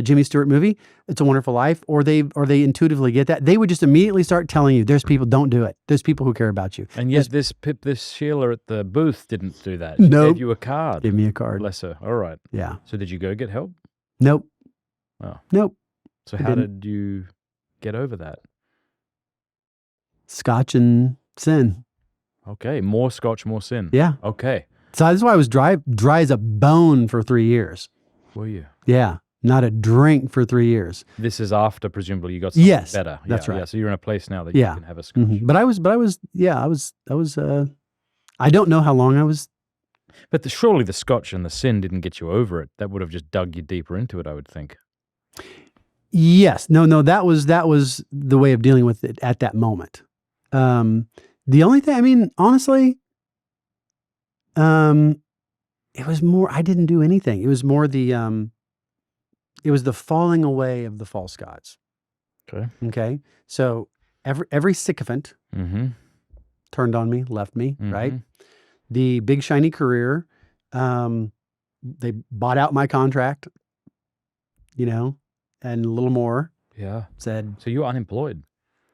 Jimmy Stewart movie, It's a Wonderful Life, or they intuitively get that. They would just immediately start telling you, there's people, don't do it. There's people who care about you. And yet this Sheila at the booth didn't do that. She gave you a card. Gave me a card. Bless her. All right. Yeah. So did you go get help? Nope. Oh. Nope. So how did you get over that? Scotch and sin. Okay. More scotch, more sin. Yeah. Okay. So that's why I was dry as a bone for 3 years. Were you? Yeah. Not a drink for 3 years. This is after presumably you got something better. That's right. Yeah. So you're in a place now that you can have a scotch. Mm-hmm. But I don't know how long I was. But surely the scotch and the sin didn't get you over it. That would have just dug you deeper into it, I would think. Yes. No, that was the way of dealing with it at that moment. The only thing, I mean, honestly, it was more, I didn't do anything. It was more it was the falling away of the false gods. Okay. Okay. So every sycophant turned on me, left me, right? The big shiny career, they bought out my contract, and a little more. Yeah. Said. So you're unemployed.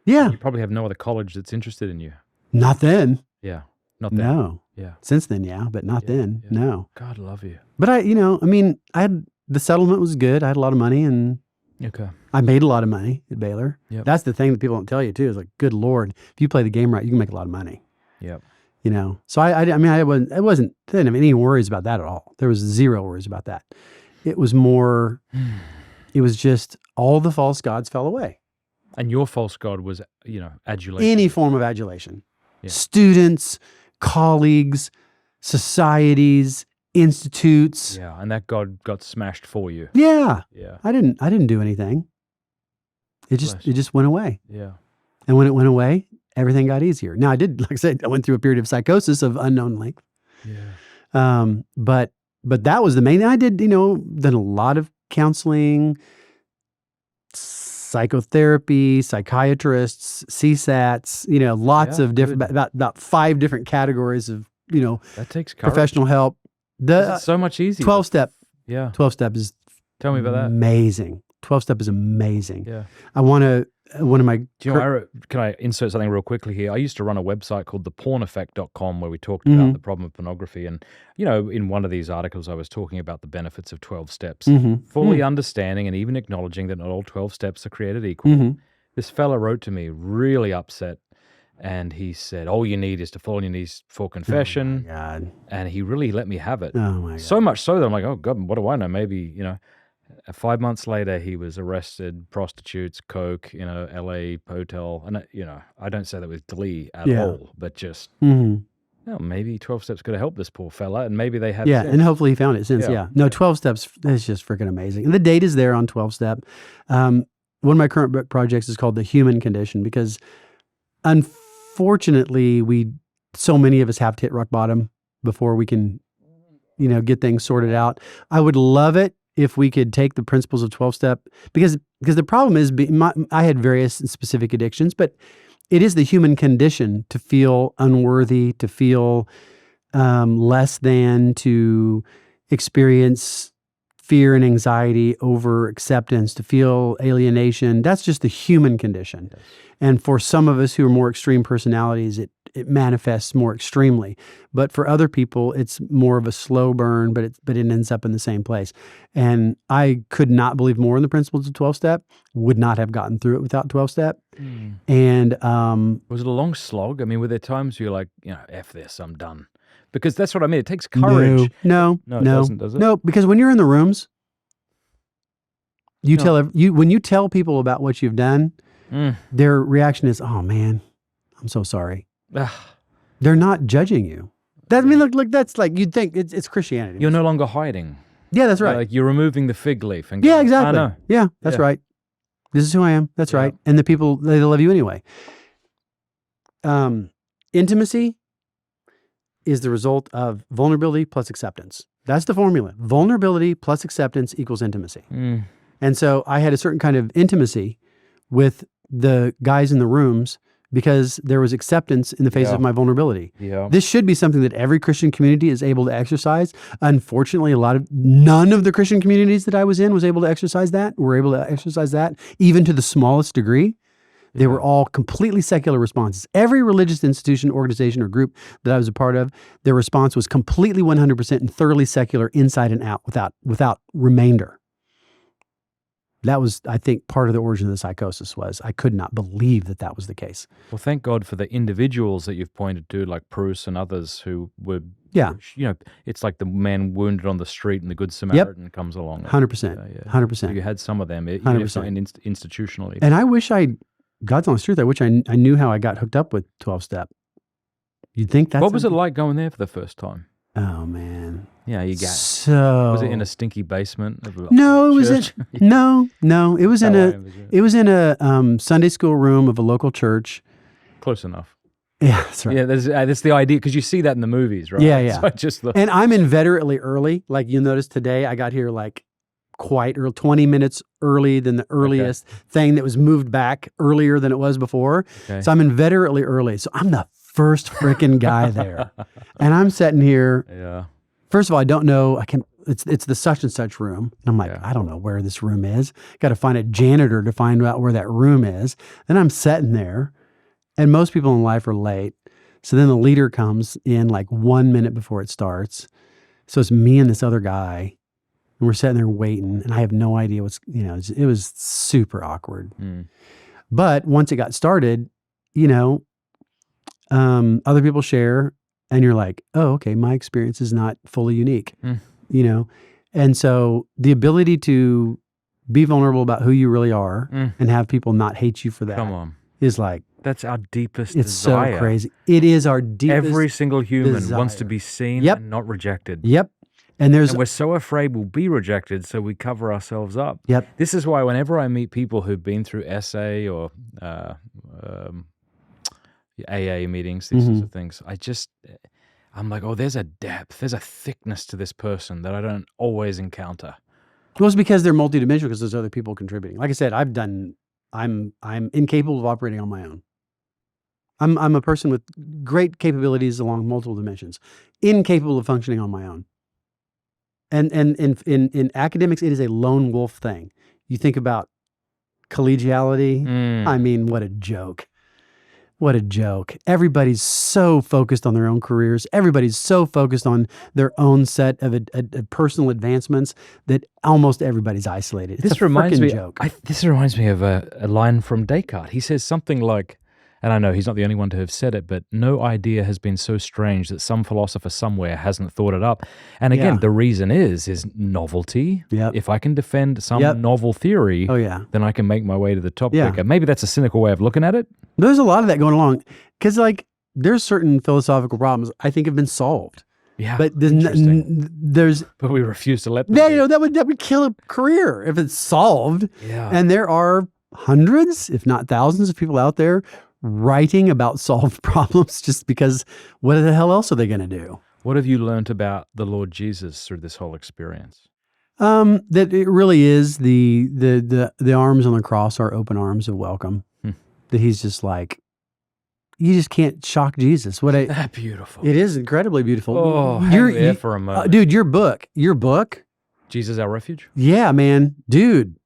Yeah. You probably have no other college that's interested in you. Not then. Yeah. Not then. No. Yeah. Since then, yeah, but not then. Yeah. No. God love you. But I had the settlement was good. I had a lot of money and I made a lot of money at Baylor. Yep. That's the thing that people don't tell you too, is like, good Lord, if you play the game right, you can make a lot of money. Yep. So I wasn't didn't have any worries about that at all. There was zero worries about that. It was more, it was just all the false gods fell away. And your false god was, adulation. Any form of adulation. Yeah. Students, colleagues, societies, institutes. Yeah, and that god got smashed for you. Yeah. Yeah. I didn't do anything. It just went away. Yeah. And when it went away, everything got easier. Now I did, like I said, I went through a period of psychosis of unknown length. Yeah. But that was the main thing. I did, done a lot of counseling, psychotherapy, psychiatrists, CSATs, lots of different, about 5 different categories of, that takes courage. Professional help. It's so much easier. 12-step. Yeah. 12-step is Tell me about that. Amazing. 12-step is amazing. Yeah. I want to, one of my... can I insert something real quickly here? I used to run a website called theporneffect.com where we talked about the problem of pornography. And, in one of these articles, I was talking about the benefits of 12 steps, fully understanding and even acknowledging that not all 12 steps are created equal. This fella wrote to me really upset And he said, all you need is to fall on your knees for Oh confession. my God. And he really let me have it. Oh my God. So much so that I'm like, oh God, what do I know? Maybe, 5 months later, he was arrested, prostitutes, coke, LA hotel. And, I don't say that with glee at Yeah. all, but just, Mhm. maybe 12 steps could have helped this poor fella. And maybe they had. Yeah, sex. and hopefully he found it since. Yeah. Yeah. No, 12 steps is just freaking amazing. And the data is there on 12 step. One of my current book projects is called The Human Condition, because unfortunately, so many of us have to hit rock bottom before we can, get things sorted out. I would love it if we could take the principles of 12 step, because the problem is I had various and specific addictions, but it is the human condition to feel unworthy, to feel less than, to experience fear and anxiety over acceptance, to feel alienation. That's just the human condition. Yes. And for some of us who are more extreme personalities, it manifests more extremely. But for other people, it's more of a slow burn, but it ends up in the same place. And I could not believe more in the principles of 12-step, would not have gotten through it without 12-step. And was it a long slog? I mean, were there times where you're like, F this, I'm done? Because that's what I mean. It takes courage. No, it doesn't, does it? No, because when you're in the rooms, when you tell people about what you've done, their reaction is, "Oh man, I'm so sorry." They're not judging you. Look, that's like, you'd think it's Christianity. You're no longer hiding. Yeah, that's right. Like you're removing the fig leaf. And Yeah, going, exactly. I know. Yeah, that's Yeah. right. This is who I am. That's Yeah. right. And the people, they love you anyway. Intimacy is the result of vulnerability plus acceptance. That's the formula. Vulnerability plus acceptance equals intimacy. And so I had a certain kind of intimacy with the guys in the rooms because there was acceptance in the face Yeah. of my vulnerability. Yeah. This should be something that every Christian community is able to exercise. Unfortunately, none of the Christian communities that I was in were able to exercise that, even to the smallest degree. They were all completely secular responses. Every religious institution, organization, or group that I was a part of, their response was completely 100% and thoroughly secular inside and out, without remainder. That was, I think, part of the origin of the psychosis. Was I could not believe that was the case. Well, thank God for the individuals that you've pointed to, like Bruce and others who were, Yeah. it's like the man wounded on the street and the Good Samaritan comes along. 100%. Yeah. 100%. You had some of them, even if not 100%. Institutionally. And I wish God's honest truth, I wish I knew how I got hooked up with 12-step. You'd think that's... What was it like going there for the first time? Oh, man. Yeah, you got. So... Was it in a stinky basement? No, it was in... church? No. It was in How I a... envision it. It was in a Sunday school room of a local church. Close enough. Yeah, that's right. Yeah, that's the idea, because you see that in the movies, right? Yeah. So I just And I'm inveterately early. Like you'll notice today, I got here like quite early, 20 minutes early than the earliest thing that was moved back earlier than it was before. Okay. So I'm inveterately early. So I'm the first freaking guy there. And I'm sitting here. Yeah. First of all, I don't know. It's the such and such room. And I'm like, Yeah. I don't know where this room is. Got to find a janitor to find out where that room is. Then I'm sitting there, and most people in life are late. So then the leader comes in like 1 minute before it starts. So it's me and this other guy, and we're sitting there waiting, and I have no idea it was super awkward. But once it got started, other people share, and you're like, oh, okay, my experience is not fully unique, And so the ability to be vulnerable about who you really are and have people not hate you for that Come on. is like, That's our deepest it's desire. so crazy. It is our deepest. Every single human wants to desire. be seen Yep. and not rejected. Yep. And there's, And we're so afraid we'll be rejected, so we cover ourselves up. Yep. This is why whenever I meet people who've been through SA or AA meetings, these sorts of things, I'm like, oh, there's a depth, there's a thickness to this person that I don't always encounter. well, it's because they're multidimensional, because there's other people contributing. Like I said, I'm incapable of operating on my own. I'm a person with great capabilities along multiple dimensions, incapable of functioning on my own. And in academics, it is a lone wolf thing. You think about collegiality. I mean, what a joke. What a joke. Everybody's so focused on their own careers. Everybody's so focused on their own set of personal advancements that almost everybody's isolated. It's This a reminds frickin' me. joke. This reminds me of a line from Descartes. He says something like, And I know he's not the only one to have said it, but no idea has been so strange that some philosopher somewhere hasn't thought it up. And again, Yeah. the reason is novelty. Yep. If I can defend some Yep. novel theory, Oh, yeah. then I can make my way to the top Yeah. quicker. Maybe that's a cynical way of looking at it. There's a lot of that going along because, like, there's certain philosophical problems I think have been solved, Yeah, but there's but we refuse to let them yeah, be. you know, that would kill a career if it's solved. Yeah. And there are hundreds, if not thousands, of people out there writing about solved problems just because what the hell else are they going to do? What have you learned about the Lord Jesus through this whole experience? That it really is the arms on the cross are open arms of welcome. That he's just like, you just can't shock Jesus. That beautiful. It is incredibly beautiful. Oh, hang there for a moment. Dude, your book, Jesus, our refuge? yeah, man, dude.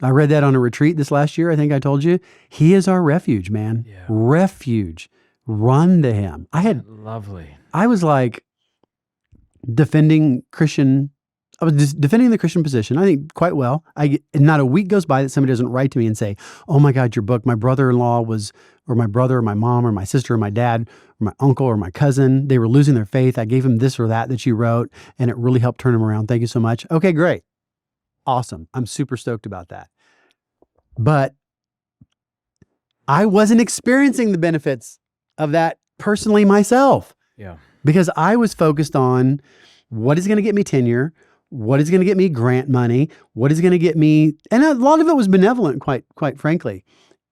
I read that on a retreat this last year. I think I told you. He is our refuge, man. Yeah. Refuge. Run to him. Lovely. I was like defending I was just defending the Christian position, I think, quite well. Not a week goes by that somebody doesn't write to me and say, oh my God, your book, my brother-in-law or my brother or my mom or my sister or my dad or my uncle or my cousin, they were losing their faith. I gave them this or that you wrote, and it really helped turn them around. Thank you so much. Okay, great. Awesome. I'm super stoked about that. But I wasn't experiencing the benefits of that personally myself. Yeah. Because I was focused on what is going to get me tenure, what is going to get me grant money, what is going to get me, and a lot of it was benevolent, quite frankly,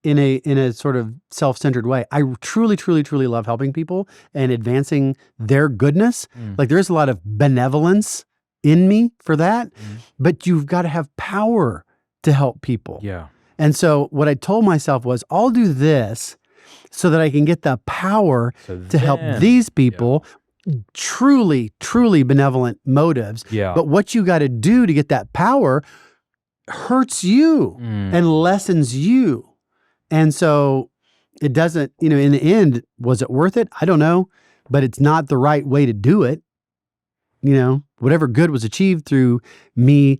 in a sort of self-centered way. I truly, truly, truly love helping people and advancing their goodness. Like there's a lot of benevolence in me for that, but you've got to have power to help people. Yeah. And so what I told myself was, I'll do this so that I can get the power to help these people. Truly, truly benevolent motives. Yeah. But what you got to do to get that power hurts you and lessens you. And so it doesn't, in the end, was it worth it? I don't know, but it's not the right way to do it. Whatever good was achieved through me,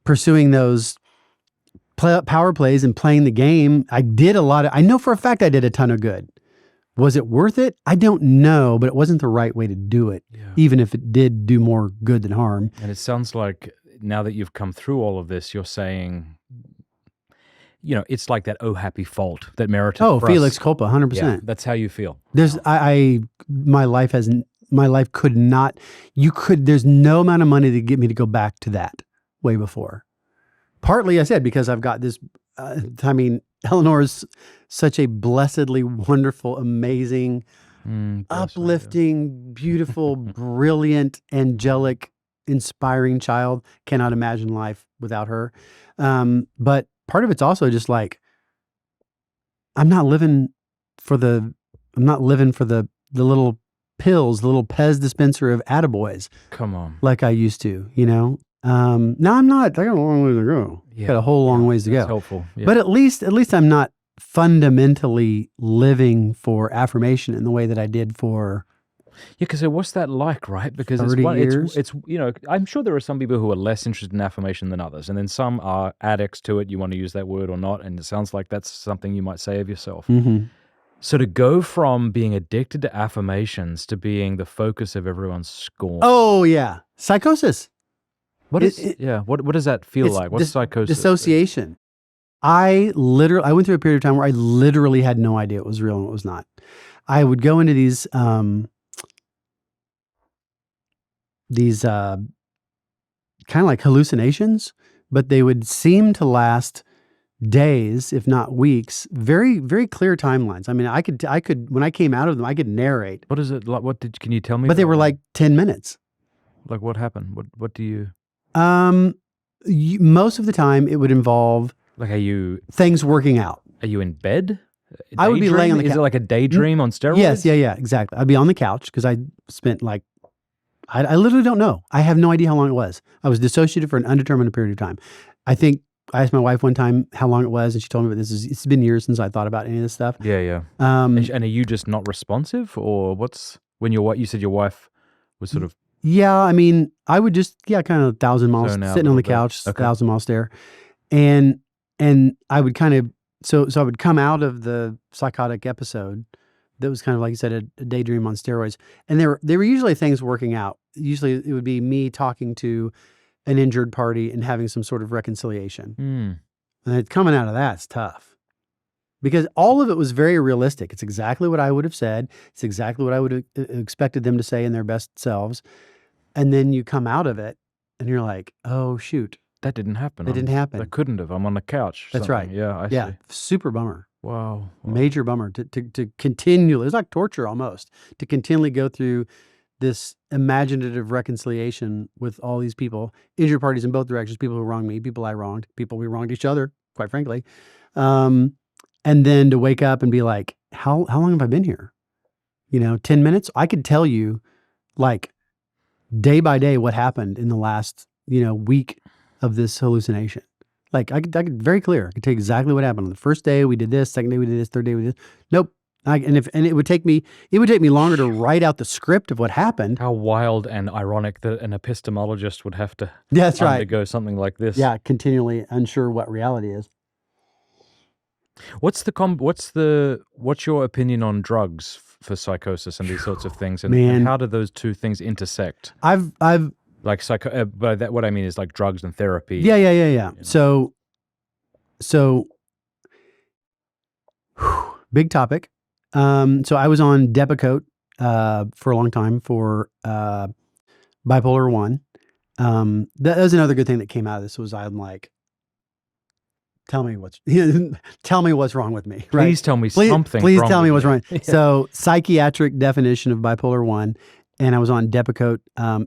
pursuing those power plays and playing the game, I know for a fact I did a ton of good. Was it worth it? I don't know, but it wasn't the right way to do it, even if it did do more good than harm. And it sounds like now that you've come through all of this, you're saying, it's like that oh happy fault that merited. Oh, for Felix us. culpa, 100%. Yeah, that's how you feel. There's my life could not. There's no amount of money to get me to go back to that way before. Partly, I said, because I've got this. Eleanor is such a blessedly wonderful, amazing, uplifting, beautiful, brilliant, angelic, inspiring child. Cannot imagine life without her. But part of it's also just like, I'm not living for the little pills, the little Pez dispenser of attaboys. Come on. Like I used to, Now I'm not. I got a long way to go. Yeah. Got a whole long ways to That's go. helpful. Yeah. But at least I'm not fundamentally living for affirmation in the way that I did for. Yeah, because what's that like, right? Because 30 years? it's I'm sure there are some people who are less interested in affirmation than others, and then some are addicts to it. You want to use that word or not, and it sounds like that's something you might say of yourself. Mm-hmm. So to go from being addicted to affirmations to being the focus of everyone's scorn. Oh yeah, psychosis. What does that feel like? What's psychosis? Dissociation. I went through a period of time where I literally had no idea what was real and what was not. I would go into these kind of like hallucinations, but they would seem to last days, if not weeks. Very, very clear timelines. I mean, I could when I came out of them, I could narrate. What is it like? Can you tell me? But they were like 10 minutes. Like what happened? What do you? Most of the time it would involve things working out. Are you in bed? I would be laying on the couch. Is it like a daydream on steroids? Yes, yeah, exactly. I'd be on the couch because I spent I literally don't know. I have no idea how long it was. I was dissociated for an undetermined period of time. I think I asked my wife one time how long it was, and she told me, but it's been years since I thought about any of this stuff. Yeah. And are you just not responsive, or when you said your wife was sort of? Yeah, I mean, I would just kind of 1,000 miles sitting on the couch, 1,000 mile stare, and I would kind of so I would come out of the psychotic episode that was kind of like you said, a daydream on steroids, and there were usually things working out. Usually, it would be me talking to an injured party and having some sort of reconciliation. And coming out of that's tough, because all of it was very realistic. It's exactly what I would have said. It's exactly what I would have expected them to say in their best selves. And then you come out of it, and you're like, "Oh shoot, That didn't happen. that didn't happen." That couldn't have. I'm on the couch. That's something. right. Yeah, I Yeah, see. super bummer. Wow. Major bummer to continually, it's like torture almost, to continually go through this imaginative reconciliation with all these people, injured parties in both directions, people who wronged me, people I wronged, people we wronged each other, quite frankly. And then to wake up and be like, how long have I been here? 10 minutes? I could tell you like day by day what happened in the last, week of this hallucination. Like I could very clear. I could tell you exactly what happened. On the first day we did this, second day we did this, third day we did this. Nope. And it would take me longer to write out the script of what happened. How wild and ironic that an epistemologist would have to That's right. undergo something like this. Yeah, continually unsure what reality is. What's your opinion on drugs for psychosis and these sorts of things, and Man. how do those two things intersect? I've Like but that what I mean is like drugs and therapy. Yeah. So big topic. So I was on Depakote for a long time for bipolar 1. That was another good thing that came out of this was I'm like, tell me what's wrong with me. Right? Please tell me something. Please wrong tell with me what's wrong. Yeah. So psychiatric definition of bipolar 1, and I was on Depakote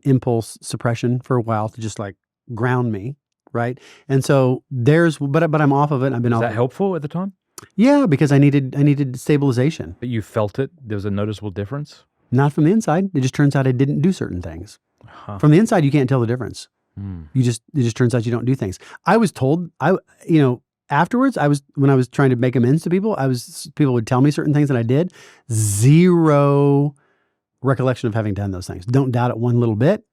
impulse suppression for a while to just like ground me, right? And so but I'm off of it. I've been Was off. that helpful at the time? Yeah, because I needed stabilization. But you felt it? There was a noticeable difference? Not from the inside. It just turns out I didn't do certain things. Huh. From the inside, you can't tell the difference. It just turns out you don't do things. I was told, afterwards, when I was trying to make amends to people, people would tell me certain things and I did. Zero recollection of having done those things. Don't doubt it one little bit.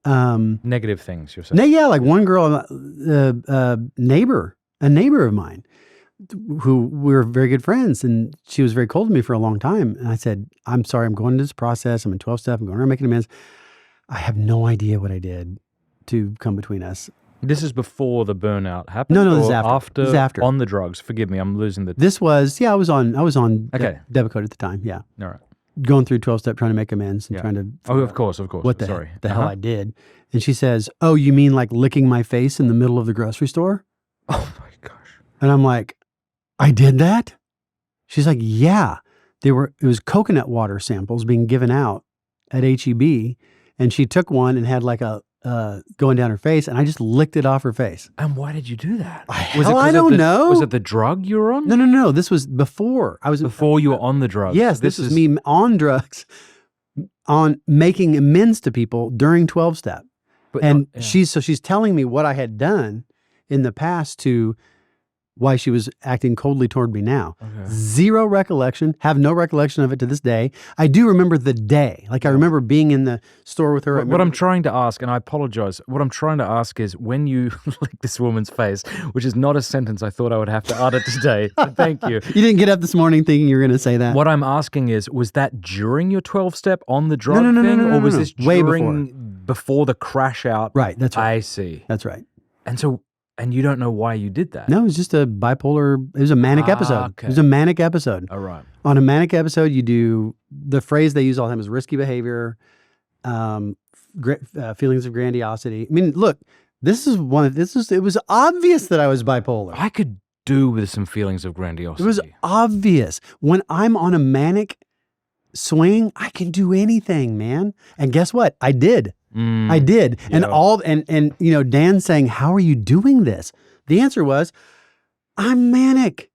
Negative things, you're saying? Yeah, like one girl, a neighbor of mine, who we were very good friends, and she was very cold to me for a long time. And I said, "I'm sorry, I'm going into this process. I'm in 12-step. I'm going around making amends. I have no idea what I did to come between us." This is before the burnout happened? No, this is or after. This is after. On the drugs. Forgive me, I'm losing the... This was, I was on Okay. Depakote at the time. Yeah. All right. Going through 12-step, trying to make amends and Yeah. trying to. Oh, of course. What the Sorry. hell I did. And she says, "Oh, you mean like licking my face in the middle of the grocery store?" Oh my gosh. And I'm like, "I did that?" She's like, "Yeah. It was coconut water samples being given out at HEB, and she took one and had like a going down her face, and I just licked it off her face." And why did you do that? I don't know. Was it the drug you were on? No. This was before I was Before you were on the drugs? Yes, this is me on drugs, on making amends to people during 12-step. And she's telling me what I had done in the past to why she was acting coldly toward me now. Okay. Zero recollection, have no recollection of it to this day. I do remember the day. Like I remember being in the store with her. What I'm trying to ask, and I apologize, what I'm trying to ask is when you lick this woman's face, which is not a sentence I thought I would have to utter today, so thank you. You didn't get up this morning thinking you were going to say that. What I'm asking is, was that during your 12-step on the drug No, thing? no, or was no. this Way before the crash out? Right, that's right. I see. That's right. And you don't know why you did that? No, it was just a bipolar, it was a manic episode. Okay. It was a manic episode. All right. On a manic episode, you do, the phrase they use all the time is risky behavior, feelings of grandiosity. I mean, look, it was obvious that I was bipolar. I could do with some feelings of grandiosity. It was obvious. When I'm on a manic swing, I can do anything, man. And guess what? I did. I did. Yeah. And Dan saying, "How are you doing this?" The answer was, "I'm manic."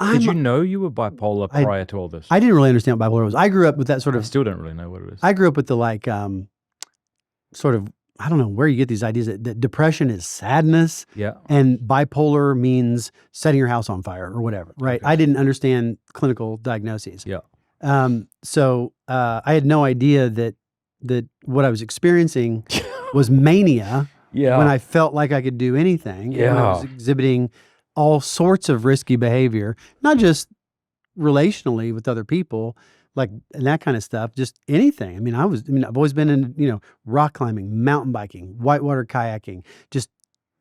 Did you know you were bipolar prior to all this? I didn't really understand what bipolar was. I grew up with that sort I of, still don't really know what it is. I grew up with the like, sort of, I don't know where you get these ideas that depression is sadness. Yeah. And bipolar means setting your house on fire or whatever, right? Okay. I didn't understand clinical diagnoses. Yeah. So I had no idea that what I was experiencing was mania. Yeah. When I felt like I could do anything. And when I was exhibiting all sorts of risky behavior, not just relationally with other people, like and that kind of stuff, just anything. I mean, I've always been in, rock climbing, mountain biking, whitewater kayaking, just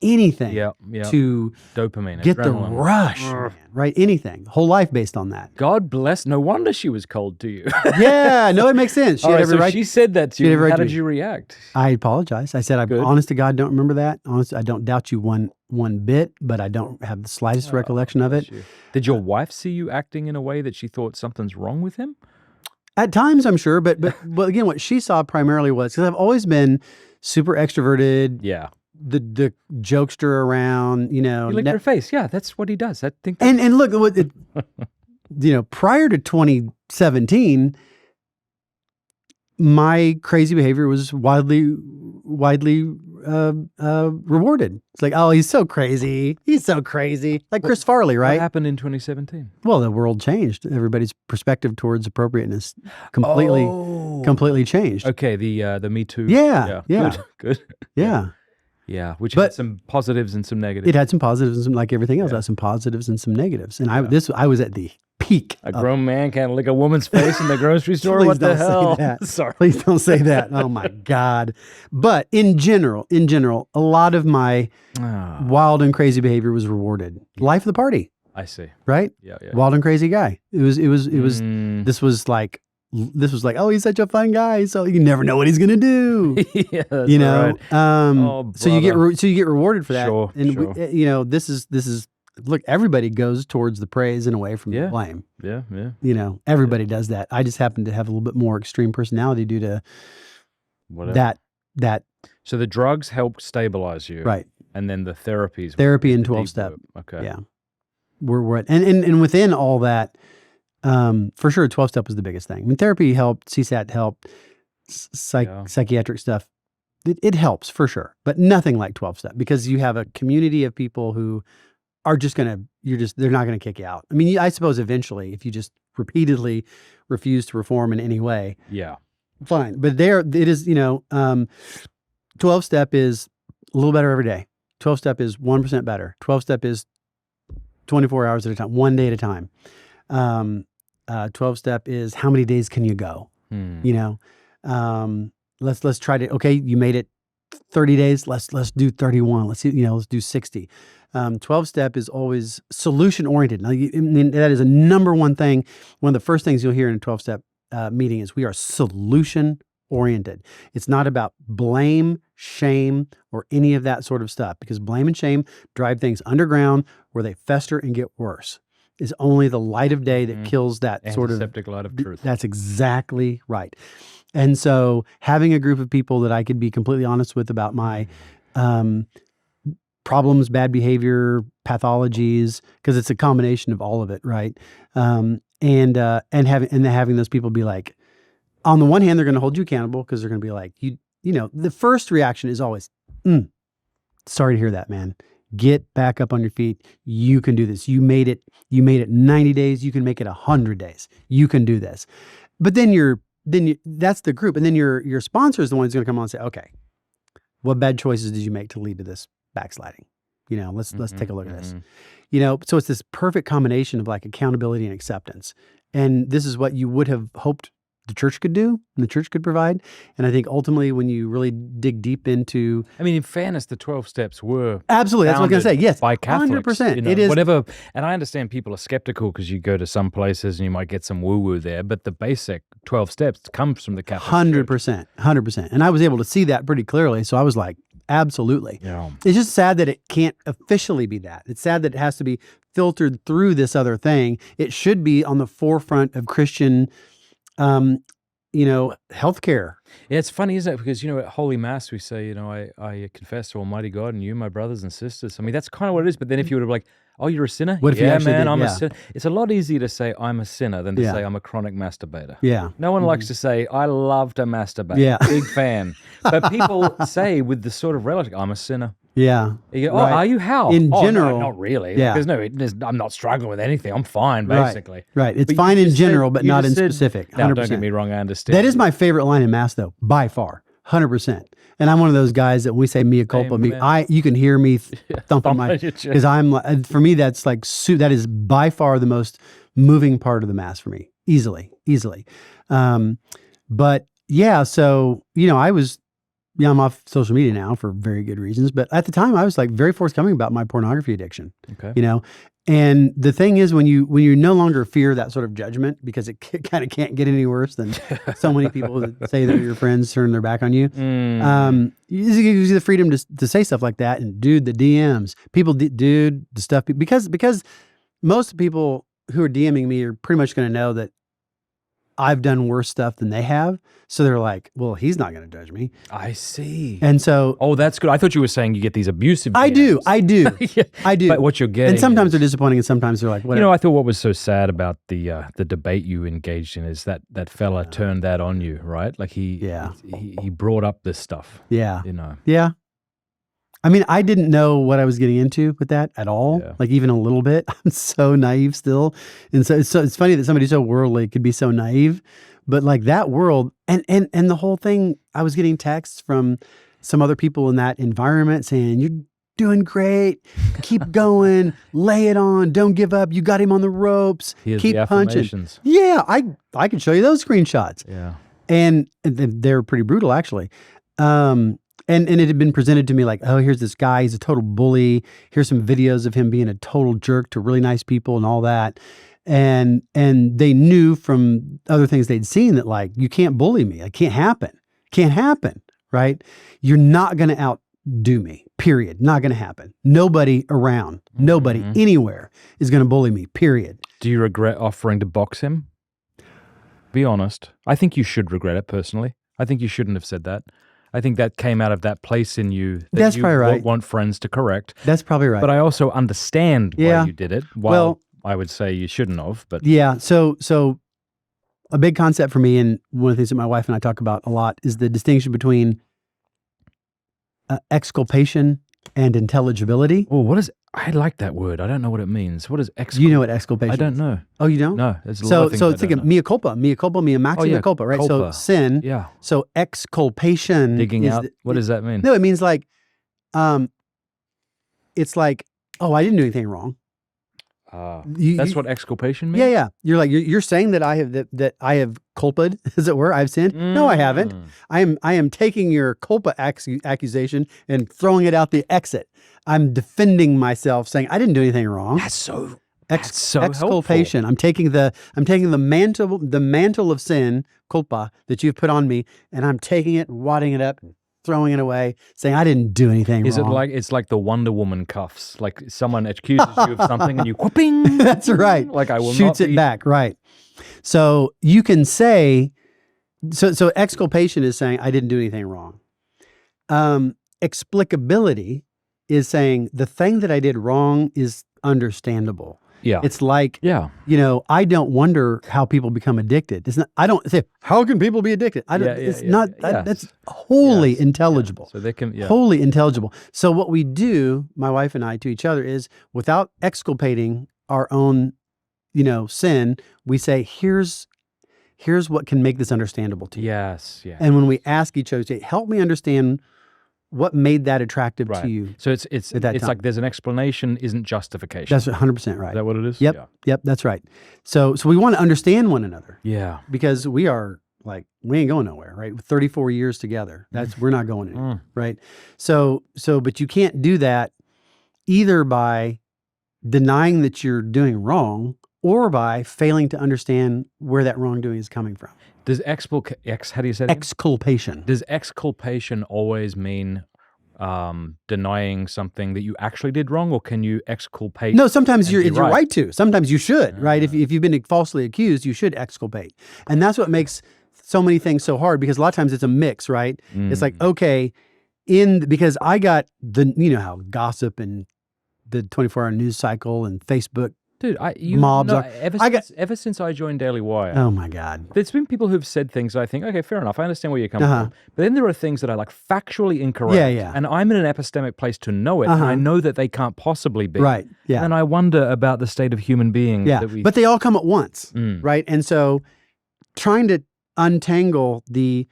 anything to dopamine, get adrenaline. the rush, man, right? Anything. Whole life based on that. God bless. No wonder she was cold to you. Yeah, no, it makes sense. She All had right, every so right. she said that to she had you. every right How to- did you react? I apologize. I said, Good. honest to God, don't remember that. Honest, I don't doubt you one bit, but I don't have the slightest recollection of it. Bless you. Did your wife see you acting in a way that she thought something's wrong with him? At times, I'm sure, but again, what she saw primarily was because I've always been super extroverted, Yeah. the jokester around, You licked her face. Yeah, that's what he does. I think. and look, prior to 2017, my crazy behavior was widely rewarded. It's like, oh, he's so crazy, like Chris Farley, What right? happened in 2017? Well, the world changed. Everybody's perspective towards appropriateness completely changed. Okay, the Me Too. Yeah. Good. Yeah. Yeah, which But- had some positives and some negatives. It had some positives and some, like everything else, Yeah. had some positives and some negatives. And I was at the peak. A grown man can't lick a woman's face in the grocery store. Please What the don't say hell? that. Sorry. Please don't say that. Oh my God. But in general, a lot of my Ah, wild and crazy behavior was rewarded. Life of the party, I see. right? Yeah. Wild and crazy guy. It was Mm. this was like, oh, he's such a fun guy. So you never know what he's going to do. Yeah, that's right. Oh, So you brother. get rewarded for that. Sure, and sure. this is look, everybody goes towards the praise and away from the Yeah. blame. Yeah. Everybody does that. I just happen to have a little bit more extreme personality due to Whatever. that So the drugs helped stabilize you, right. and then the therapies. Therapy and the 12 deep step. work. Okay. Yeah. We're at, and within all that, for sure 12 step was the biggest thing. I mean, therapy helped, CSAT helped, Yeah. psychiatric stuff. It helps for sure, but nothing like 12 step because you have a community of people who are just they're not going to kick you out. I mean, I suppose eventually if you just repeatedly refuse to reform in any way, Yeah. fine. But it is, 12 step is a little better every day. 12 step is 1% better. 12 step is 24 hours at a time, one day at a time. 12 step is how many days can you go? Let's try to, okay, you made it 30 days. Let's do 31. Let's do 60. 12 step is always solution oriented. Now, that is a number one thing. One of the first things you'll hear in a 12 step meeting is we are solution oriented. It's not about blame, shame, or any of that sort of stuff because blame and shame drive things underground where they fester and get worse. It's only the light of day that kills that sort of Antiseptic light of truth. That's exactly right. And so having a group of people that I could be completely honest with about my problems, bad behavior, pathologies, because it's a combination of all of it, right? And having those people be like, on the one hand, they're going to hold you accountable because they're going to be like, the first reaction is always, sorry to hear that, man. Get back up on your feet. You can do this. You made it 90 days. You can make it 100 days. You can do this. But then that's the group. And then your sponsor is the one who's going to come on and say, okay, what bad choices did you make to lead to this backsliding? Let's take a look at this. So it's this perfect combination of like accountability and acceptance. And this is what you would have hoped the church could do and the church could provide. And I think ultimately when you really dig deep into... I mean, in fairness, the 12 steps were Absolutely. That's what I was going to say. Yes. by Catholics. 100%. It is. Whatever. And I understand people are skeptical because you go to some places and you might get some woo-woo there, but the basic 12 steps comes from the Catholic 100%. 100%. And I was able to see that pretty clearly. So I was like, absolutely. Yeah. It's just sad that it can't officially be that. It's sad that it has to be filtered through this other thing. It should be on the forefront of Christian healthcare. Yeah, it's funny, isn't it? Because, at Holy Mass, we say, I confess to Almighty God and you, my brothers and sisters. I mean, that's kind of what it is. But then if you were like, oh, you're a sinner? What if you yeah, actually man, did? I'm Yeah. a sinner. It's a lot easier to say I'm a sinner than to Yeah. say I'm a chronic masturbator. Yeah. No one likes to say, I love to masturbate. Yeah. Big fan. But people say with the sort of relative, I'm a sinner. Yeah. You go, Right. are you? How? In "Oh, no, general, not really. yeah. I'm not struggling with anything. I'm fine, Right. basically. Right. It's But you fine in just said- general, but you not just in said- specific. Now, 100%. don't get me wrong, I understand. That is my favorite line in Mass, though, by far. 100%. And I'm one of those guys that when we say mea culpa, you can hear me thumping my, because for me, that's like, that is by far the most moving part of the Mass for me, easily. But yeah, so, I'm off social media now for very good reasons. But at the time I was like very forthcoming about my pornography addiction, and the thing is when you no longer fear that sort of judgment, because it kind of can't get any worse than so many people that say that your friends turn their back on you. It gives you the freedom to say stuff like that. And dude, the DMs, people, the stuff, because most people who are DMing me are pretty much going to know that I've done worse stuff than they have. So they're like, well, he's not going to judge me. I see. And so, oh, that's good. I thought you were saying you get these abusive DMs. I do. I do. But what you're getting, and sometimes they're disappointing, and sometimes they're like, whatever. I thought what was so sad about the debate you engaged in is that fella turned that on you, right? Like he brought up this stuff. Yeah. Yeah. I mean, I didn't know what I was getting into with that at all, like even a little bit. I'm so naive still. And so it's funny that somebody so worldly could be so naive, but like that world and the whole thing, I was getting texts from some other people in that environment saying, you're doing great, keep going, lay it on, don't give up. You got him on the ropes, keep punching. Yeah, I can show you those screenshots. Yeah. And they're pretty brutal actually. And it had been presented to me like, oh, here's this guy, he's a total bully. Here's some videos of him being a total jerk to really nice people and all that. And they knew from other things they'd seen that like, you can't bully me. It can't happen, right? You're not going to outdo me, period. Not going to happen. Nobody around, nobody anywhere is going to bully me, period. Do you regret offering to box him? Be honest. I think you should regret it personally. I think you shouldn't have said that. I think that came out of that place in you that That's you probably right. want friends to correct. That's probably right. But I also understand why you did it. Well, I would say you shouldn't have. But yeah, so a big concept for me, and one of the things that my wife and I talk about a lot, is the distinction between exculpation and intelligibility. Oh, I like that word. I don't know what it means. What is exculpation? You know what exculpation is? I don't know. Oh, you don't? No. There's a lot of things so think of mea culpa, mea maxima culpa, right? Culpa. So sin. Yeah. So exculpation. Digging out. What does that mean? No, it means like, it's like, oh, I didn't do anything wrong. That's what exculpation means? Yeah. You're saying that I have culped, as it were, I've sinned. No, I haven't. I am taking your culpa accusation and throwing it out the exit. I'm defending myself, saying I didn't do anything wrong. That's so exculpation. helpful. I'm taking the mantle of sin, culpa, that you've put on me, and I'm taking it, wadding it up, throwing it away, saying I didn't do anything wrong. It's like the Wonder Woman cuffs? Like someone accuses you of something and you whooping. That's right. Like I will shoots it back, right? So you can say, so exculpation is saying I didn't do anything wrong. Explicability is saying the thing that I did wrong is understandable. Yeah. It's like, I don't wonder how people become addicted. It's not, I don't say, how can people be addicted? That's wholly intelligible. So they can, wholly intelligible. So what we do, my wife and I, to each other is without exculpating our own, sin, we say, here's what can make this understandable to you. Yes. And when we ask each other, help me understand what made that attractive to you. So it's like there's an explanation, isn't justification. That's 100% right. Is that what it is? Yep, that's right. So we want to understand one another. Yeah. Because we are like, we ain't going nowhere, right? 34 years together. We're not going anywhere, right? So but you can't do that either by denying that you're doing wrong or by failing to understand where that wrongdoing is coming from. Does how do you say that? Exculpation. Does exculpation always mean denying something that you actually did wrong, or can you exculpate? No, sometimes you're right to. Sometimes you should, right? If you've been falsely accused, you should exculpate. And that's what makes so many things so hard, because a lot of times it's a mix, right? It's like, okay, because I got how gossip and the 24-hour news cycle and Facebook Dude, mobs are. Ever since I joined Daily Wire. Oh my God. There's been people who've said things that I think, okay, fair enough. I understand where you're coming from. But then there are things that are like factually incorrect. Yeah. And I'm in an epistemic place to know it. And I know that they can't possibly be. Right. Yeah. And I wonder about the state of human beings. Yeah. But they all come at once. Right. And so trying to untangle the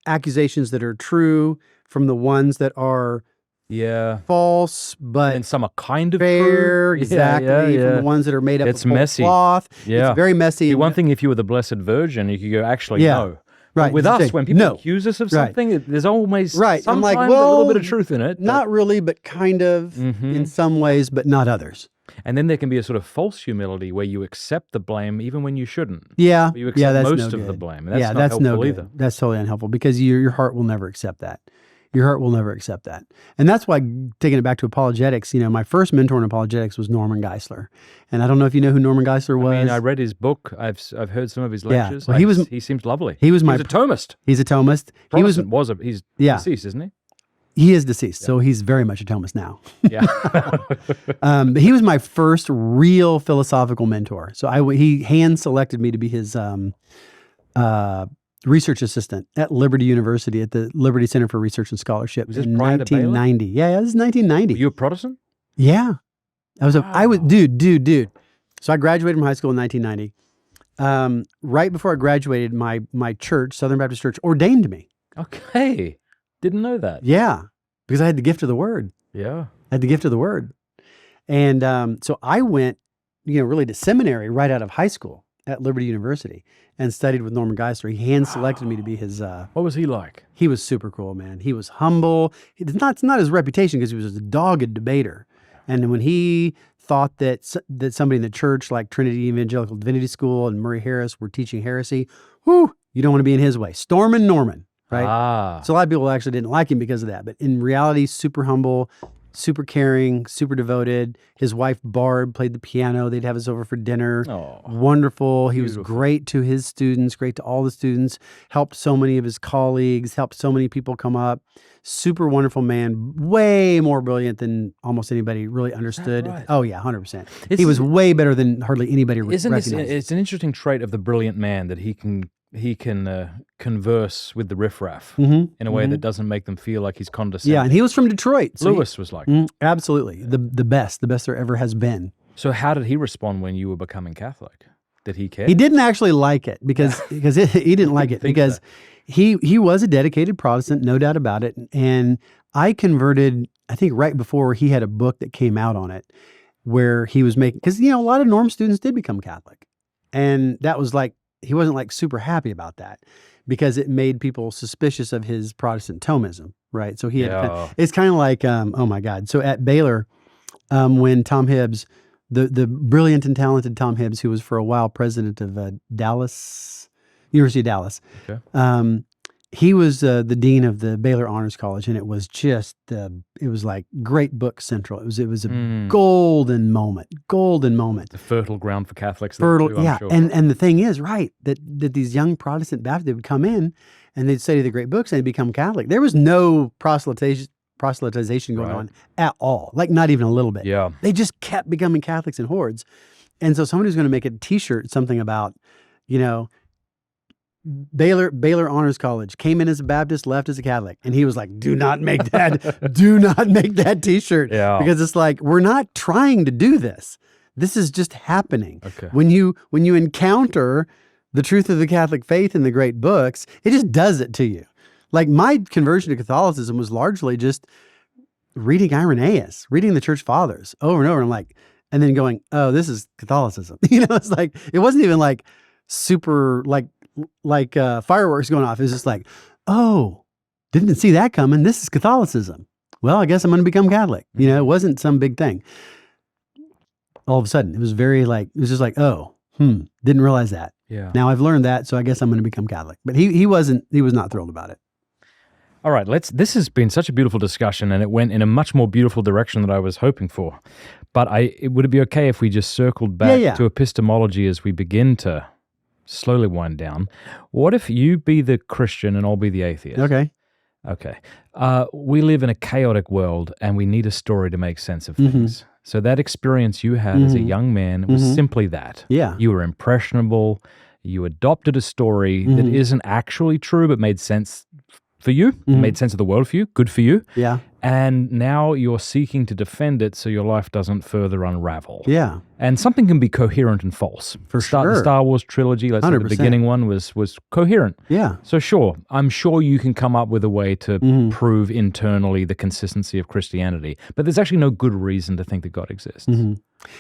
accusations that are true from the ones that are Yeah. false, but And some are kind of fair, true. exactly, from the ones that are made up It's of whole messy. cloth. Yeah. It's very messy. It'd be one thing if you were the Blessed Virgin, you could go, actually, Yeah. no. Right. But with You us, say, when people no. accuse us of Right. something, there's always Right. I'm sometimes like, a little well, bit of truth in it. but- Not really, but kind of in some ways, but not others. And then there can be a sort of false humility where you accept the blame even when you shouldn't. Yeah. Or you accept that's most no of the good. blame. And that's yeah, not that's no helpful good. either. That's totally unhelpful because your heart will never accept that. Your heart will never accept that. And that's why, taking it back to apologetics, my first mentor in apologetics was Norman Geisler. And I don't know if you know who Norman Geisler was. I mean, I read his book. I've heard some of his Yeah. lectures. Well, he seems lovely. he was He's a Thomist. He's a Thomist. Protestant he's Yeah. deceased, isn't he? He is deceased, so he's very much a Thomist now. Yeah. But he was my first real philosophical mentor. So he hand-selected me to be his research assistant at Liberty University at the Liberty Center for Research and Scholarship Was this in prior to Baylor? 1990. Yeah, this is 1990. Were you a Protestant? Yeah. I was Wow. dude. So I graduated from high school in 1990. Right before I graduated, my church, Southern Baptist Church, ordained me. Okay. Didn't know that. Yeah, because I had the gift of the word. Yeah. I had the gift of the word. And so I went, really to seminary right out of high school at Liberty University and studied with Norman Geisler. He hand-selected me to be his... What was he like? He was super cool, man. He was humble. It's not his reputation because he was a dogged debater. And when he thought that somebody in the church like Trinity Evangelical Divinity School and Murray Harris were teaching heresy, you don't want to be in his way. Stormin' Norman, right? Ah. So a lot of people actually didn't like him because of that. But in reality, super humble, super caring, super devoted. His wife, Barb, played the piano. They'd have us over for dinner. Oh. Wonderful. He was Beautiful. great to his students, great to all the students, helped so many of his colleagues, helped so many people come up. Super wonderful man, way more brilliant than almost anybody really understood. right? Oh, yeah, 100%. It's- He was way better than hardly anybody Isn't this, recognized. it's an interesting trait of the brilliant man that he can converse with the riffraff in a way that doesn't make them feel like he's condescending. Yeah, and he was from Detroit. So Lewis was like. absolutely. The best there ever has been. So how did he respond when you were becoming Catholic? Did he care? He didn't actually like it because he didn't like it think because so. he was a dedicated Protestant, no doubt about it. And I converted, I think right before he had a book that came out on it where he was making, because a lot of Norm students did become Catholic. And that was like, he wasn't like super happy about that because it made people suspicious of his Protestant Thomism, right? So he had, it's kind of like, oh my God. So at Baylor, when Tom Hibbs, the brilliant and talented Tom Hibbs, who was for a while president of University of Dallas, Okay. he was the dean of the Baylor Honors College, and it was just it was like great book central. It was a golden moment. The fertile ground for Catholics. Fertile, too, I'm yeah. sure. And the thing is, right, that these young Protestant Baptists would come in and they'd study the great books and they'd become Catholic. There was no proselytization going on at all, like not even a little bit. Yeah. They just kept becoming Catholics in hordes. And so somebody was going to make a T-shirt, something about, Baylor Honors College, came in as a Baptist, left as a Catholic. And he was like, do not make that T-shirt. Yeah. Because it's like, we're not trying to do this. This is just happening. Okay. When you encounter the truth of the Catholic faith in the great books, it just does it to you. Like my conversion to Catholicism was largely just reading Irenaeus, reading the church fathers over and over. And then going, oh, this is Catholicism. It's like, it wasn't even like super like fireworks going off. It was just like, oh, didn't see that coming. This is Catholicism. Well, I guess I'm going to become Catholic. It wasn't some big thing. All of a sudden, it was just like, oh, didn't realize that. Yeah. Now I've learned that, so I guess I'm going to become Catholic. But he was not thrilled about it. All right, this has been such a beautiful discussion, and it went in a much more beautiful direction than I was hoping for. But would it be okay if we just circled back to epistemology as we begin to slowly wind down? What if you be the Christian and I'll be the atheist? Okay. We live in a chaotic world, and we need a story to make sense of things. So that experience you had as a young man was simply that. Yeah. You were impressionable. You adopted a story that isn't actually true, but made sense for you, made sense of the world for you, good for you. Yeah. And now you're seeking to defend it so your life doesn't further unravel. Yeah. And something can be coherent and false. For The sure. Star Wars trilogy, let's say the 100%. beginning one was coherent. Yeah. So sure, I'm sure you can come up with a way to Mm-hmm. prove internally the consistency of Christianity, but there's actually no good reason to think that God exists. Mm-hmm.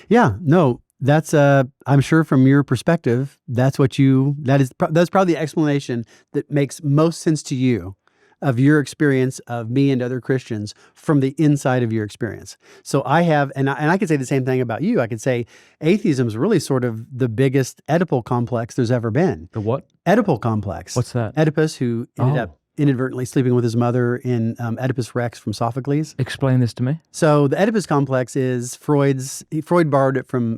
Yeah. No, that's I'm sure from your perspective, that's probably the explanation that makes most sense to you of your experience of me and other Christians from the inside of your experience. So I have, and I could say the same thing about you. I could say atheism is really sort of the biggest Oedipal complex there's ever been. The what? Oedipal complex. What's that? Oedipus, who ended up inadvertently sleeping with his mother in Oedipus Rex from Sophocles. Explain this to me. So the Oedipus complex is Freud borrowed it from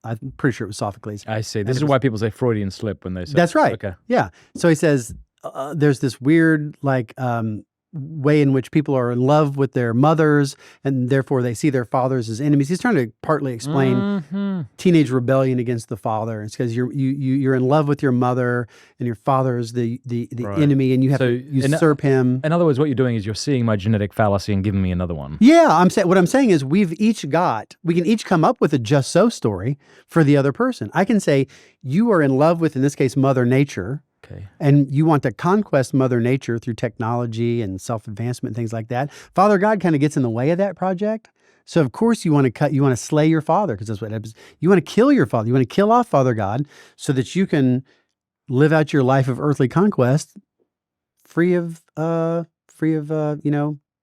I'm pretty sure it was Sophocles. I see. This is why people say Freudian slip when they say That's right. Okay. Yeah. So he says there's this weird way in which people are in love with their mothers and therefore they see their fathers as enemies. He's trying to partly explain teenage rebellion against the father. It's because you're in love with your mother and your father is the Right. enemy and you have to usurp him. In other words, what you're doing is you're seeing my genetic fallacy and giving me another one. Yeah, what I'm saying is we can each come up with a just so story for the other person. I can say you are in love with, in this case, Mother Nature. Okay. And you want to conquest Mother Nature through technology and self-advancement and things like that. Father God kind of gets in the way of that project. So of course you want to slay your father because that's what happens. You want to kill your father. You want to kill off Father God so that you can live out your life of earthly conquest free of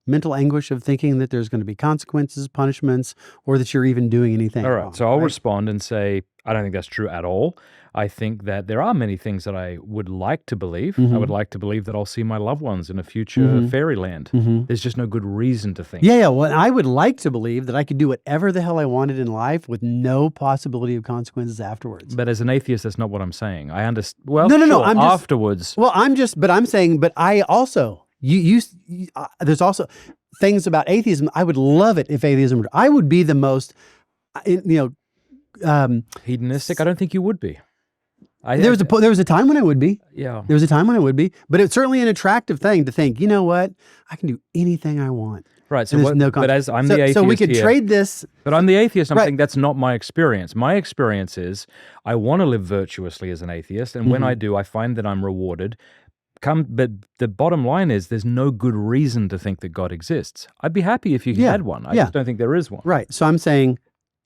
mental anguish of thinking that there's going to be consequences, punishments, or that you're even doing anything All right. wrong, So I'll right? respond and say, I don't think that's true at all. I think that there are many things that I would like to believe. I would like to believe that I'll see my loved ones in a future fairyland. There's just no good reason to think. Yeah. Well, I would like to believe that I could do whatever the hell I wanted in life with no possibility of consequences afterwards. But as an atheist, that's not what I'm saying. I understand. Well, No, sure, I'm just- afterwards. Well, but I also, there's also things about atheism. I would love it if atheism were, I would be the most, Hedonistic? I don't think you would be. there was a time when I would be. Yeah. There was a time when I would be, but it's certainly an attractive thing to think, you know what? I can do anything I want. Right. So And there's no but as I'm so, the atheist so we could here, trade this. But I'm the atheist. I'm Right. saying that's not my experience. My experience is I want to live virtuously as an atheist, and when I do, I find that I'm rewarded. But the bottom line is there's no good reason to think that God exists. I'd be happy if you had one. I just don't think there is one. Right. So I'm saying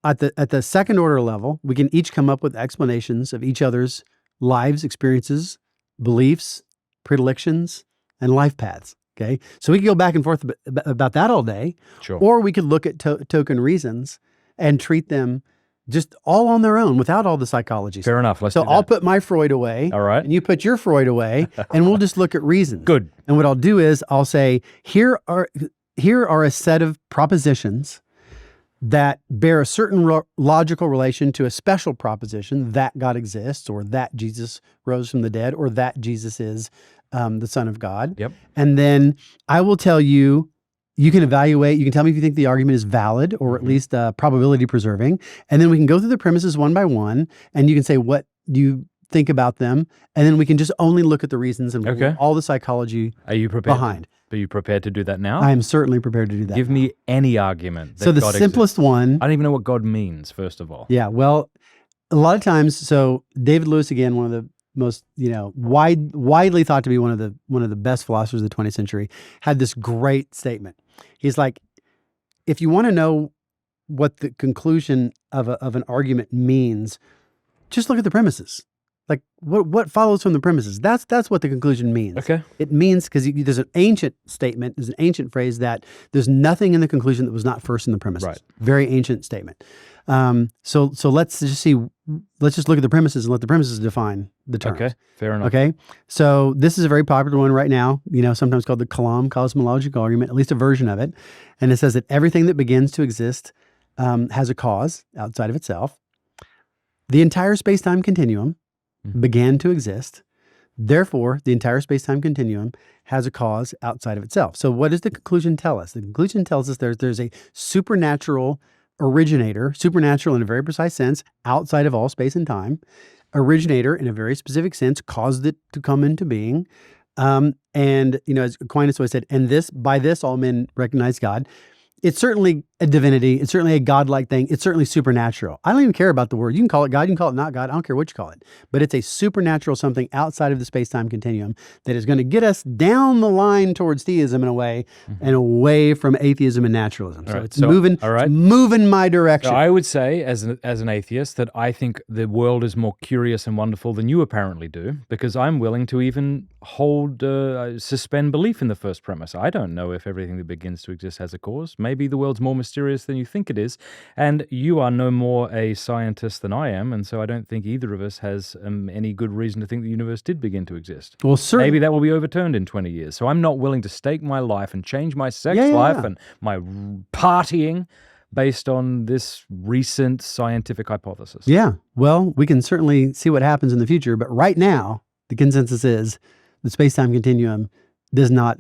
at the second order level, we can each come up with explanations of each other's lives, experiences, beliefs, predilections, and life paths. Okay. So we could go back and forth about that all day. Sure. Or we could look at token reasons and treat them just all on their own without all the psychology. Fair enough. Let's So do I'll that. put my Freud away. All right. And you put your Freud away and we'll just look at reasons. Good. And what I'll do is I'll say, here are a set of propositions that bear a certain logical relation to a special proposition that God exists, or that Jesus rose from the dead, or that Jesus is the Son of God. Yep. And then I will tell you, you can evaluate, you can tell me if you think the argument is valid or at least probability preserving. And then we can go through the premises one by one and you can say what you think about them. And then we can just only look at the reasons and all the psychology Are you prepared? behind. Are you prepared to do that now? I am certainly prepared to do that. Give me any argument that So the God simplest exists. one. I don't even know what God means, first of all. Yeah, well, a lot of times, so David Lewis, again, one of the most, widely thought to be one of the best philosophers of the 20th century, had this great statement. He's like, if you want to know what the conclusion of an argument means, just look at the premises. Like what follows from the premises. That's what the conclusion means. Okay. It means, because there's an ancient statement, there's an ancient phrase that there's nothing in the conclusion that was not first in the premises. Right. Very ancient statement. So let's just look at the premises and let the premises define the terms. Okay. Fair enough. Okay. So this is a very popular one right now, sometimes called the Kalam cosmological argument, at least a version of it. And it says that everything that begins to exist has a cause outside of itself. The entire space-time continuum began to exist. Therefore, the entire space-time continuum has a cause outside of itself. So what does the conclusion tell us? The conclusion tells us there's a supernatural originator, supernatural in a very precise sense, outside of all space and time. Originator in a very specific sense caused it to come into being. And, as Aquinas always said, and by this all men recognize God. It's certainly a divinity. It's certainly a godlike thing. It's certainly supernatural. I don't even care about the word. You can call it God. You can call it not God. I don't care what you call it. But it's a supernatural something outside of the space-time continuum that is going to get us down the line towards theism in a way, and away from atheism and naturalism. So it's moving my direction. So I would say, as an atheist, that I think the world is more curious and wonderful than you apparently do, because I'm willing to even suspend belief in the first premise. I don't know if everything that begins to exist has a cause. Maybe the world's more mysterious than you think it is, and you are no more a scientist than I am, and so I don't think either of us has any good reason to think the universe did begin to exist. Well, maybe that will be overturned in 20 years. So I'm not willing to stake my life and change my sex life and my partying based on this recent scientific hypothesis. Yeah. Well, we can certainly see what happens in the future, but right now the consensus is the space-time continuum has not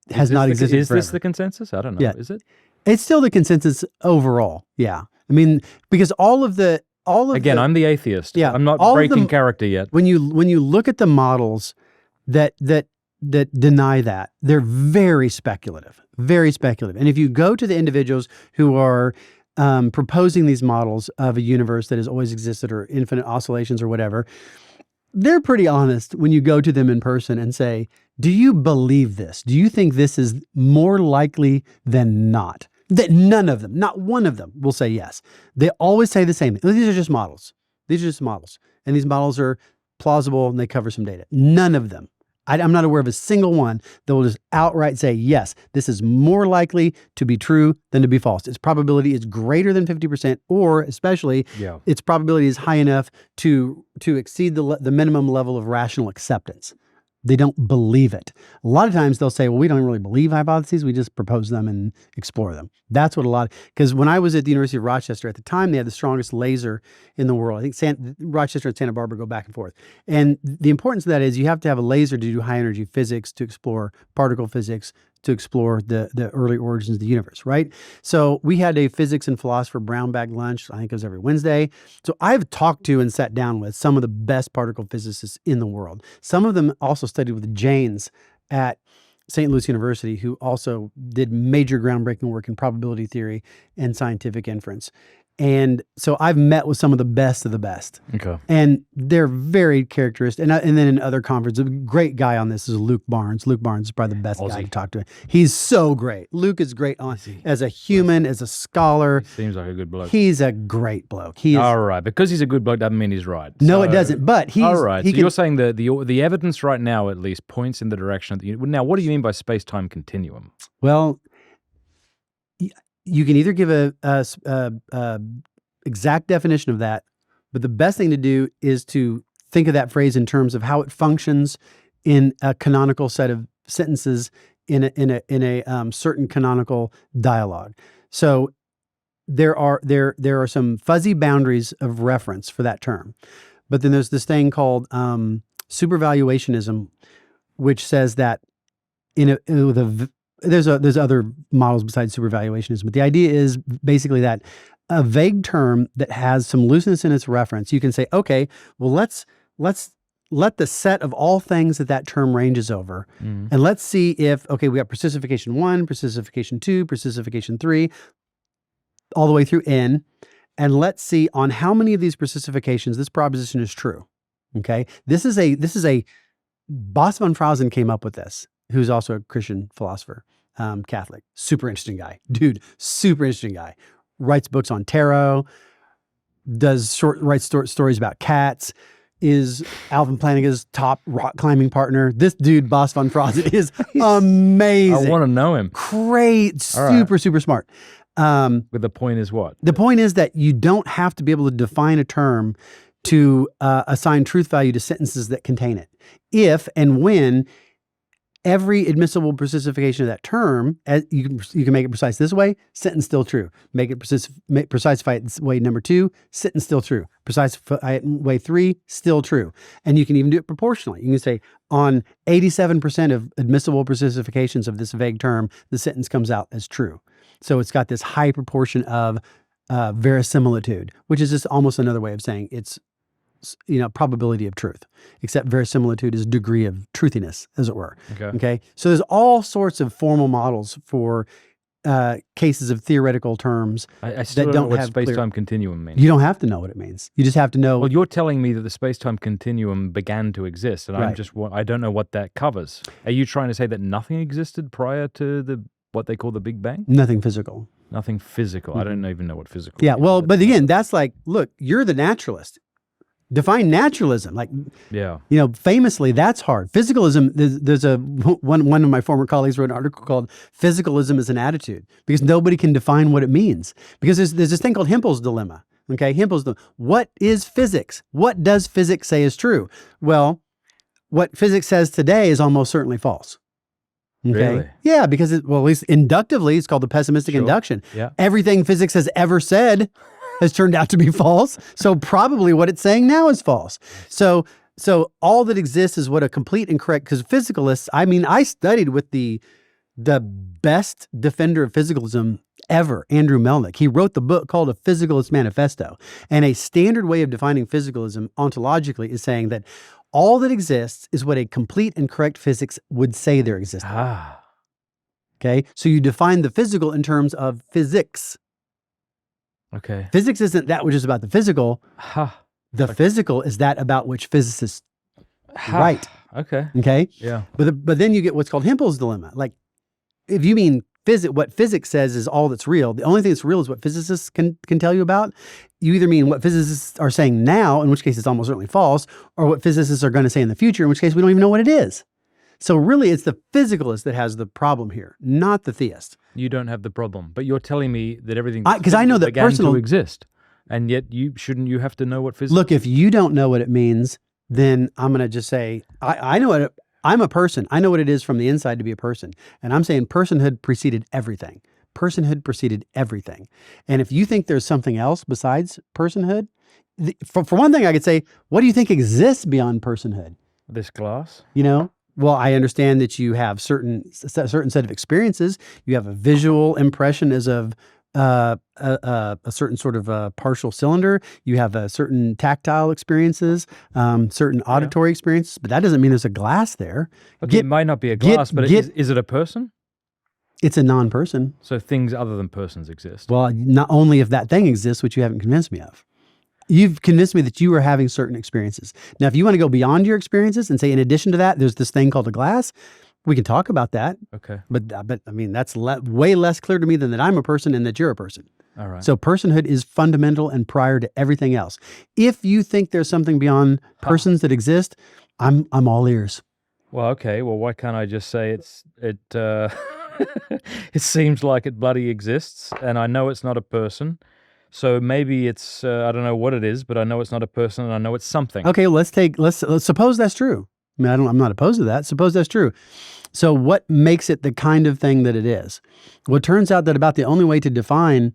existed Is forever. this the consensus? I don't know. Yeah. Is it? It's still the consensus overall. Yeah. I mean, because I'm the atheist. Yeah. I'm not breaking character yet. When you look at the models that deny that, they're very speculative. Very speculative. And if you go to the individuals who are proposing these models of a universe that has always existed or infinite oscillations or whatever, they're pretty honest when you go to them in person and say, do you believe this? Do you think this is more likely than not? That none of them, not one of them, will say yes. They always say the same thing. These are just models. These are just models. And these models are plausible and they cover some data. None of them. I'm not aware of a single one that will just outright say, yes, this is more likely to be true than to be false. Its probability is greater than 50%, or especially its probability is high enough to exceed the minimum level of rational acceptance. They don't believe it. A lot of times they'll say, well, we don't really believe hypotheses. We just propose them and explore them. That's what because when I was at the University of Rochester at the time, they had the strongest laser in the world. I think Rochester and Santa Barbara go back and forth. And the importance of that is you have to have a laser to do high energy physics, to explore particle physics, to explore the early origins of the universe, right? So we had a physics and philosopher brown bag lunch. I think it was every Wednesday. So I've talked to and sat down with some of the best particle physicists in the world. Some of them also studied with Janes at St. Louis University, who also did major groundbreaking work in probability theory and scientific inference. And so I've met with some of the best of the best. Okay. And they're very characteristic. And then in other conferences, a great guy on this is Luke Barnes. Luke Barnes is probably the best guy to talk to. He's so great. Luke is great as a human, as a scholar. He seems like a good bloke. He's a great bloke. All right. Because he's a good bloke doesn't mean he's right. No, it doesn't. But he's... All right. So you're saying the evidence right now at least points in the direction of now, what do you mean by space-time continuum? Well, you can either give a exact definition of that, but the best thing to do is to think of that phrase in terms of how it functions in a canonical set of sentences in a certain canonical dialogue. So there are some fuzzy boundaries of reference for that term, but then there's this thing called supervaluationism, which says that there's other models besides supervaluationism, but the idea is basically that a vague term that has some looseness in its reference, you can say, okay, well, let's let the set of all things that term ranges over, and let's see if, okay, we got precisification 1, precisification 2, precisification 3, all the way through n, and let's see on how many of these precisifications this proposition is true. Okay, this is a Bas van Frausen came up with this, who's also a Christian philosopher, Catholic, super interesting guy, dude, super interesting guy. Writes books on tarot, writes stories about cats, is Alvin Plantinga's top rock climbing partner. This dude, Bas van Frausen, is amazing. I want to know him. Great, super smart. But the point is what? The point is that you don't have to be able to define a term to assign truth value to sentences that contain it. If and when every admissible precisification of that term, you can make it precise this way, sentence still true. Make it precisify it way number 2, sentence still true. Precisify it way 3, still true. And you can even do it proportionally. You can say on 87% of admissible precisifications of this vague term, the sentence comes out as true. So it's got this high proportion of verisimilitude, which is just almost another way of saying it's probability of truth, except verisimilitude is degree of truthiness, as it were. Okay. So there's all sorts of formal models for cases of theoretical terms I still that don't know don't what have space-time continuum means. You don't have to know what it means. You just have to know. Well, you're telling me that the space-time continuum began to exist, and Right. I don't know what that covers. Are you trying to say that nothing existed prior to what they call the Big Bang? Nothing physical. Nothing physical. I don't even know what physical Yeah, is. well, but again, that's like, look, you're the naturalist. Define naturalism. Like, Yeah. Famously, that's hard. Physicalism, there's one of my former colleagues wrote an article called Physicalism is an Attitude, because nobody can define what it means. Because there's this thing called Hempel's dilemma. Okay, Hempel's dilemma. What is physics? What does physics say is true? Well, what physics says today is almost certainly false. Okay? Really? Yeah, because at least inductively, it's called the pessimistic Sure. induction. Yeah. Everything physics has ever said has turned out to be false. So probably what it's saying now is false. So all that exists is what a complete and correct, because physicalists, I studied with the best defender of physicalism ever, Andrew Melnick. He wrote the book called A Physicalist Manifesto. And a standard way of defining physicalism ontologically is saying that all that exists is what a complete and correct physics would say there exists. Ah. Okay? So you define the physical in terms of physics. Okay. Physics isn't that which is about the physical. Ha. The physical is that about which physicists write. Okay. Okay? Yeah. But then you get what's called Hempel's dilemma. Like, if you mean what physics says is all that's real, the only thing that's real is what physicists can tell you about. You either mean what physicists are saying now, in which case it's almost certainly false, or what physicists are going to say in the future, in which case we don't even know what it is. So really, it's the physicalist that has the problem here, not the theist. You don't have the problem, but you're telling me that everything 'Cause I know that began personal- to exist, and yet shouldn't you have to know what physics? Look, if you don't know what it means, then I'm going to just say, I know what I'm a person. I know what it is from the inside to be a person. And I'm saying personhood preceded everything. Personhood preceded everything. And if you think there's something else besides personhood, for one thing, I could say, what do you think exists beyond personhood? This glass. Well, I understand that you have certain set of experiences. You have a visual impression as of a certain sort of partial cylinder. You have a certain tactile experiences, certain auditory experiences, but that doesn't mean there's a glass there. Okay, it might not be a glass, but is it a person? It's a non-person. So things other than persons exist. Well, not only if that thing exists, which you haven't convinced me of. You've convinced me that you are having certain experiences. Now, if you want to go beyond your experiences and say, in addition to that, there's this thing called a glass, we can talk about that. Okay. But I mean, that's way less clear to me than that I'm a person and that you're a person. All right. So personhood is fundamental and prior to everything else. If you think there's something beyond persons that exist, I'm all ears. Well, okay. Well, why can't I just say it it seems like it bloody exists, and I know it's not a person. So maybe it's I don't know what it is, but I know it's not a person, and I know it's something. Okay, let's suppose that's true. I mean, I'm not opposed to that. Suppose that's true. So what makes it the kind of thing that it is? Well, it turns out that about the only way to define,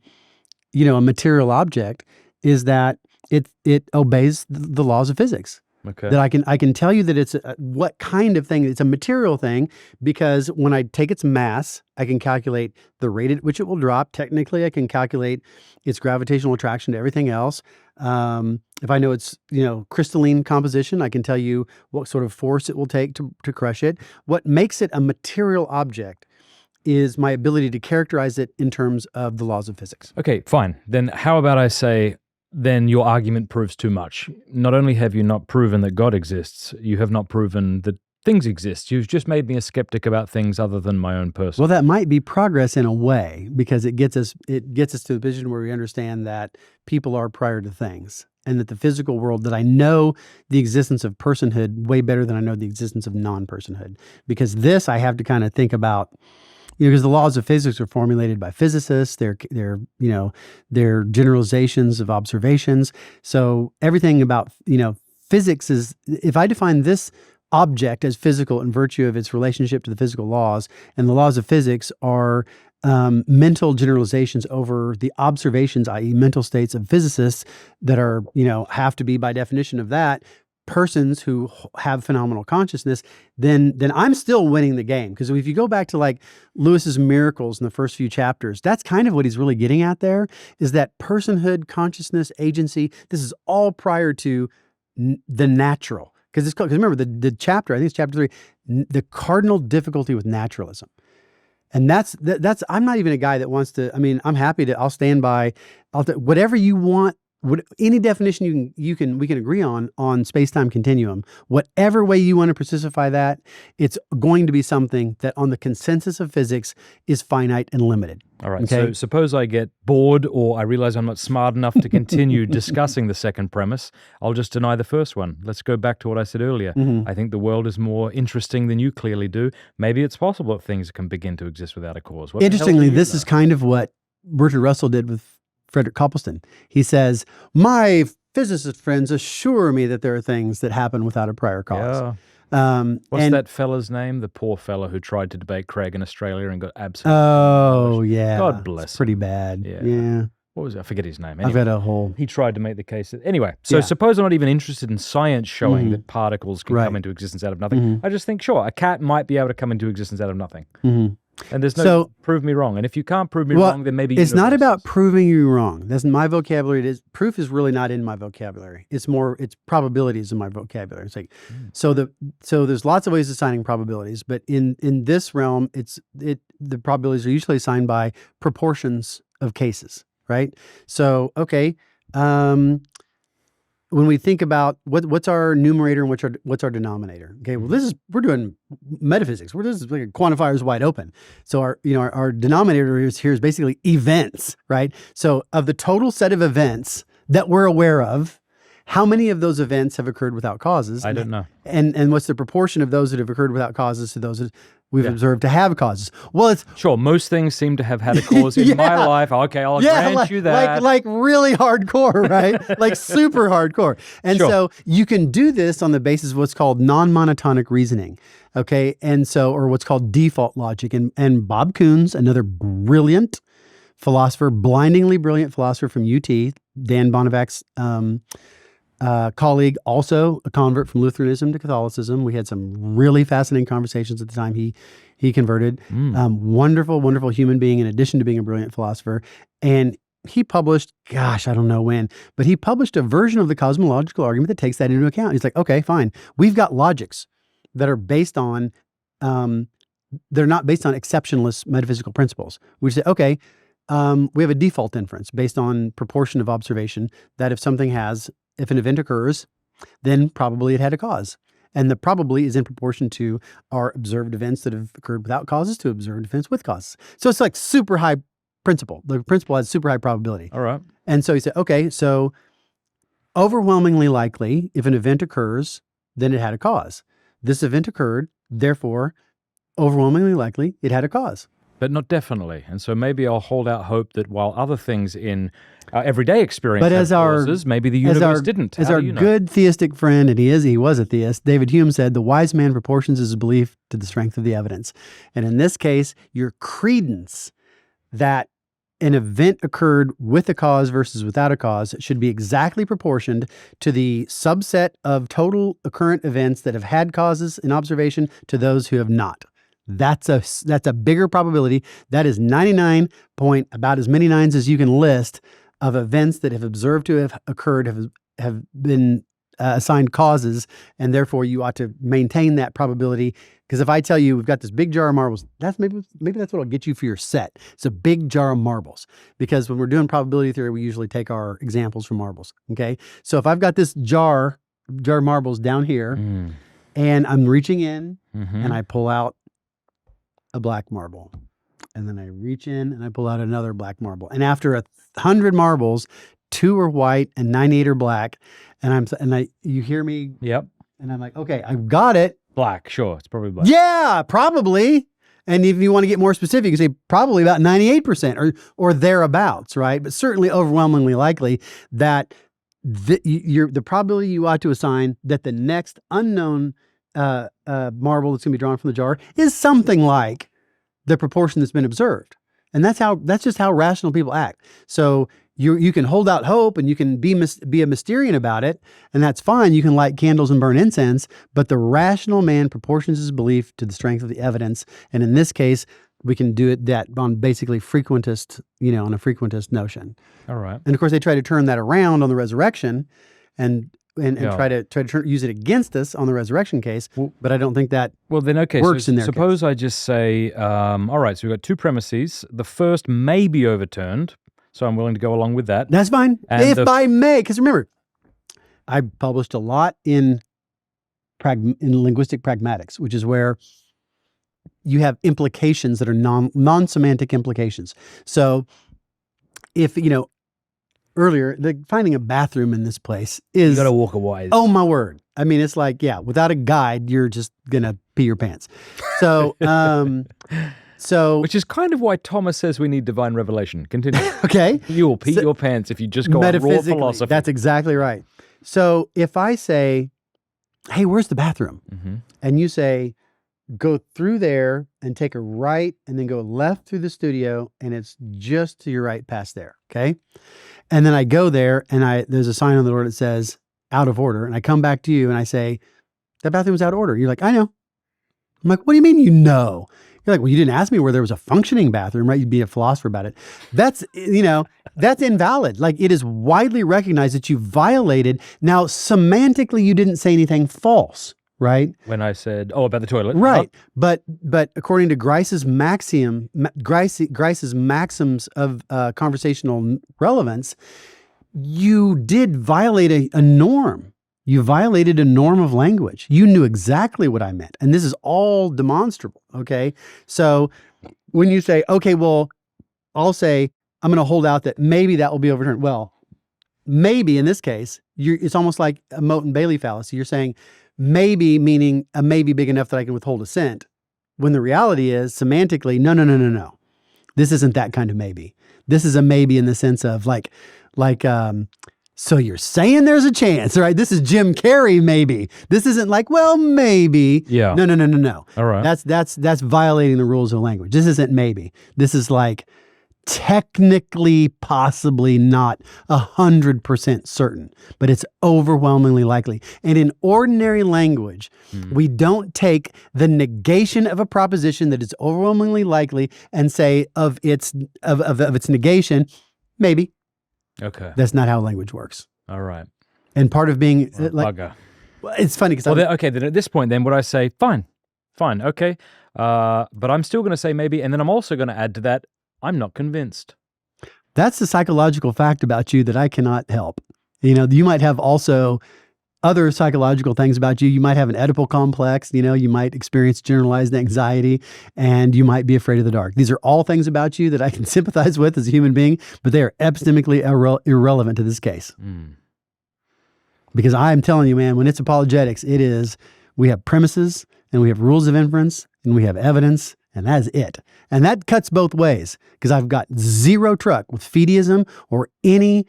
a material object is that it obeys the laws of physics. Okay. That I can tell you that it's what kind of thing. It's a material thing because when I take its mass, I can calculate the rate at which it will drop. Technically, I can calculate its gravitational attraction to everything else. If I know its crystalline composition, I can tell you what sort of force it will take to crush it. What makes it a material object is my ability to characterize it in terms of the laws of physics. Okay, fine. Then how about I say, then your argument proves too much. Not only have you not proven that God exists, you have not proven that things exist. You've just made me a skeptic about things other than my own person. Well, that might be progress in a way because it gets us to the position where we understand that people are prior to things and that the physical world, that I know the existence of personhood way better than I know the existence of non-personhood. Because this I have to kind of think about. Because the laws of physics are formulated by physicists, they're generalizations of observations. So everything about physics is, if I define this object as physical in virtue of its relationship to the physical laws, and the laws of physics are mental generalizations over the observations, i.e., mental states of physicists that are have to be by definition of that. Persons who have phenomenal consciousness, then I'm still winning the game. Because if you go back to like Lewis's miracles in the first few chapters, that's kind of what he's really getting at there, is that personhood, consciousness, agency, this is all prior to the natural. Because remember, the chapter, I think it's chapter 3, the cardinal difficulty with naturalism. And that's I'm not even a guy that wants to, I mean, I'm happy to, I'll stand by, whatever you want, any definition we can agree on space-time continuum, whatever way you want to specify that, it's going to be something that on the consensus of physics is finite and limited. All right. Okay? So suppose I get bored or I realize I'm not smart enough to continue discussing the second premise. I'll just deny the first one. Let's go back to what I said earlier. I think the world is more interesting than you clearly do. Maybe it's possible that things can begin to exist without a cause. Interestingly, this is kind of what Bertrand Russell did with Frederick Copleston. He says, my physicist friends assure me that there are things that happen without a prior cause. Yeah. What's that fella's name? The poor fella who tried to debate Craig in Australia and got absolutely demolished. Yeah. God bless it's pretty bad. Yeah. What was it? I forget his name. Anyway, I've got a whole... He tried to make the case that... Anyway, so suppose I'm not even interested in science showing that particles can come into existence out of nothing. I just think, sure, a cat might be able to come into existence out of nothing. And there's no prove me wrong. And if you can't prove me wrong, then maybe it's not about proving you wrong. That's my vocabulary. Proof is really not in my vocabulary. It's probabilities in my vocabulary. It's like so there's lots of ways of assigning probabilities, but in this realm, the probabilities are usually assigned by proportions of cases, right? So okay, when we think about what's our numerator and what's our denominator, okay, well we're doing metaphysics. This is like a quantifier is wide open. So our denominator here is basically events, right? So of the total set of events that we're aware of, how many of those events have occurred without causes? I don't know. And what's the proportion of those that have occurred without causes to those that we've observed to have causes? Well, it's... Sure, most things seem to have had a cause in my life. Okay, I'll grant you that. Like really hardcore, right? Like super hardcore. And so you can do this on the basis of what's called non-monotonic reasoning, okay? And so, or what's called default logic. And Bob Kuhn's, another brilliant philosopher, blindingly brilliant philosopher from UT, Dan Bonavac's colleague, also a convert from Lutheranism to Catholicism. We had some really fascinating conversations at the time he converted. Wonderful, wonderful human being in addition to being a brilliant philosopher. And he published, gosh, I don't know when, but he published a version of the cosmological argument that takes that into account. He's like, okay, fine. We've got logics that are based on, they're not based on exceptionless metaphysical principles. We say, okay, we have a default inference based on proportion of observation that if an event occurs, then probably it had a cause. And the probably is in proportion to our observed events that have occurred without causes to observed events with causes. So it's like super high principle. The principle has super high probability. All right. And so he said, okay, so overwhelmingly likely, if an event occurs, then it had a cause. This event occurred, therefore, overwhelmingly likely, it had a cause. But not definitely. And so maybe I'll hold out hope that while other things in our everyday experience have causes, maybe the universe didn't. As our good theistic friend, and he was a theist, David Hume said, the wise man proportions his belief to the strength of the evidence. And in this case, your credence that an event occurred with a cause versus without a cause should be exactly proportioned to the subset of total occurrent events that have had causes in observation to those who have not. That's a bigger probability. That is 99 point, about as many nines as you can list of events that have observed to have occurred, have been assigned causes, and therefore you ought to maintain that probability. Because if I tell you we've got this big jar of marbles, that's maybe that's what'll get you for your set. It's a big jar of marbles. Because when we're doing probability theory, we usually take our examples from marbles. Okay, so if I've got this jar of marbles down here, and I'm reaching in and I pull out a black marble, and then I reach in and I pull out another black marble, and after 100 marbles, 2 are white and 98 are black, and you hear me? Yep. And I'm like, okay, I've got it. Black, sure, it's probably black. Yeah, probably. And if you want to get more specific, you say probably about 98% or thereabouts, right? But certainly overwhelmingly likely that the probability you ought to assign that the next unknown marble that's going to be drawn from the jar is something like the proportion that's been observed. And that's just how rational people act. So you can hold out hope and you can be a Mysterian about it, and that's fine. You can light candles and burn incense, but the rational man proportions his belief to the strength of the evidence. And in this case, we can do it that on basically frequentist, on a frequentist notion. All right. And of course, they try to turn that around on the resurrection. And and try to use it against us on the resurrection case. But I don't think that works in their suppose case. I just say, all right, so we've got two premises. The first may be overturned, so I'm willing to go along with that. That's fine. And if I may, because remember, I published a lot in linguistic pragmatics, which is where you have implications that are non-semantic implications. So if, earlier, finding a bathroom in this place is... You got to walk a ways. Oh, my word. I mean, it's like, without a guide, you're just going to pee your pants. So... Which is kind of why Thomas says we need divine revelation. Continue. Okay. You will pee your pants if you just go on raw philosophy. That's exactly right. So if I say, hey, where's the bathroom? Mm-hmm. And you say, go through there and take a right and then go left through the studio and it's just to your right past there, okay? And then I go there and there's a sign on the door that says out of order, and I come back to you and I say, that bathroom's out of order. You're like, I know. I'm like, what do you mean you know? You're like, well, you didn't ask me where there was a functioning bathroom, right? You'd be a philosopher about it. That's, that's invalid. Like, it is widely recognized that you violated. Now, semantically, you didn't say anything false, right? When I said, about the toilet. Right. But according to Grice's maxims of conversational relevance, you did violate a norm. You violated a norm of language. You knew exactly what I meant. And this is all demonstrable, okay? So when you say, okay, well, I'll say, I'm going to hold out that maybe that will be overturned. Well, maybe in this case, it's almost like a Mote and Bailey fallacy. You're saying maybe, meaning a maybe big enough that I can withhold assent, when the reality is semantically, no. This isn't that kind of maybe. This is a maybe in the sense of so you're saying there's a chance, right? This is Jim Carrey, maybe. This isn't like, well, maybe. Yeah. No. All right. That's violating the rules of language. This isn't maybe. This is like technically, possibly not 100% certain, but it's overwhelmingly likely. And in ordinary language, we don't take the negation of a proposition that is overwhelmingly likely and say of its negation, maybe. Okay. That's not how language works. All right. And part of being bugger. It's funny because then at this point, then would I say fine, okay, but I'm still going to say maybe, and then I'm also going to add to that, I'm not convinced. That's the psychological fact about you that I cannot help. You might have also other psychological things about you. You might have an Oedipal complex. You might experience generalized anxiety, and you might be afraid of the dark. These are all things about you that I can sympathize with as a human being, but they are epistemically irrelevant to this case. Because I'm telling you, man, when it's apologetics, we have premises and we have rules of inference and we have evidence, and that's it. And that cuts both ways, because I've got zero truck with fideism or any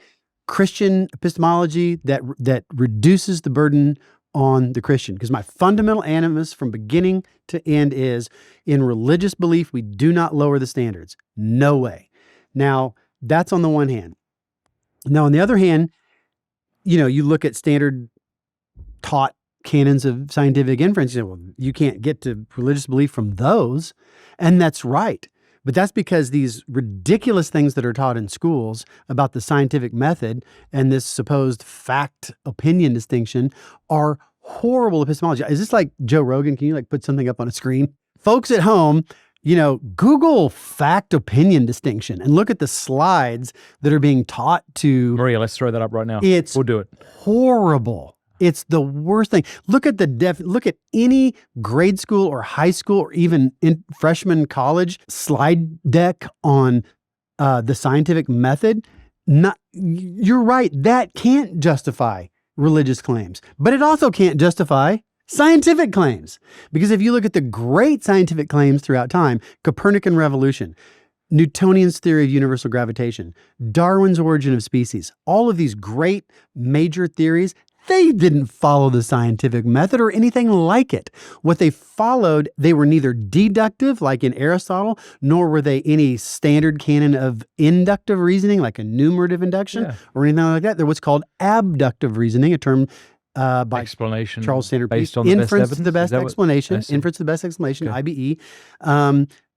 Christian epistemology that reduces the burden on the Christian. Because my fundamental animus from beginning to end is, in religious belief, we do not lower the standards. No way. Now, that's on the one hand. Now, on the other hand, you look at standard taught canons of scientific inference, you say, well, you can't get to religious belief from those. And that's right. But that's because these ridiculous things that are taught in schools about the scientific method and this supposed fact-opinion distinction are horrible epistemology. Is this like Joe Rogan? Can you put something up on a screen? Folks at home, Google fact-opinion distinction and look at the slides that are being taught to... Maria, let's throw that up right now. We'll do it. Horrible. It's the worst thing. Look at look at any grade school or high school or even in freshman college slide deck on the scientific method. You're right. That can't justify religious claims, but it also can't justify scientific claims. Because if you look at the great scientific claims throughout time, Copernican revolution, Newtonian's theory of universal gravitation, Darwin's origin of species, all of these great major theories, they didn't follow the scientific method or anything like it. What they followed, they were neither deductive, like in Aristotle, nor were they any standard canon of inductive reasoning, like enumerative induction, or anything like that. They're what's called abductive reasoning, a term by explanation Charles Standard based Peirce. on the Inference best to the best explanation. Inference to the best explanation, IBE.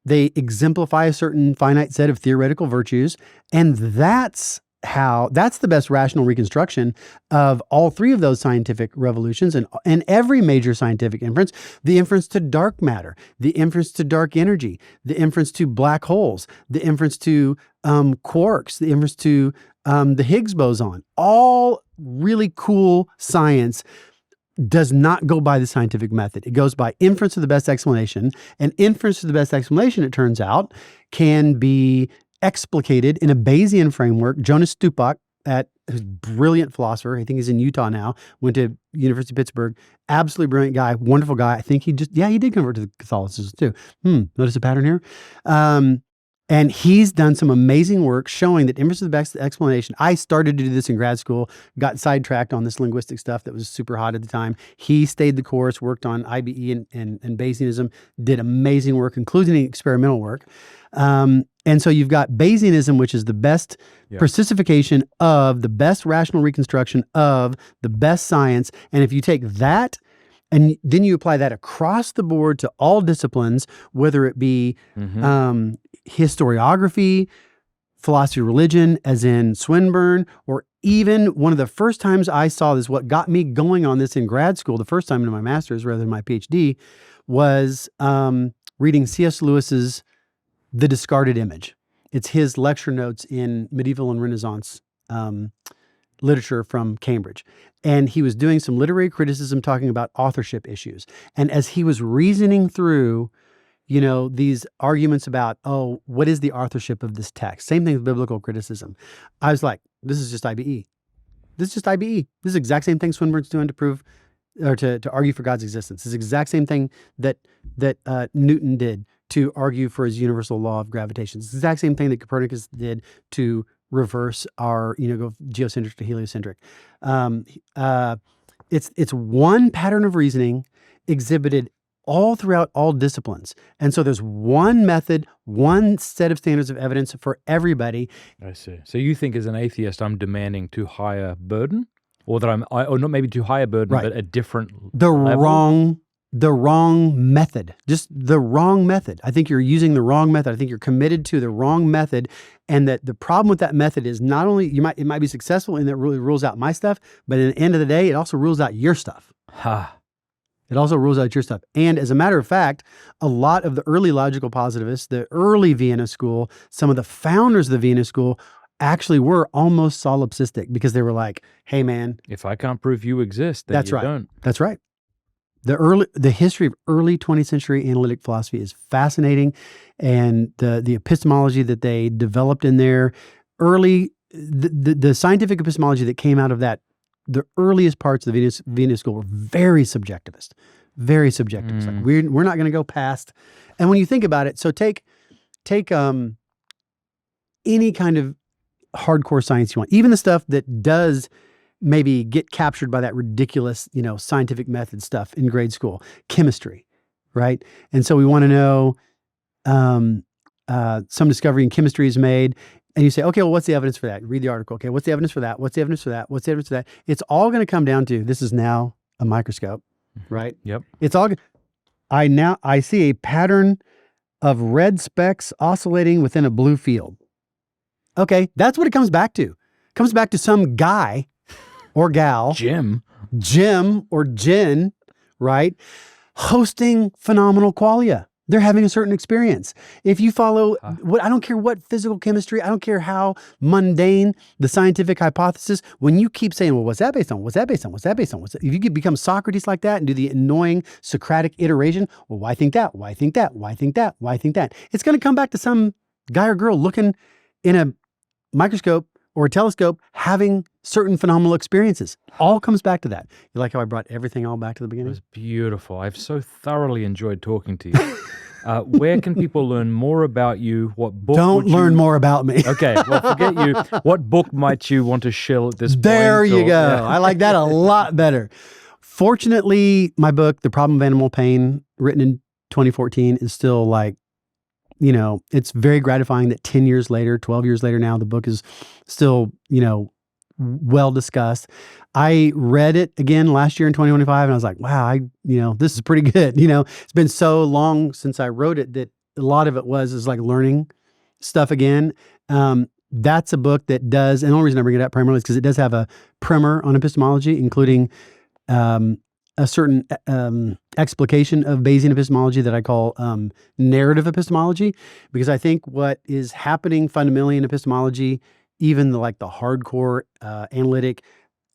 They exemplify a certain finite set of theoretical virtues, and that's that's the best rational reconstruction of all three of those scientific revolutions and every major scientific inference, the inference to dark matter, the inference to dark energy, the inference to black holes, the inference to quarks, the inference to the Higgs boson, all really cool science does not go by the scientific method. It goes by inference to the best explanation, and inference to the best explanation, it turns out, can be explicated in a Bayesian framework. Jonas Stupak, who's a brilliant philosopher, I think he's in Utah now, went to University of Pittsburgh, absolutely brilliant guy, wonderful guy. I think he did convert to Catholicism too. Notice a pattern here? And he's done some amazing work showing that inference to the best explanation. I started to do this in grad school, got sidetracked on this linguistic stuff that was super hot at the time. He stayed the course, worked on IBE and Bayesianism, did amazing work, including experimental work. And so you've got Bayesianism, which is the best personification of the best rational reconstruction of the best science. And if you take that and then you apply that across the board to all disciplines, whether it be historiography, philosophy of religion, as in Swinburne, or even one of the first times I saw this, what got me going on this in grad school, the first time in my master's rather than my PhD, was reading C.S. Lewis's The Discarded Image. It's his lecture notes in medieval and Renaissance literature from Cambridge. And he was doing some literary criticism talking about authorship issues. And as he was reasoning through, these arguments about, what is the authorship of this text? Same thing with biblical criticism. I was like, this is just IBE. This is just IBE. This is the exact same thing Swinburne's doing to prove or to argue for God's existence. This is the exact same thing that Newton did to argue for his universal law of gravitation. It's the exact same thing that Copernicus did to reverse our, go geocentric to heliocentric. It's one pattern of reasoning exhibited all throughout all disciplines. And so there's one method, one set of standards of evidence for everybody. I see. So you think as an atheist, I'm demanding too high a burden? Or that or not maybe too high a burden, Right. but a different The wrong method, just the wrong method. I think you're using the wrong method. I think you're committed to the wrong method. And that the problem with that method is not only it might be successful in that it really rules out my stuff, but at the end of the day, it also rules out your stuff. It also rules out your stuff. And as a matter of fact, a lot of the early logical positivists, the early Vienna school, some of the founders of the Vienna school actually were almost solipsistic because they were like, hey man, If I can't prove you exist, then That's you right. don't. that's right. The history of early 20th century analytic philosophy is fascinating. And the epistemology that they developed in there, the scientific epistemology that came out of that, the earliest parts of the Vienna school were very subjectivist. Very subjectivist. Like we're not going to go past. And when you think about it, so take any kind of hardcore science you want, even the stuff that does maybe get captured by that ridiculous, scientific method stuff in grade school, chemistry, right? And so we want to know some discovery in chemistry is made, and you say, okay, well, what's the evidence for that? Read the article. Okay, what's the evidence for that? What's the evidence for that? What's the evidence for that? It's all going to come down to, this is now a microscope, right? Yep. It's all, I see a pattern of red specks oscillating within a blue field. Okay, that's what it comes back to. It comes back to some guy or gal, Jim or Jen, right? Hosting phenomenal qualia. They're having a certain experience. If you follow I don't care what physical chemistry, I don't care how mundane the scientific hypothesis, when you keep saying, well, what's that based on? What's that based on? What's that based on? If you could become Socrates like that and do the annoying Socratic iteration, well, why think that? Why think that? Why think that? Why think that? It's going to come back to some guy or girl looking in a microscope or a telescope having certain phenomenal experiences. All comes back to that. You like how I brought everything all back to the It beginning? was beautiful. I've so thoroughly enjoyed talking to you. Where can people learn more about you? What book? Don't learn more about me. Okay, well, forget you. What book might you want to shill at this point? There you or- go. Yeah. I like that a lot better. Fortunately, my book, The Problem of Animal Pain, written in 2014, is still like, it's very gratifying that 10 years later, 12 years later now, the book is still, well discussed. I read it again last year in 2025, and I was like, wow, this is pretty good. It's been so long since I wrote it that a lot of it is like learning stuff again. that's a book that does, and the only reason I bring it up primarily is because it does have a primer on epistemology, including a certain explication of Bayesian epistemology that I call narrative epistemology, because I think what is happening fundamentally in epistemology, even the hardcore analytic,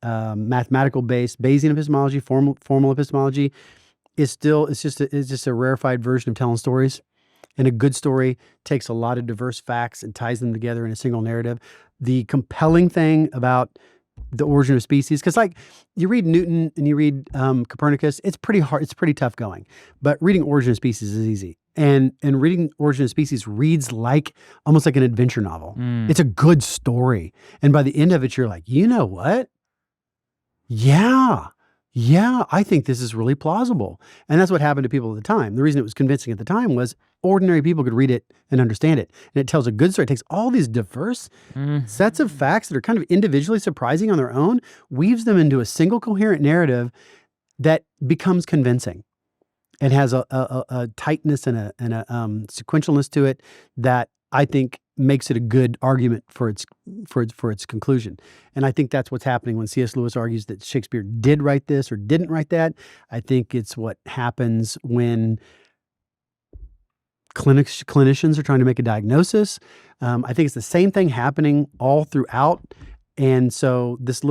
mathematical-based Bayesian epistemology, formal epistemology, it's just a rarefied version of telling stories. And a good story takes a lot of diverse facts and ties them together in a single narrative. The compelling thing about the origin of species, because you read Newton and you read Copernicus, it's pretty hard, it's pretty tough going. But reading Origin of Species is easy. And reading Origin of Species reads almost like an adventure novel. It's a good story. And by the end of it, you're like, you know what? Yeah, I think this is really plausible. And that's what happened to people at the time. The reason it was convincing at the time was ordinary people could read it and understand it. And it tells a good story. It takes all these diverse sets of facts that are kind of individually surprising on their own, weaves them into a single coherent narrative that becomes convincing and has a tightness and a sequentialness to it that I think makes it a good argument for its conclusion. And I think that's what's happening when C.S. Lewis argues that Shakespeare did write this or didn't write that. I think it's what happens when clinicians are trying to make a diagnosis. I think it's the same thing happening all throughout. And so this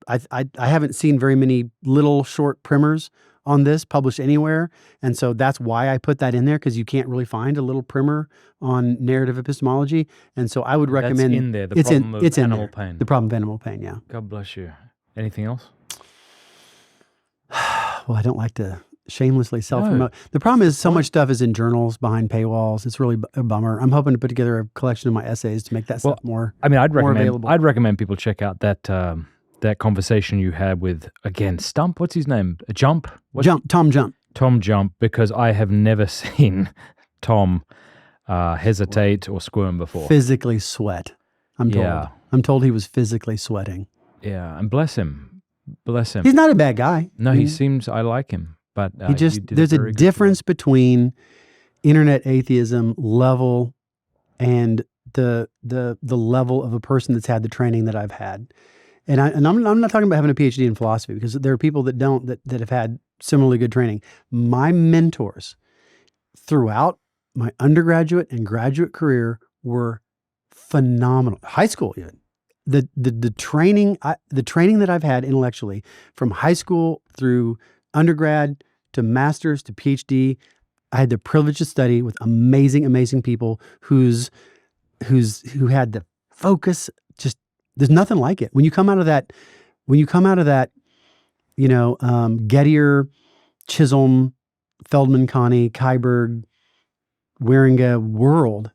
I haven't seen very many little short primers on this published anywhere. And so that's why I put that in there, because you can't really find a little primer on narrative epistemology. And so I would recommend— That's in there, the problem of animal pain. The problem of animal pain, yeah. God bless you. Anything else? Well, I don't like to shamelessly self-promote. The problem is so much stuff is in journals behind paywalls. It's really a bummer. I'm hoping to put together a collection of my essays to make that stuff more available. I'd recommend people check out that conversation you had with, again, Stump, what's his name? Tom Jump, because I have never seen Tom hesitate or squirm before. Physically sweat, I'm told. Yeah. I'm told he was physically sweating. Yeah, and bless him. He's not a bad guy. No, he seems, I like him, but there's a difference between internet atheism level and the level of a person that's had the training that I've had. And I'm not talking about having a PhD in philosophy, because there are people that have had similarly good training. My mentors throughout my undergraduate and graduate career were phenomenal. High school even. The training that I've had intellectually from high school through undergrad to master's to PhD, I had the privilege to study with amazing people who had the focus. Just there's nothing like it. When you come out of that, Gettier, Chisholm, Feldman, Connie, Kaiberg, Waringa world,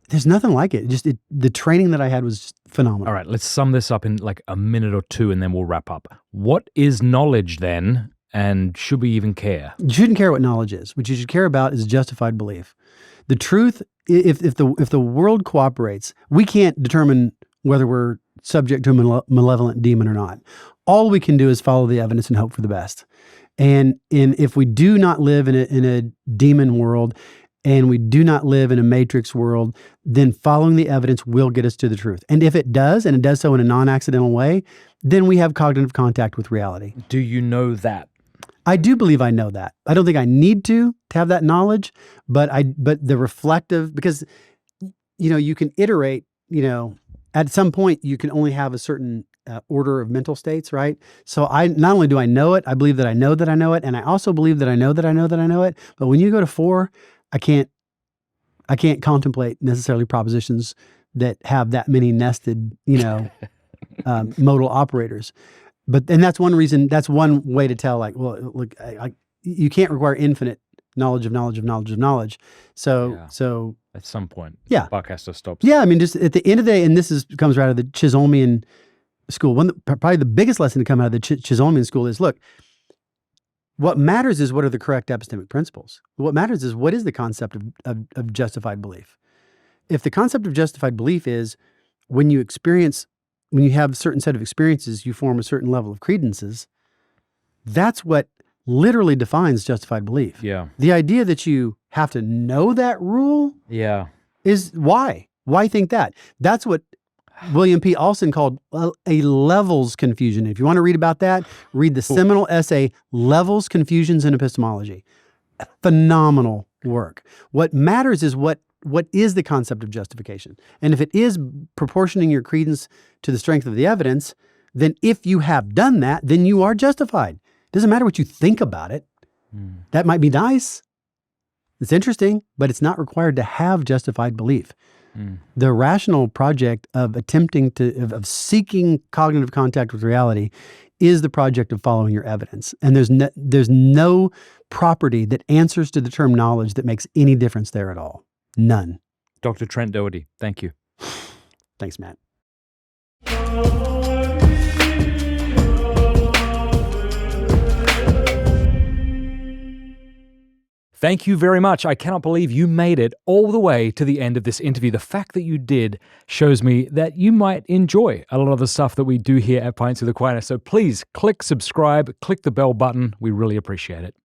there's nothing like it. The training that I had was just phenomenal. All right, let's sum this up in like a minute or two, and then we'll wrap up. What is knowledge then, and should we even care? You shouldn't care what knowledge is. What you should care about is justified belief. The truth, if the world cooperates, we can't determine whether we're subject to a malevolent demon or not. All we can do is follow the evidence and hope for the best. And if we do not live in a demon world, and we do not live in a matrix world, then following the evidence will get us to the truth. And if it does, and it does so in a non-accidental way, then we have cognitive contact with reality. Do you know that? I do believe I know that. I don't think I need to have that knowledge, but the reflective, because you can iterate, at some point you can only have a certain order of mental states, right? So not only do I know it, I believe that I know that I know it, and I also believe that I know that I know that I know it. But when you go to 4, I can't contemplate necessarily propositions that have that many nested, modal operators. And that's one reason. That's one way to tell. Like, well, look, you can't require infinite knowledge of knowledge of knowledge of knowledge. So at some point, yeah, the buck has to stop. Yeah, I mean, just at the end of the day, and this comes right out of the Chisholmian school. Probably the biggest lesson to come out of the Chisholmian school is, look, what matters is what are the correct epistemic principles. What matters is what is the concept of justified belief. If the concept of justified belief is when you have a certain set of experiences, you form a certain level of credences, that's what literally defines justified belief. Yeah. The idea that you have to know that rule is why? Why think that? That's what William P. Alston called a levels confusion. If you want to read about that, read the seminal essay, Levels, Confusions in Epistemology. Phenomenal work. What matters is what is the concept of justification. And if it is proportioning your credence to the strength of the evidence, then if you have done that, then you are justified. It doesn't matter what you think about it. That might be nice. It's interesting, but it's not required to have justified belief. The rational project of of seeking cognitive contact with reality is the project of following your evidence. And there's no property that answers to the term knowledge that makes any difference there at all. None. Dr. Trent Dougherty, thank you. Thanks, Matt. Thank you very much. I cannot believe you made it all the way to the end of this interview. The fact that you did shows me that you might enjoy a lot of the stuff that we do here at Pints with Aquinas. So please click subscribe, click the bell button. We really appreciate it.